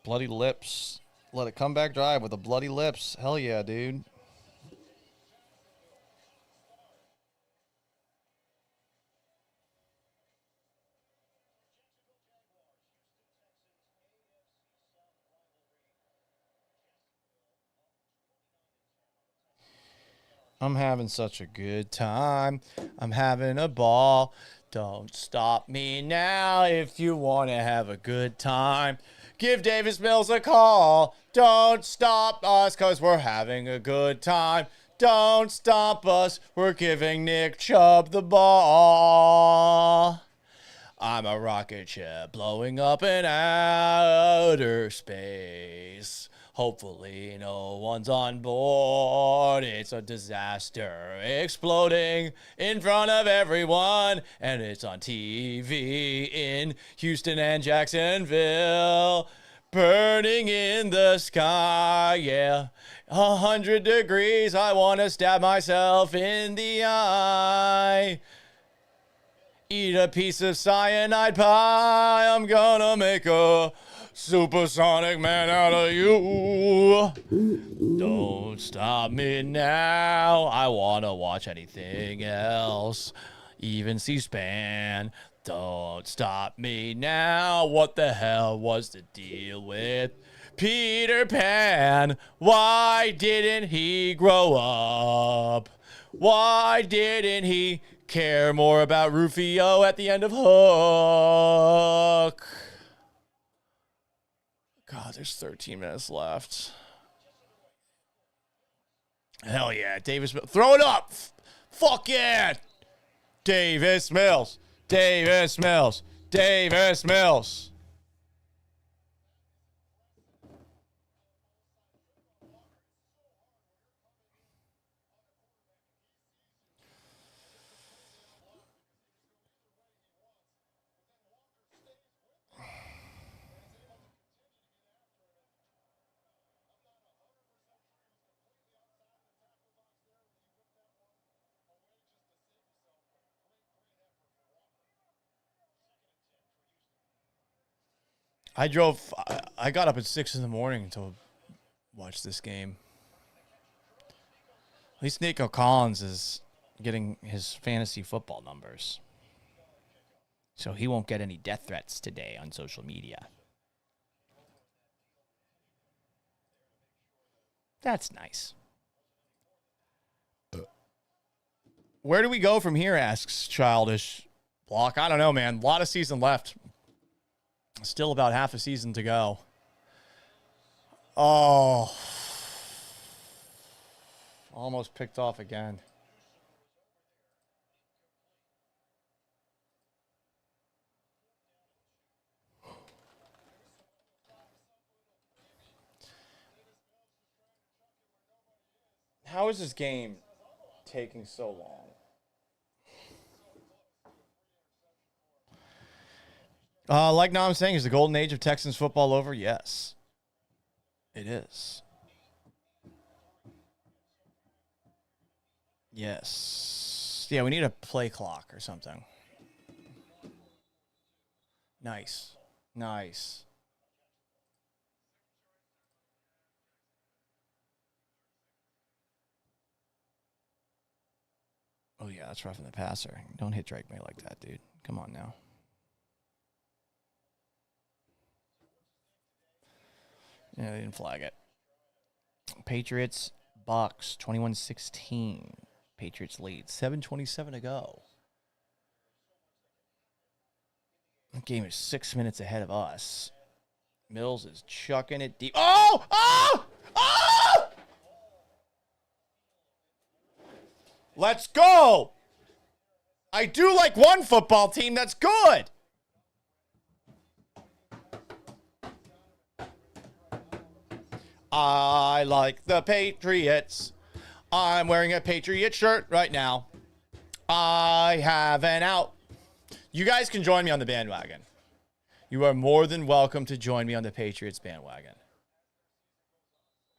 Bloody lips. Let it come back drive with the bloody lips. Hell yeah, dude. I'm having such a good time. I'm having a ball. Don't stop me now if you want to have a good time. Give Davis Mills a call. Don't stop us because we're having a good time. Don't stop us. We're giving Nick Chubb the ball. I'm a rocket ship blowing up in outer space. Hopefully no one's on board. It's a disaster exploding in front of everyone. And it's on TV in Houston and Jacksonville. Burning in the sky, yeah. 100 degrees, I want to stab myself in the eye. Eat a piece of cyanide pie, I'm gonna make a supersonic man out of you. Don't stop me now, I want to watch anything else, even C-SPAN. Don't stop me now, what the hell was the deal with Peter Pan? Why didn't he grow up? Why didn't he care more about Rufio at the end of Hook? God, there's 13 minutes left. Hell yeah, Davis Mills. Throw it up! Fuck yeah! Davis Mills. Davis Mills. Davis Mills. I got up at 6 in the morning to watch this game. At least Nico Collins is getting his fantasy football numbers. So he won't get any death threats today on social media. That's nice. Where do we go from here, asks Childish Block. I don't know, man. A lot of season left. Still about half a season to go. Oh. Almost picked off again. How is this game taking so long? Like Nam saying, is the golden age of Texans football over? Yes, it is. Yes. Yeah, we need a play clock or something. Nice. Nice. Oh, yeah, that's roughing the passer. Don't hit Drake May like that, dude. Come on now. Yeah, they didn't flag it. Patriots, Bucks, 21-16. Patriots lead. 7:27 to go. The game is 6 minutes ahead of us. Mills is chucking it deep. Oh! Oh! Oh! Let's go! I do like one football team that's good. I like the Patriots. I'm wearing a Patriot shirt right now. I have an out. You guys can join me on the bandwagon. You are more than welcome to join me on the Patriots bandwagon.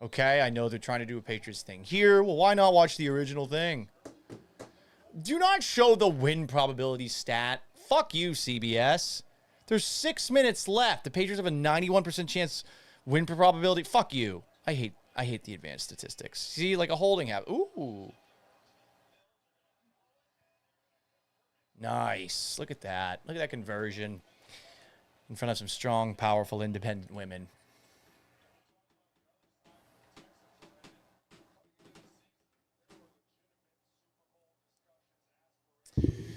Okay, I know they're trying to do a Patriots thing here. Well, why not watch the original thing? Do not show the win probability stat. Fuck you, CBS. There's 6 minutes left. The Patriots have a 91% chance win probability. Fuck you. I hate the advanced statistics. See, like a holding habit. Ooh. Nice. Look at that. Look at that conversion. In front of some strong, powerful, independent women.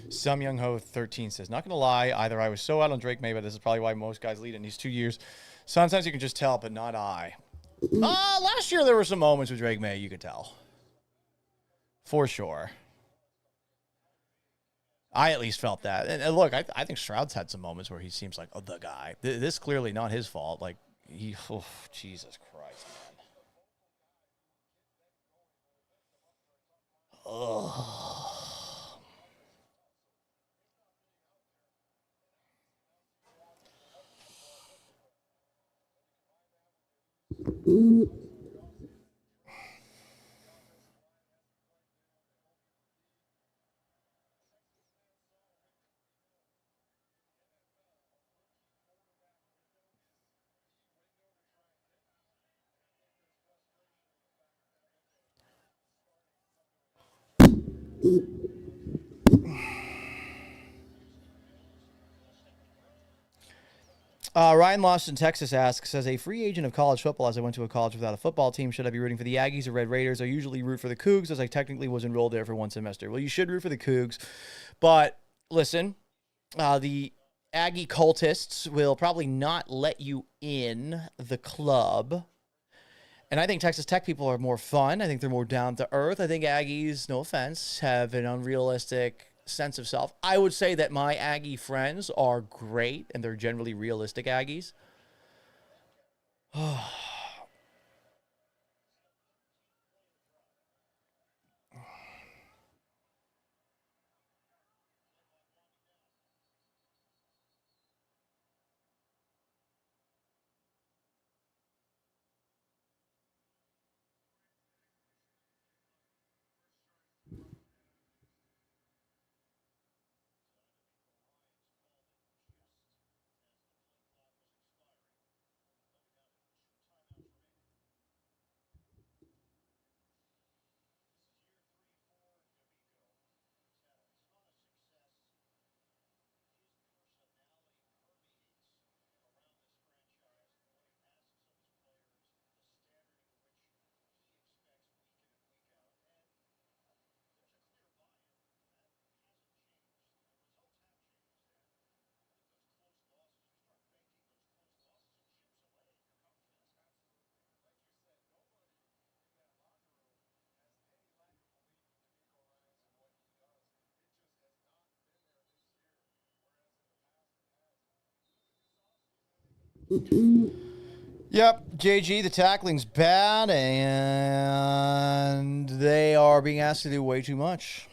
Some Young Ho 13 says, not going to lie, either I was so out on Drake May, but this is probably why most guys lead in these 2 years. Sometimes you can just tell, but not I. Last year there were some moments with Drake May you could tell. For sure. I at least felt that. And look, I think Stroud's had some moments where he seems like, oh, the guy. This clearly not his fault. Like, Jesus Christ, man. Ugh. Ryan Lost in Texas asks, as a free agent of college football, as I went to a college without a football team, should I be rooting for the Aggies or Red Raiders? I usually root for the Cougs, as I technically was enrolled there for one semester. Well, you should root for the Cougs. But listen, the Aggie cultists will probably not let you in the club. And I think Texas Tech people are more fun. I think they're more down to earth. I think Aggies, no offense, have an unrealistic sense of self. I would say that my Aggie friends are great, and they're generally realistic Aggies. Yep, JG, the tackling's bad, and they are being asked to do way too much.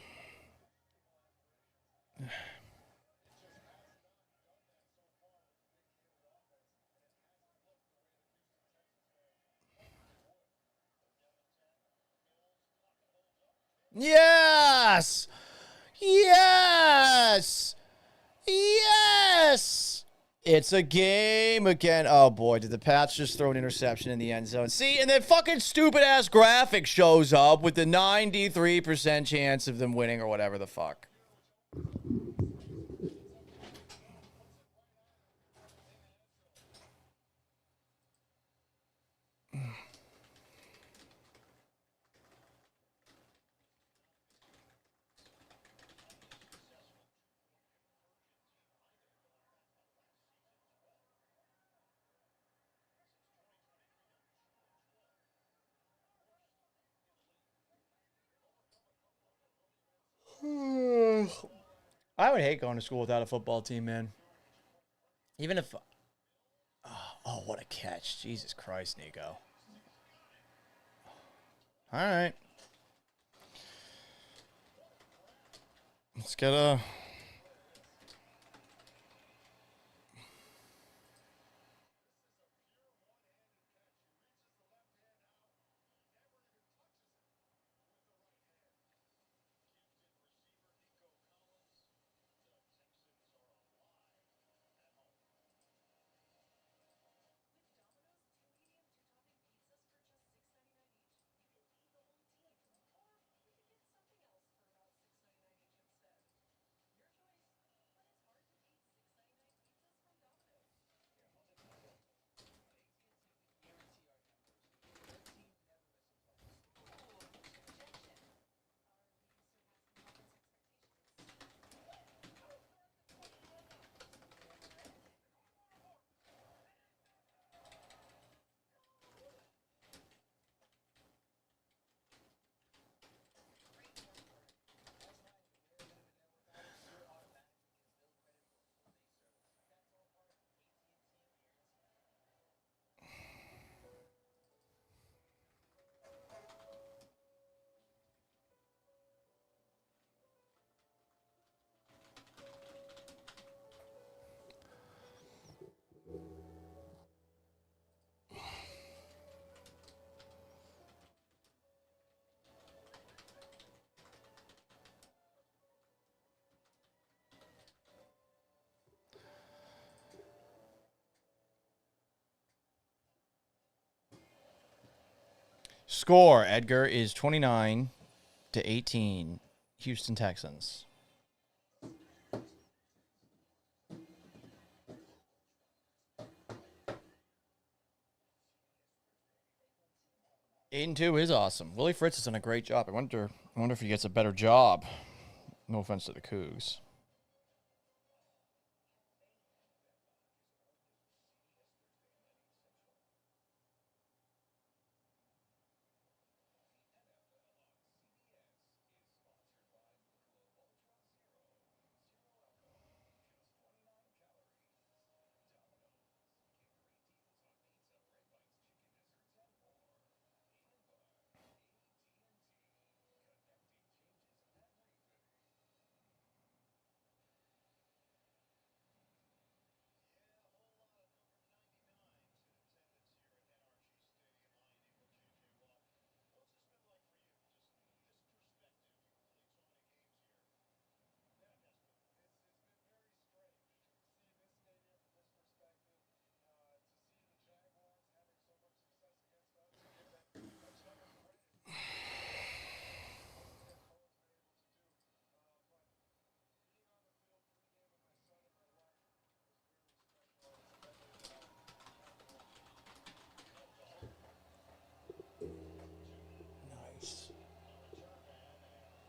Yes! Yes! Yes! It's a game again. Oh, boy, did the Pats just throw an interception in the end zone. See, and then fucking stupid-ass graphic shows up with the 93% chance of them winning or whatever the fuck. I would hate going to school without a football team, man. Even if... Oh, what a catch. Jesus Christ, Nico. All right. Let's get a... Score, Edgar, is 29-18. Houston Texans. Aiden 2 is awesome. Willie Fritz has done a great job. I wonder if he gets a better job. No offense to the Cougs.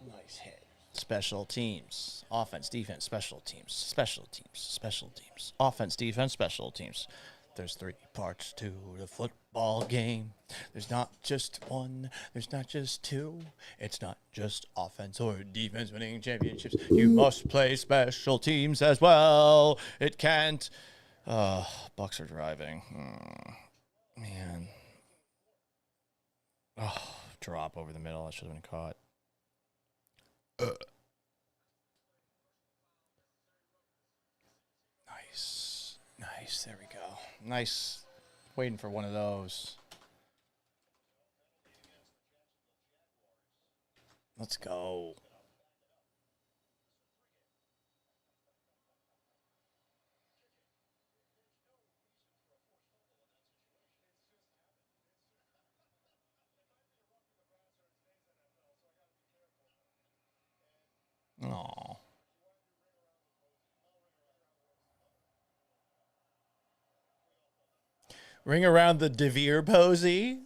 Nice hit. Special teams. Offense, defense, special teams. Special teams, special teams. Offense, defense, special teams. There's 3 parts to the football game. There's not just one. There's not just 2. It's not just offense or defense winning championships. You must play special teams as well. It can't. Bucks are driving. Man. Oh, drop over the middle. That should have been caught. Nice. Nice. There we go. Nice. Waiting for one of those. Let's go. Aw. Ring around the DeVere posy.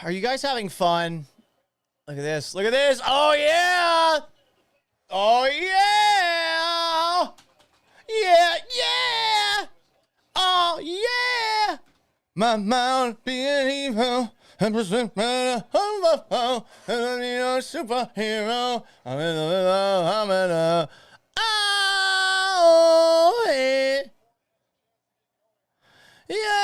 Are you guys having fun? Look at this. Look at this. Oh, yeah. Oh, yeah. Yeah, yeah. Oh, yeah. My mouth being evil. And present and I need a superhero. I'm in a oh, yeah. Yeah.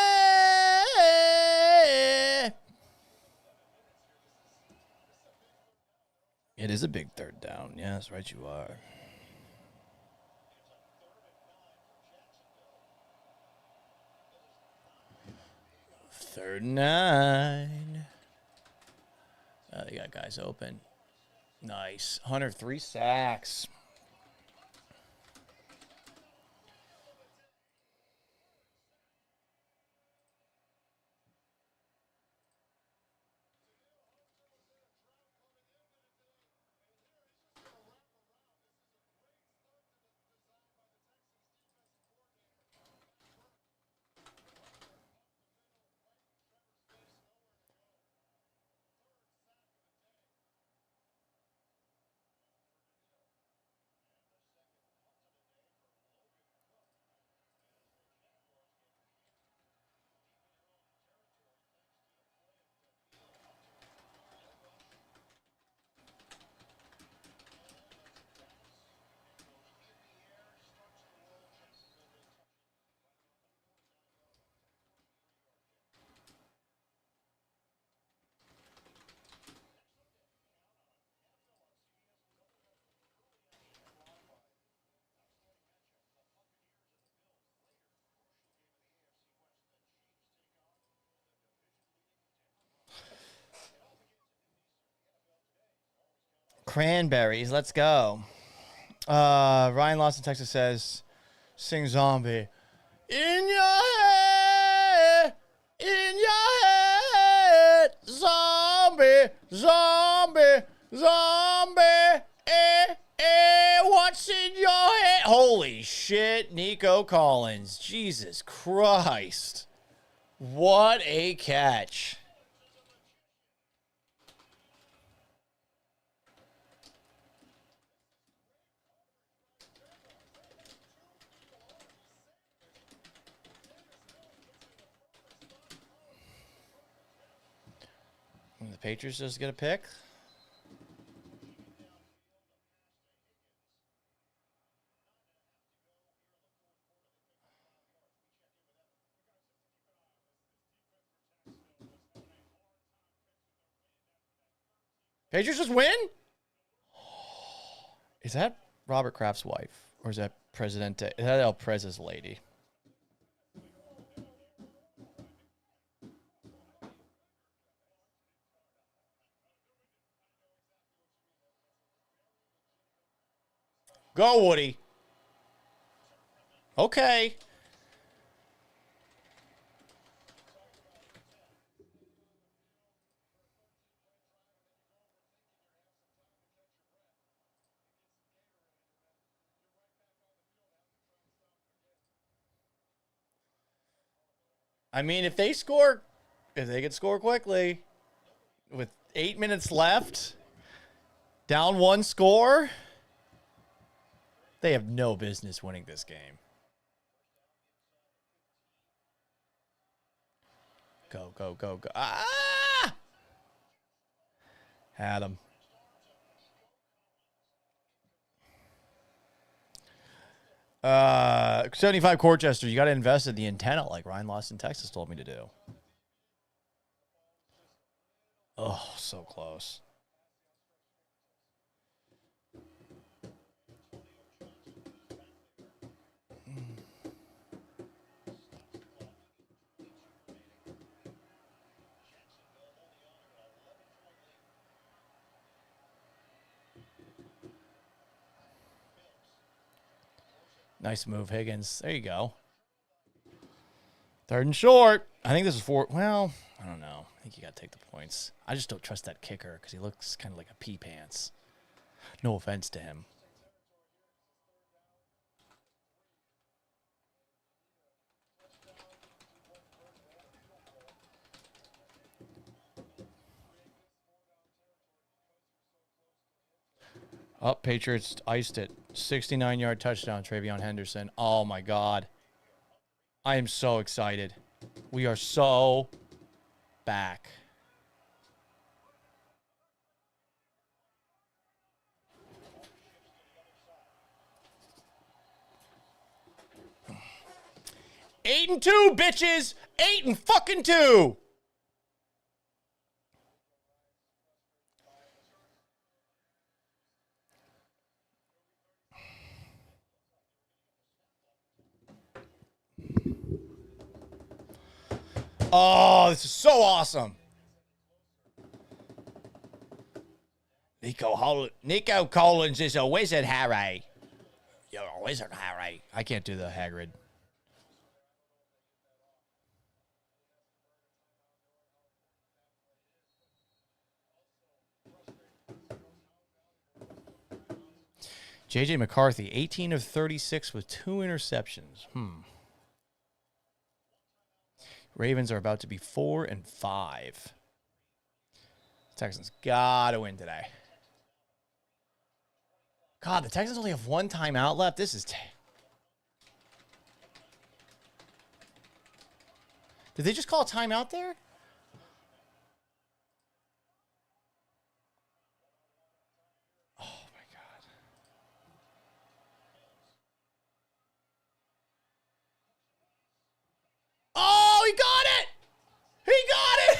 It is a big 3rd down. Yes, right you are. Third and 9. They got guys open. Nice. Hunter, 3 sacks. Cranberries, let's go. Ryan Lawson, Texas says, sing zombie. In your head, zombie, zombie, zombie, what's in your head? Holy shit, Nico Collins. Jesus Christ. What a catch. And the Patriots just get a pick. Patriots just win? Is that Robert Kraft's wife? Or is that Presidente? Is that El Prez's lady? Go, Woody. Okay. I mean, if they could score quickly with 8 minutes left, down 1 score, they have no business winning this game. Go, go, go, go. Ah! Had him. Uh, 75 Corchester, you got to invest in the antenna like Ryan Lawson, Texas told me to do. Oh, so close. Nice move, Higgins. There you go. 3rd and short. I think this is 4. Well, I don't know. I think you got to take the points. I just don't trust that kicker because he looks kind of like a pea pants. No offense to him. Oh, Patriots iced it. 69-yard touchdown, Travion Henderson. Oh, my God. I am so excited. We are so back. Eight and 2, bitches. 8 and fucking 2. Oh, this is so awesome. Nico Collins is a wizard, Harry. You're a wizard, Harry. I can't do the Hagrid. J.J. McCarthy, 18 of 36 with 2 interceptions. Ravens are about to be 4-5. Texans got to win today. God, the Texans only have 1 timeout left. This is... Did they just call a timeout there? Oh, my God. Oh, he got it! He got it!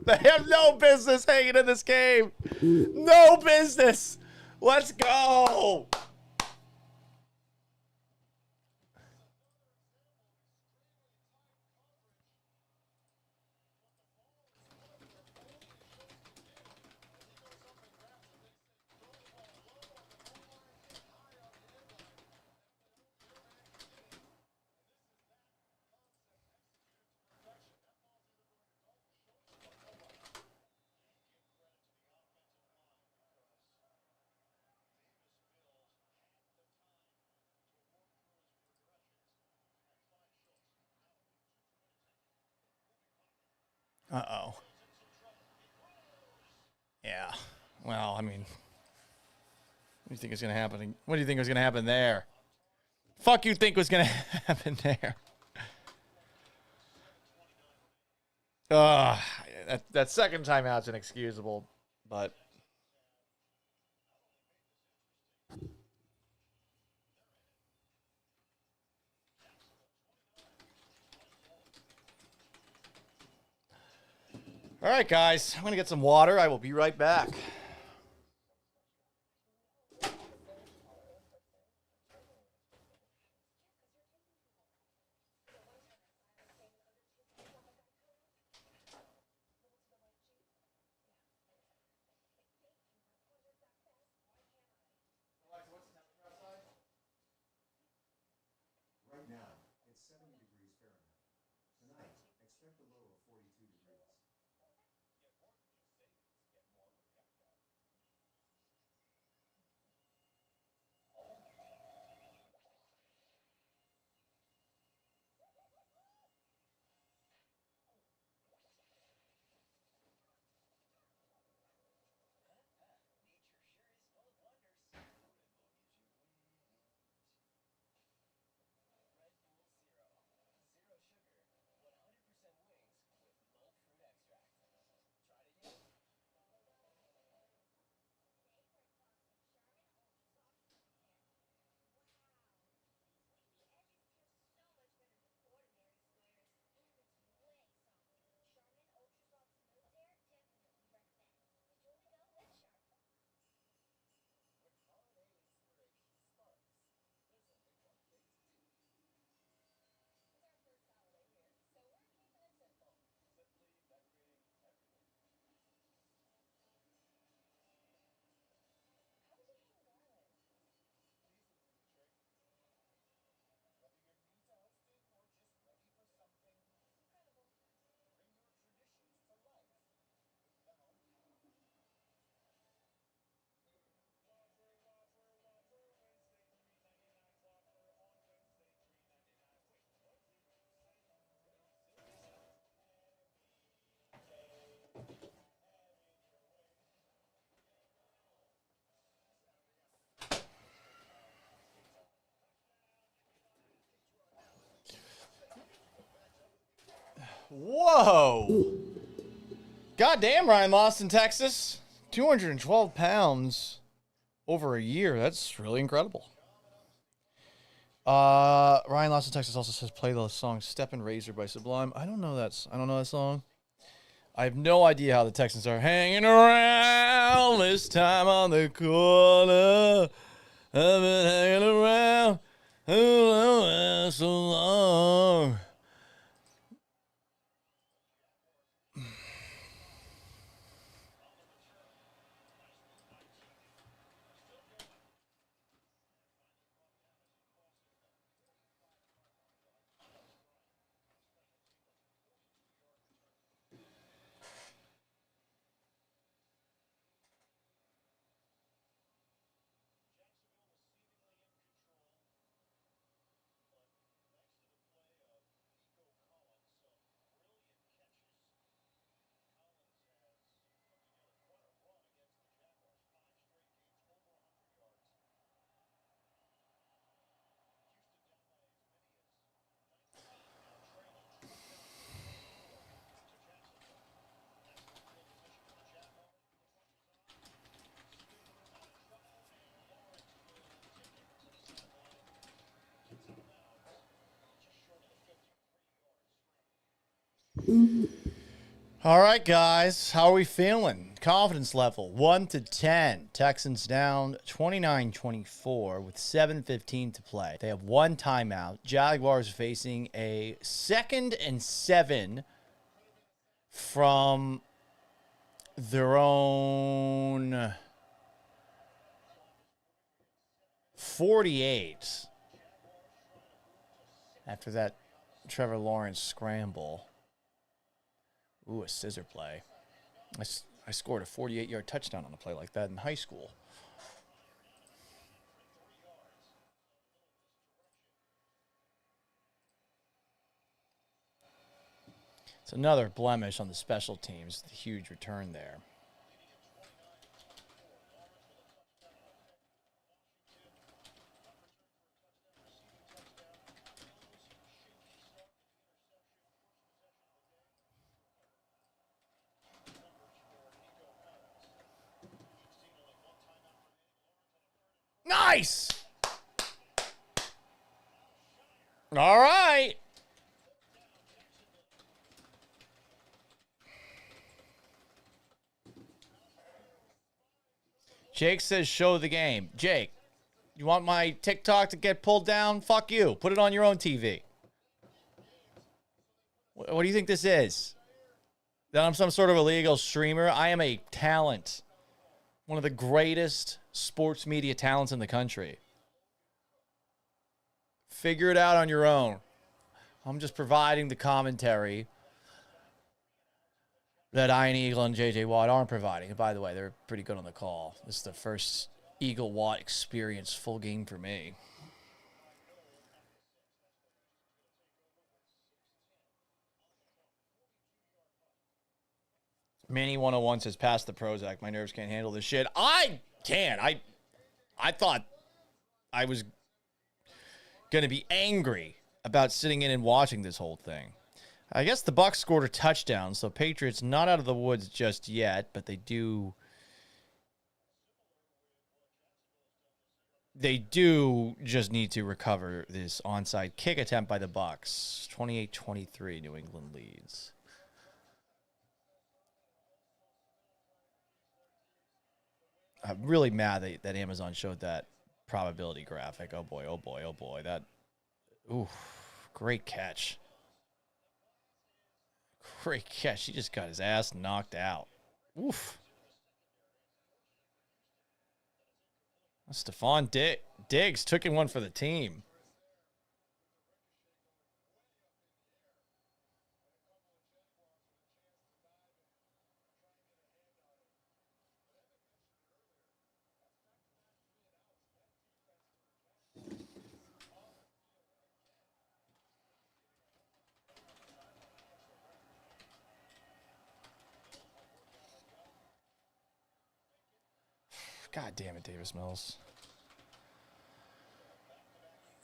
They have no business hanging in this game. No business. Let's go. Uh-oh. Yeah. Well, I mean, what do you think is going to happen? What do you think was going to happen there? Fuck you think was going to happen there? That second timeout's inexcusable, but... All right, guys. I'm going to get some water. I will be right back. Right now, it's 70 degrees Fahrenheit. Tonight, expect a low of 42 degrees. Whoa. Goddamn, Ryan lost in Texas. 212 pounds over a year. That's really incredible. Ryan lost in Texas also says play the song Steppin' Razor by Sublime. I don't know that song. I have no idea how the Texans are hanging around this time on the corner. I've been hanging around so long. All right, guys. How are we feeling? Confidence level 1 to 10. Texans down 29-24 with 7:15 to play. They have one timeout. Jaguars facing a 2nd and 7 from their own 48 after that Trevor Lawrence scramble. Ooh, a scissor play. I scored a 48-yard touchdown on a play like that in high school. It's another blemish on the special teams. The huge return there. Nice! All right. Jake says show the game. Jake, you want my TikTok to get pulled down? Fuck you. Put it on your own TV. What do you think this is? That I'm some sort of illegal streamer? I am a talent. One of the greatest sports media talents in the country. Figure it out on your own. I'm just providing the commentary that Ian Eagle and J.J. Watt aren't providing. And by the way, they're pretty good on the call. This is the first Eagle-Watt experience full game for me. Manny 101 says, pass the Prozac. My nerves can't handle this shit. I can. I thought I was going to be angry about sitting in and watching this whole thing. I guess the Bucs scored a touchdown, so Patriots not out of the woods just yet, but they do just need to recover this onside kick attempt by the Bucs. 28-23, New England leads. I'm really mad that Amazon showed that probability graphic. Oh boy, oh boy, oh boy. Ooh, great catch. Great catch. He just got his ass knocked out. Oof. Stephon Diggs took in one for the team. God damn it, Davis Mills.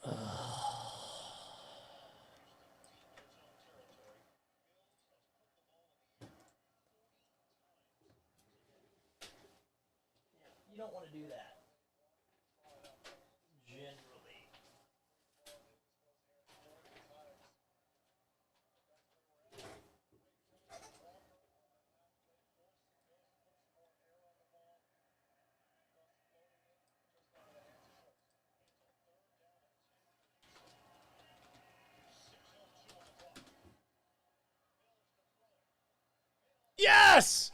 Ugh. You don't want to do that. Generally. Yes!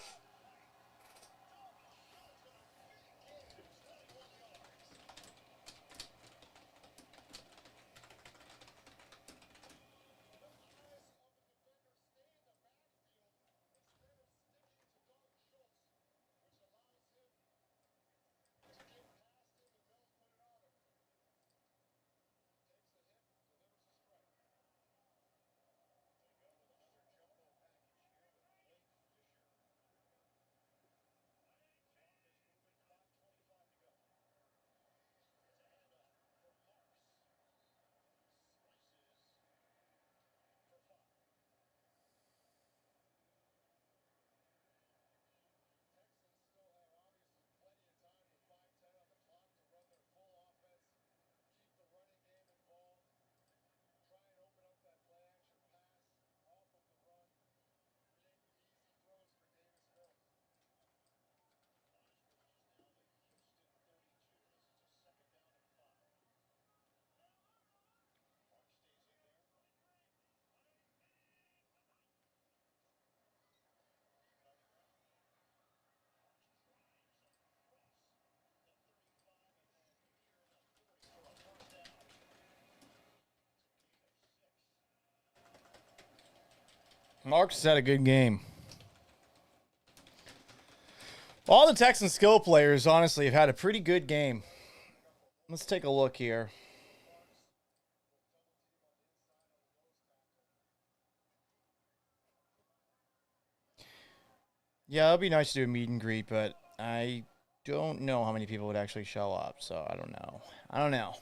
Marks had a good game. All the Texans skill players, honestly, have had a pretty good game. Let's take a look here. Yeah, it'd be nice to do a meet and greet, but I don't know how many people would actually show up, so I don't know. I don't know.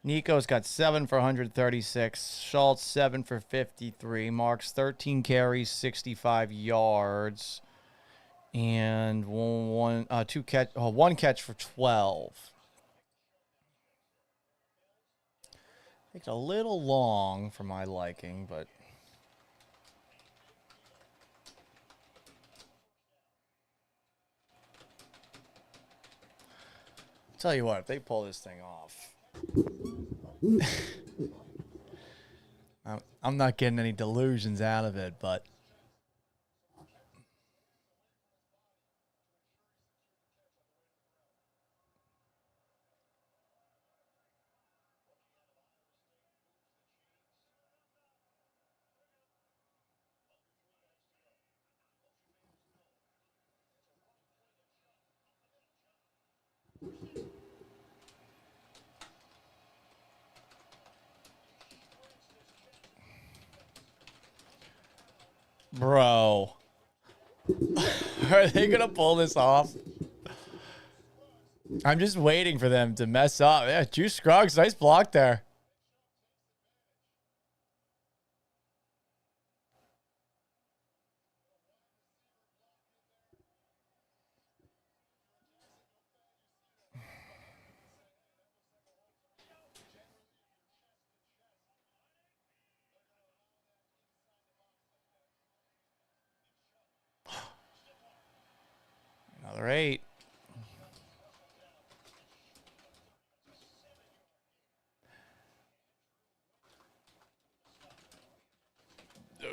Nico's got 7 for 136. Schultz 7 for 53. Marks 13 carries, 65 yards, and one catch for 12. Takes a little long for my liking, but tell you what, if they pull this thing off, I'm not getting any delusions out of it, but bro, are they gonna pull this off? I'm just waiting for them to mess up. Yeah, Juice Scruggs, nice block there. Another 8.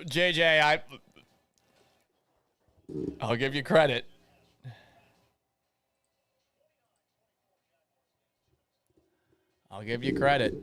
JJ, I'll give you credit. I'll give you credit.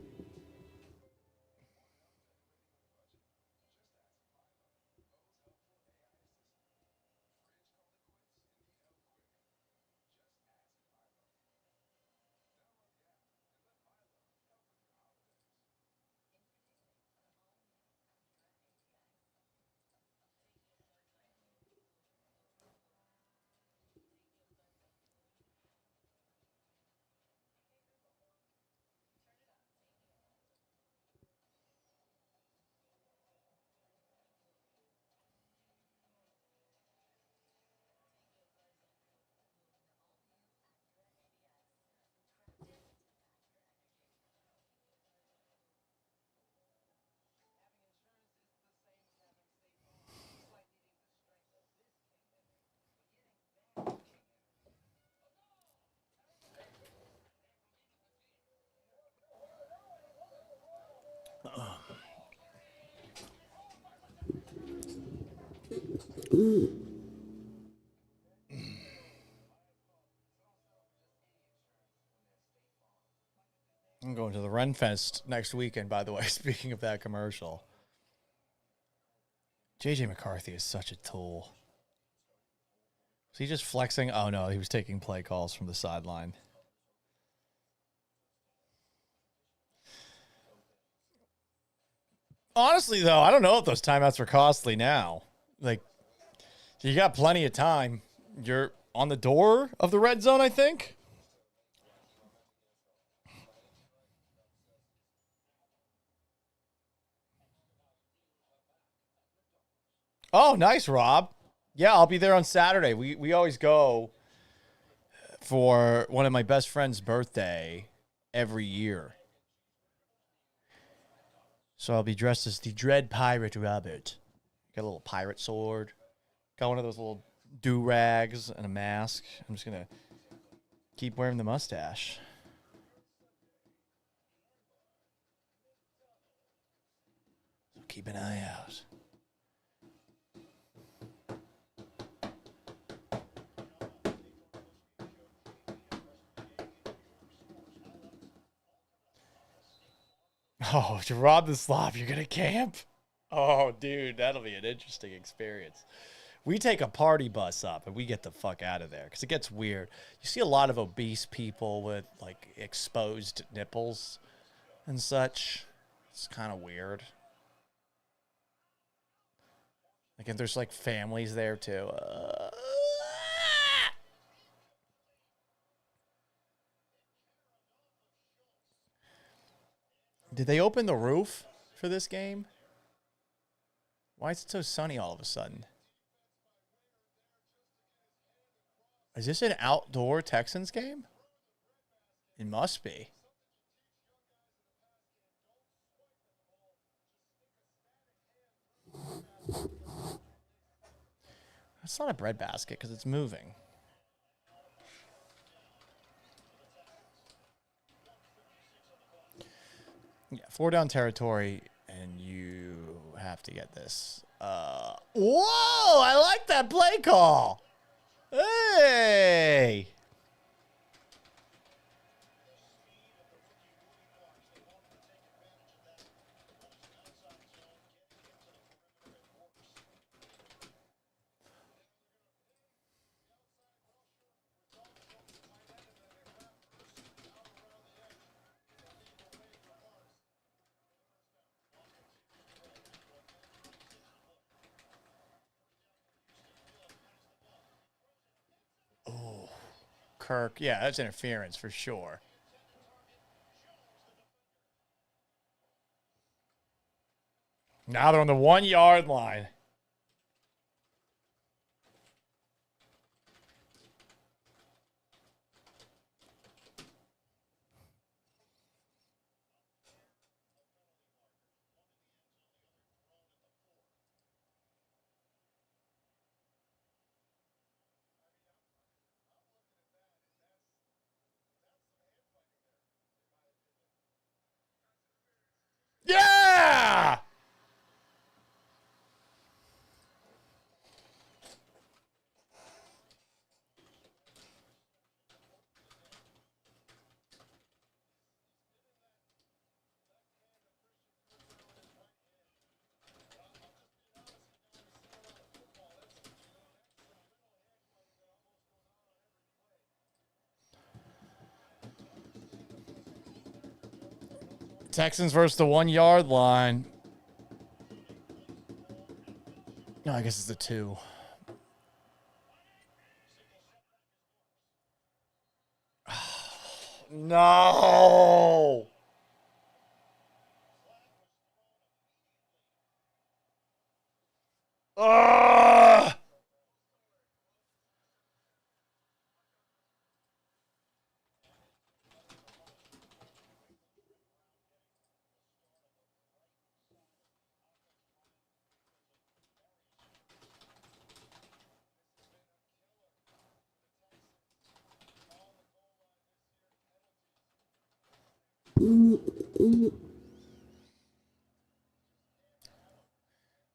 I'm going to the Renfest next weekend, by the way, speaking of that commercial. JJ McCarthy is such a tool. Was he just flexing? Oh, no, he was taking play calls from the sideline. Honestly, though, I don't know if those timeouts are costly now. Like, you got plenty of time. You're on the door of the red zone, I think. Oh, nice, Rob. Yeah, I'll be there on Saturday. We always go for one of my best friend's birthday every year. So I'll be dressed as the Dread Pirate Robert. Got a little pirate sword. Got one of those little do-rags and a mask. I'm just going to keep wearing the mustache. So keep an eye out. Oh, to rob the slop, you're going to camp? Oh, dude, that'll be an interesting experience. We take a party bus up and we get the fuck out of there because it gets weird. You see a lot of obese people with like exposed nipples and such. It's kind of weird. Like, and there's like families there too. Did they open the roof for this game? Why is it so sunny all of a sudden? Is this an outdoor Texans game? It must be. That's not a bread basket because it's moving. Yeah, 4-down territory, and you have to get this. Whoa! I like that play call. Hey! Kirk. Yeah, that's interference for sure. Now they're on the 1-yard line. Yeah! Texans versus the 1-yard line. No, I guess it's the 2. No! Ugh!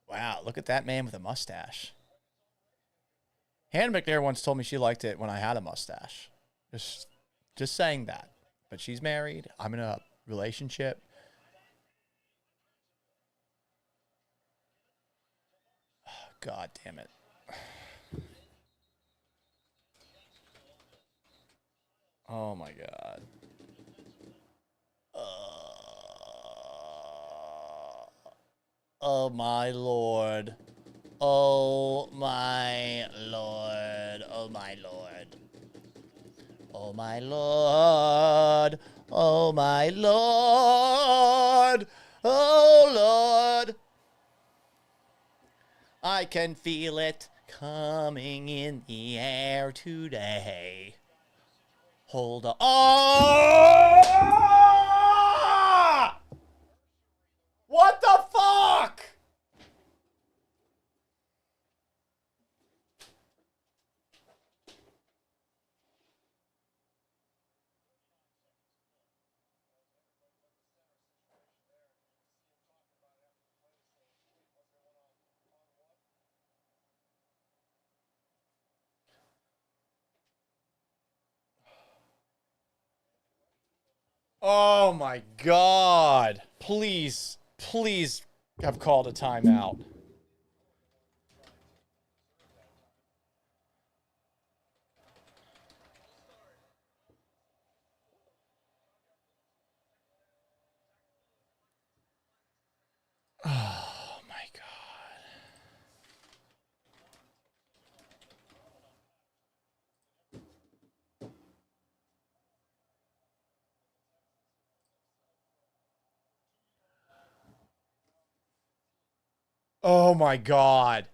Wow, look at that man with a mustache. Hannah McNair once told me she liked it when I had a mustache. Just saying that. But she's married. I'm in a relationship. God damn it. Oh my God. Oh my Lord. Oh my Lord. Oh my Lord. Oh my Lord. Oh my Lord. Oh Lord. I can feel it coming in the air today. Hold on. Oh! What the fuck? Oh, my God. Please, please have called a timeout. Oh, my God. Oh, my God.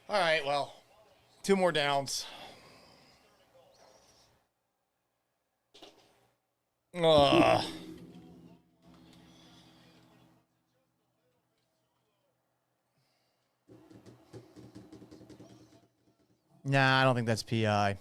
All right, well, 2 more downs. Ugh. Nah, I don't think that's PI.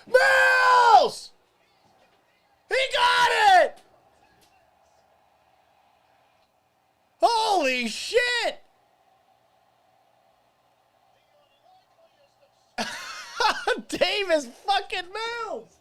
Mills! He got it! Holy shit! Davis fucking Mills!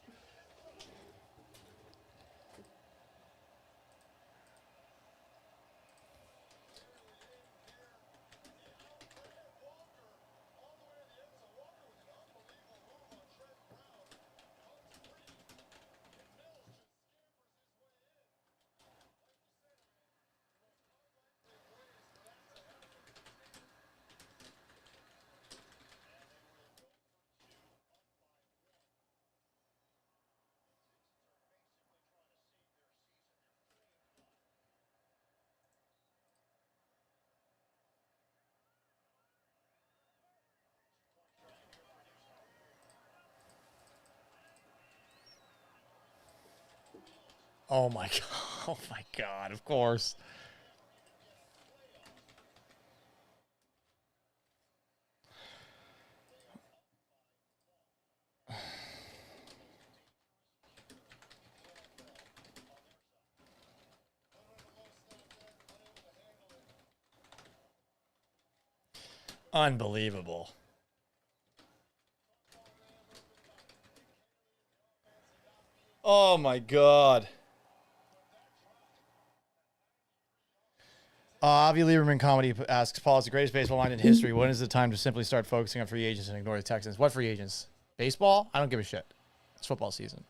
Oh my god. Oh my god, of course. Unbelievable. Oh my god. Avi Lieberman comedy asks, Paul, it's the greatest baseball line in history. When is the time to simply start focusing on free agents and ignore the Texans? What free agents? Baseball? I don't give a shit. It's football season.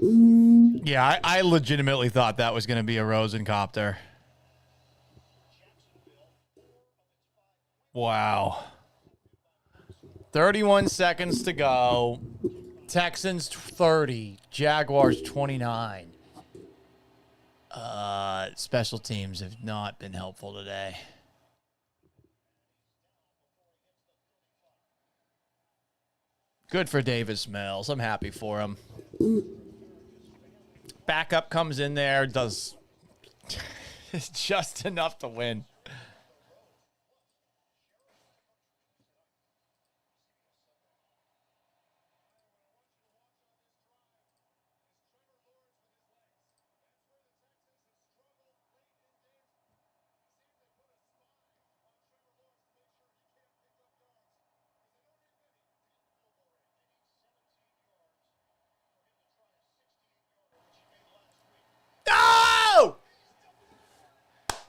Yeah, I legitimately thought that was going to be a Rosencopter. Wow. 31 seconds to go. Texans 30. Jaguars 29. Special teams have not been helpful today. Good for Davis Mills. I'm happy for him. Backup comes in there, does just enough to win.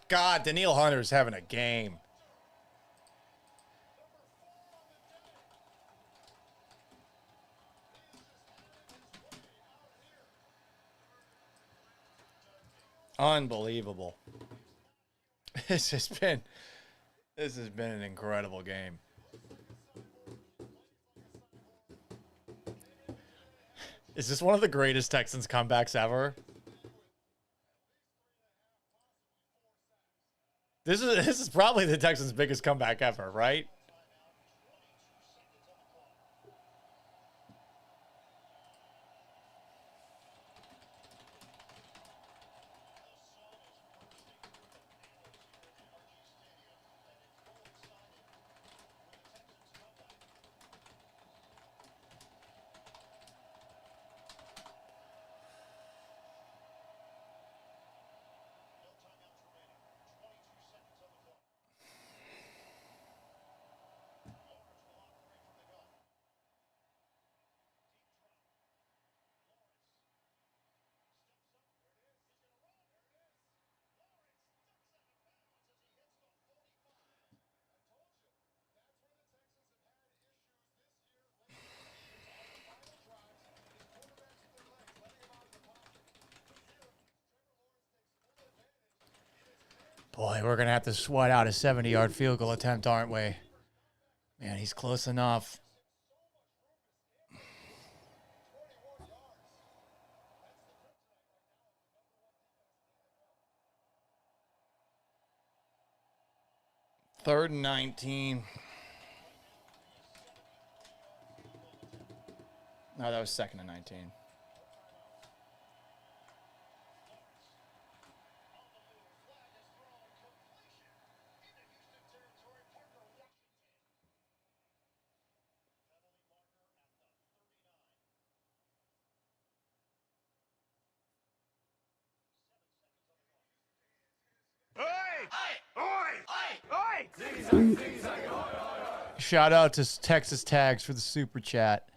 God, Daniil Hunter is having a game. Unbelievable. This has been an incredible game. Is this one of the greatest Texans comebacks ever? This is probably the Texans' biggest comeback ever, right? Boy, we're going to have to sweat out a 70-yard field goal attempt, aren't we? Man, he's close enough. Third and 19. No, that was second and 19. Shout out to Texas Tags for the super chat.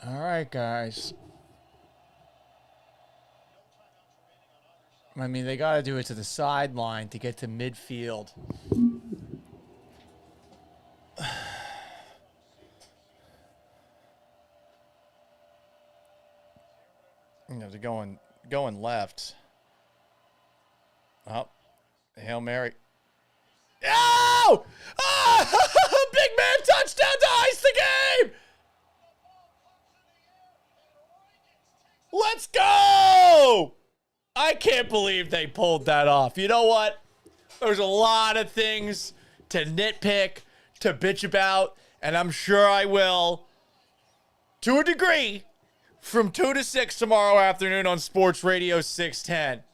All right, guys. I mean, they got to do it to the sideline to get to midfield. You know, they're going left. Oh, Hail Mary. Oh! Oh! Big man touchdown to ice the game! Let's go! I can't believe they pulled that off. You know what? There's a lot of things to nitpick, to bitch about, and I'm sure I will, to a degree, from 2 to 6 tomorrow afternoon on Sports Radio 610.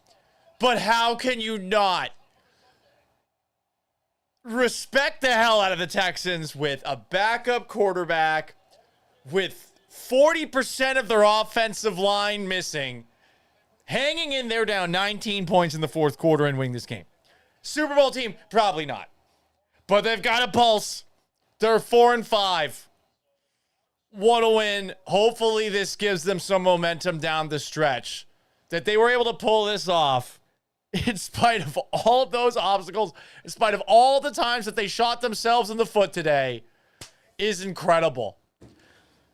But how can you not respect the hell out of the Texans with a backup quarterback, with 40% of their offensive line missing, hanging in there down 19 points in the fourth quarter and winning this game. Super Bowl team? Probably not. But they've got a pulse. They're 4-5. What a win. Hopefully this gives them some momentum down the stretch. That they were able to pull this off in spite of all of those obstacles, in spite of all the times that they shot themselves in the foot today, is incredible.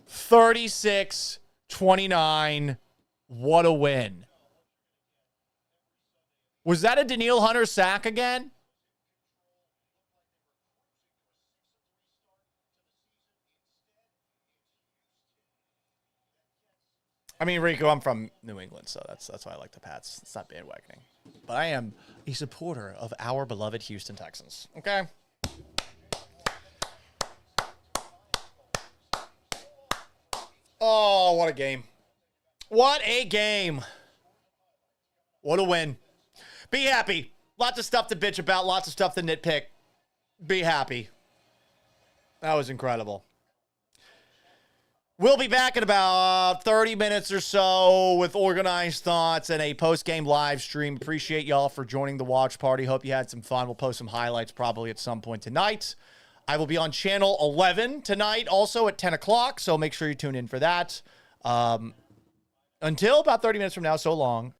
36-29. What a win. Was that a Danielle Hunter sack again? I mean, Rico, I'm from New England, so that's why I like the Pats. It's not bandwagoning. But I am a supporter of our beloved Houston Texans. Okay? Oh, what a game. What a game. What a win. Be happy. Lots of stuff to bitch about, lots of stuff to nitpick. Be happy. That was incredible. We'll be back in about 30 minutes or so with organized thoughts and a post-game live stream. Appreciate y'all for joining the watch party. Hope you had some fun. We'll post some highlights probably at some point tonight. I will be on channel 11 tonight, also at 10 o'clock, so make sure you tune in for that. Until about 30 minutes from now, so long.